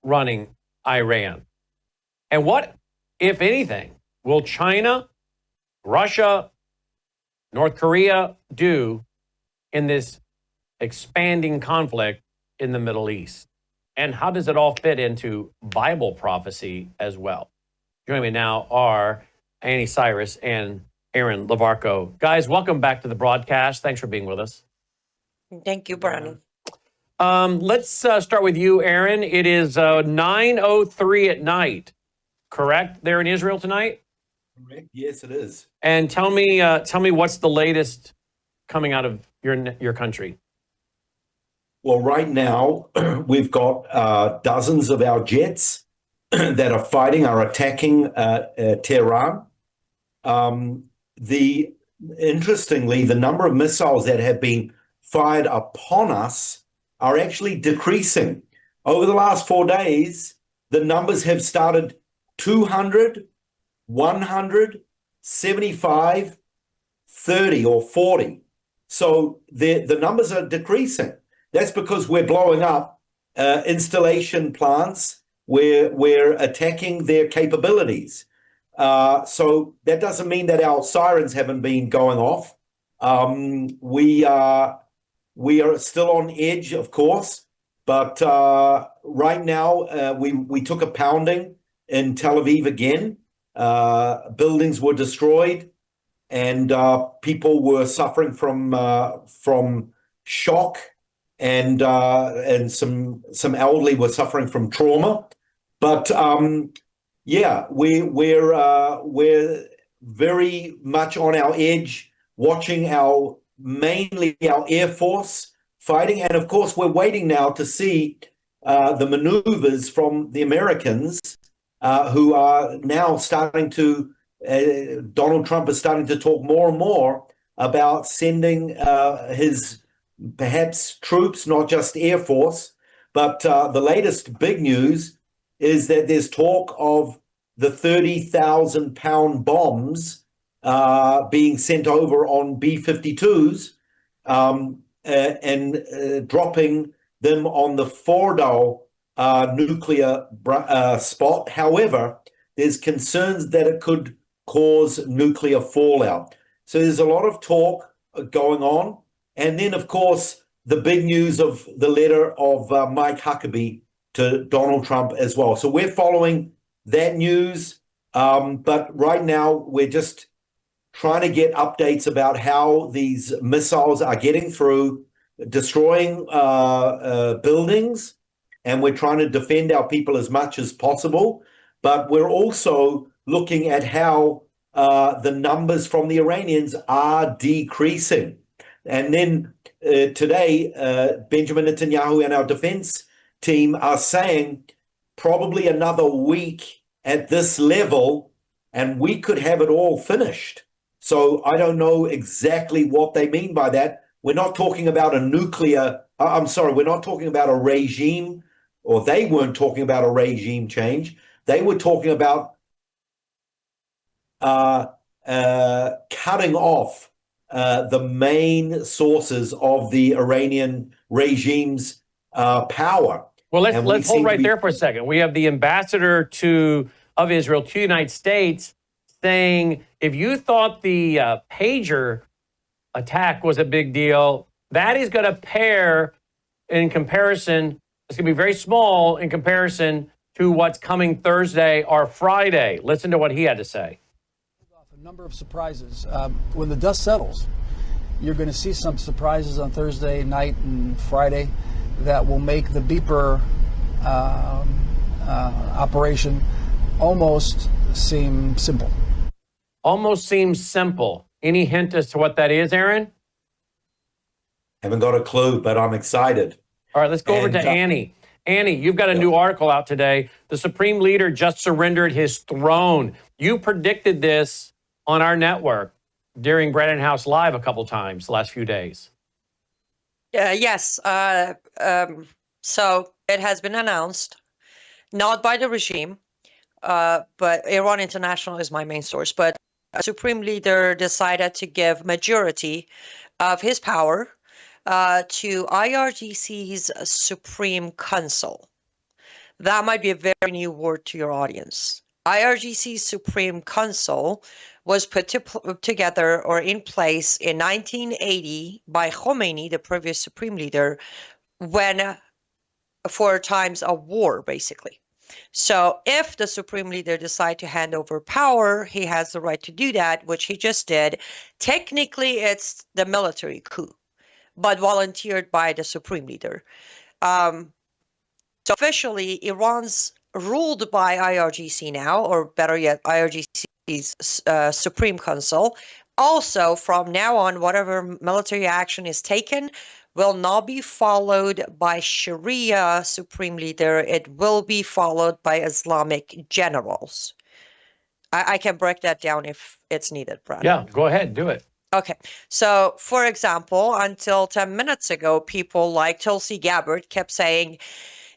running Iran. And what, if anything, will China, Russia, North Korea do in this expanding conflict in the Middle East? And how does it all fit into Bible prophecy as well? Joining me now are Anni Cyrus and Aaron Lavarco. Guys, welcome back to the broadcast. Thanks for being with us. Thank you, Brannon. Let's start with you, Aaron. It is 9:03 at night, correct, there in Israel tonight? Correct. Yes, it is. And tell me what's the latest coming out of your country? Well, right now, we've got dozens of our jets that are attacking Tehran. Interestingly, the number of missiles that have been fired upon us are actually decreasing. Over the last 4 days, the numbers have started 200, 100, 75, 30 or 40. So the numbers are decreasing. That's because we're blowing up installation plants. We're attacking their capabilities. So that doesn't mean that our sirens haven't been going off. We are still on edge, of course, but right now we took a pounding in Tel Aviv again. Buildings were destroyed, and people were suffering from shock, and some elderly were suffering from trauma. But yeah, we're very much on our edge. watching mainly our Air Force fighting. And of course, we're waiting now to see the maneuvers from the Americans who are now starting to, Donald Trump is starting to talk more and more about sending his perhaps troops, not just Air Force, but the latest big news is that there's talk of the 30,000-pound bombs being sent over on B-52s and dropping them on the Fordow nuclear spot. However, there's concerns that it could cause nuclear fallout. So there's a lot of talk going on. And then, of course, the big news of the letter of Mike Huckabee to Donald Trump as well. So we're following that news. But right now, we're just trying to get updates about how these missiles are getting through, destroying buildings, and we're trying to defend our people as much as possible. But we're also looking at how the numbers from the Iranians are decreasing. And then today, Benjamin Netanyahu and our defense team are saying probably another week at this level, and we could have it all finished. So I don't know exactly what they mean by that. We're not talking about a nuclear, we're not talking about a regime, or they weren't talking about a regime change. They were talking about cutting off the main sources of the Iranian regime's power. Well, let's hold right there for a second. We have the ambassador of Israel to the United States saying, if you thought the pager attack was a big deal, that is going to pair in comparison. It's going to be very small in comparison to what's coming Thursday or Friday. Listen to what he had to say. A number of surprises. When the dust settles, you're going to see some surprises on Thursday night and Friday that will make the beeper operation almost seem simple. Almost seems simple. Any hint as to what that is, Aaron? Haven't got a clue, but I'm excited. All right, let's go over to Annie. Annie, you've got a new article out today. The Supreme Leader just surrendered his throne. You predicted this on our network during Brannon Howse Live a couple times the last few days. Yes. So it has been announced, not by the regime, but Iran International is my main source, but a Supreme Leader decided to give majority of his power to IRGC's Supreme Council. That might be a very new word to your audience. IRGC's Supreme Council was put together or in place in 1980 by Khamenei, the previous Supreme Leader, when for times of war, basically. So if the Supreme Leader decides to hand over power, he has the right to do that, which he just did. Technically, it's the military coup, but volunteered by the Supreme Leader. So officially, Iran's ruled by IRGC now, or better yet, IRGC's Supreme Council. Also, from now on, whatever military action is taken will not be followed by Sharia Supreme Leader. It will be followed by Islamic generals. I can break that down if it's needed, Brad. Yeah, go ahead, do it. Okay, so for example, until 10 minutes ago, people like Tulsi Gabbard kept saying,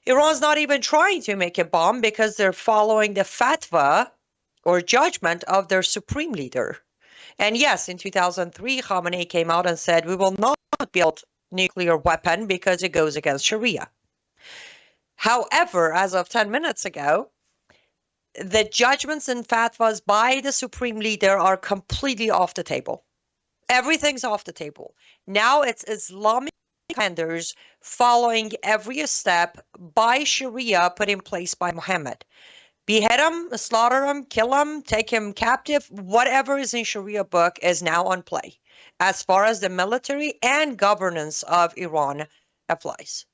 Iran's not even trying to make a bomb because they're following the fatwa or judgment of their Supreme Leader. And yes, in 2003, Khamenei came out and said, we will not build nuclear weapon because it goes against Sharia. However, as of 10 minutes ago, the judgments and fatwas by the Supreme Leader are completely off the table. Everything's off the table. Now it's Islamic commanders following every step by Sharia put in place by Muhammad. Behead him, slaughter him, kill him, take him captive, whatever is in Sharia book is now on play, as far as the military and governance of Iran applies.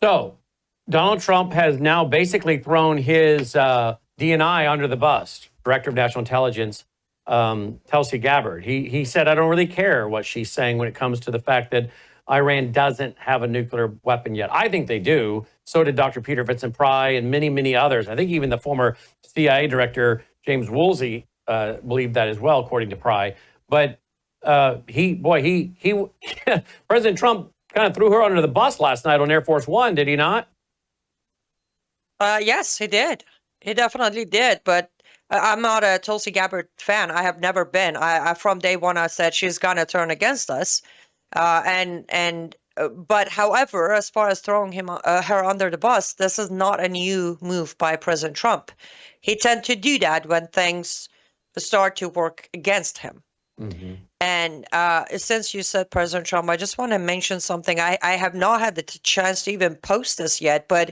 So, Donald Trump has now basically thrown his DNI under the bus, Director of National Intelligence, Tulsi Gabbard. He said, I don't really care what she's saying when it comes to the fact that Iran doesn't have a nuclear weapon yet. I think they do. So did Dr. Peter Vincent-Pry and many, many others. I think even the former CIA director, James Woolsey, believed that as well, according to Pry. But President Trump kind of threw her under the bus last night on Air Force One, did he not? Yes, he did. He definitely did. But I'm not a Tulsi Gabbard fan. I have never been. I from day one, I said she's going to turn against us. But however, as far as throwing her under the bus, this is not a new move by President Trump. He tends to do that when things start to work against him. Mm-hmm. And since you said President Trump, I just want to mention something. I have not had the chance to even post this yet, but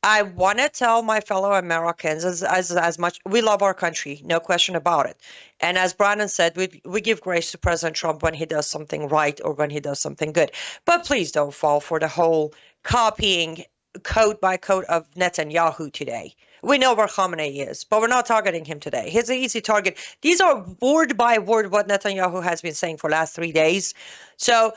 I want to tell my fellow Americans as much, we love our country, no question about it. And as Brannon said, we give grace to President Trump when he does something right or when he does something good. But please don't fall for the whole copying code by code of Netanyahu today. We know where Khamenei is, but we're not targeting him today. He's an easy target. These are word by word what Netanyahu has been saying for the last 3 days. So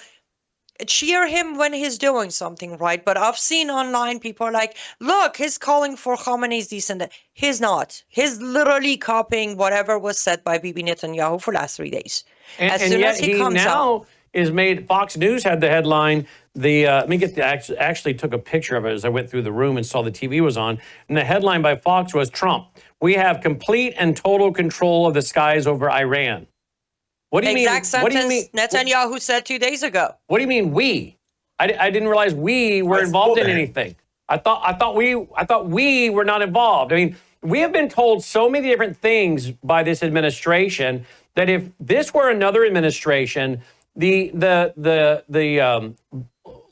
cheer him when he's doing something right. But I've seen online people are like, look, he's calling for Khamenei's decent. He's not. He's literally copying whatever was said by Bibi Netanyahu for the last 3 days. And yet he now is made, Fox News had the headline, let me get actually took a picture of it as I went through the room and saw the TV was on. And the headline by Fox was, Trump, we have complete and total control of the skies over Iran. What do you mean? Exact sentence Netanyahu said 2 days ago. What do you mean we? I didn't realize we were involved in anything. I thought we were not involved. I mean, we have been told so many different things by this administration that if this were another administration, the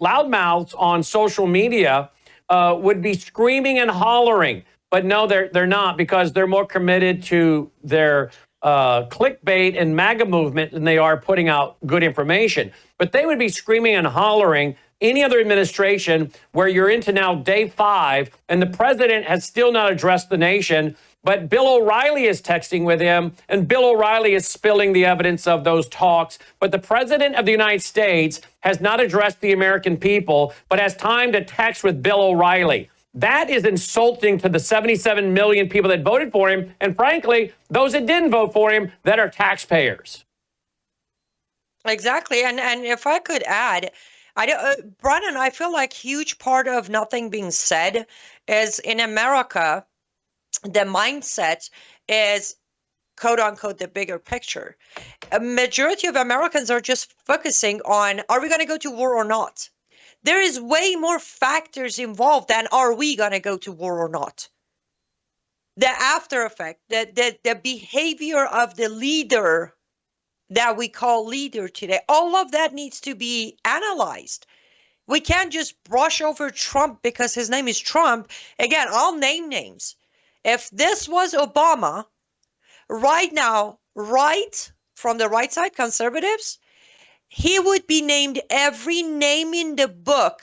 loudmouths on social media would be screaming and hollering. But no, they're not, because they're more committed to their clickbait and MAGA movement than they are putting out good information. But they would be screaming and hollering any other administration where you're into now day 5 and the president has still not addressed the nation. But Bill O'Reilly is texting with him, and Bill O'Reilly is spilling the evidence of those talks. But the president of the United States has not addressed the American people, but has time to text with Bill O'Reilly. That is insulting to the 77 million people that voted for him, and frankly, those that didn't vote for him that are taxpayers. Exactly. And if I could add, Brannon, I feel like huge part of nothing being said is in America, the mindset is, quote unquote, the bigger picture. A majority of Americans are just focusing on, are we going to go to war or not? There is way more factors involved than are we going to go to war or not. The after effect, the behavior of the leader that we call leader today, all of that needs to be analyzed. We can't just brush over Trump because his name is Trump. Again, I'll name names. If this was Obama, right now, right from the right side, conservatives, he would be named every name in the book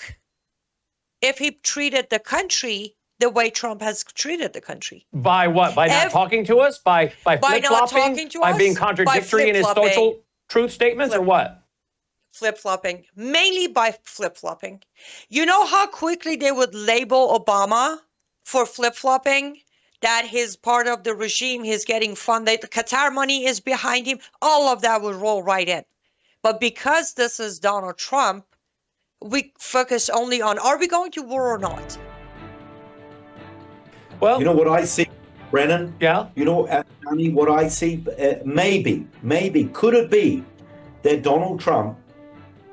if he treated the country the way Trump has treated the country. By what? By not talking to us? By flip-flopping? By being contradictory in his social truth statements, or what? Flip-flopping. Mainly by flip-flopping. You know how quickly they would label Obama for flip-flopping? That he's part of the regime, he's getting funded, the Qatar money is behind him, all of that would roll right in. But because this is Donald Trump, we focus only on, are we going to war or not? Well, you know what I see, Brannon? Yeah. You know, Anni, what I see, maybe, could it be that Donald Trump,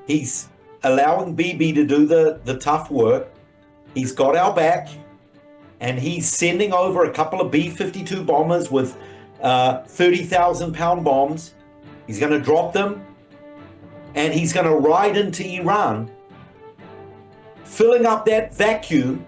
he's allowing Bibi to do the tough work, he's got our back, and he's sending over a couple of B-52 bombers with 30,000-pound bombs. He's going to drop them, and he's going to ride into Iran, filling up that vacuum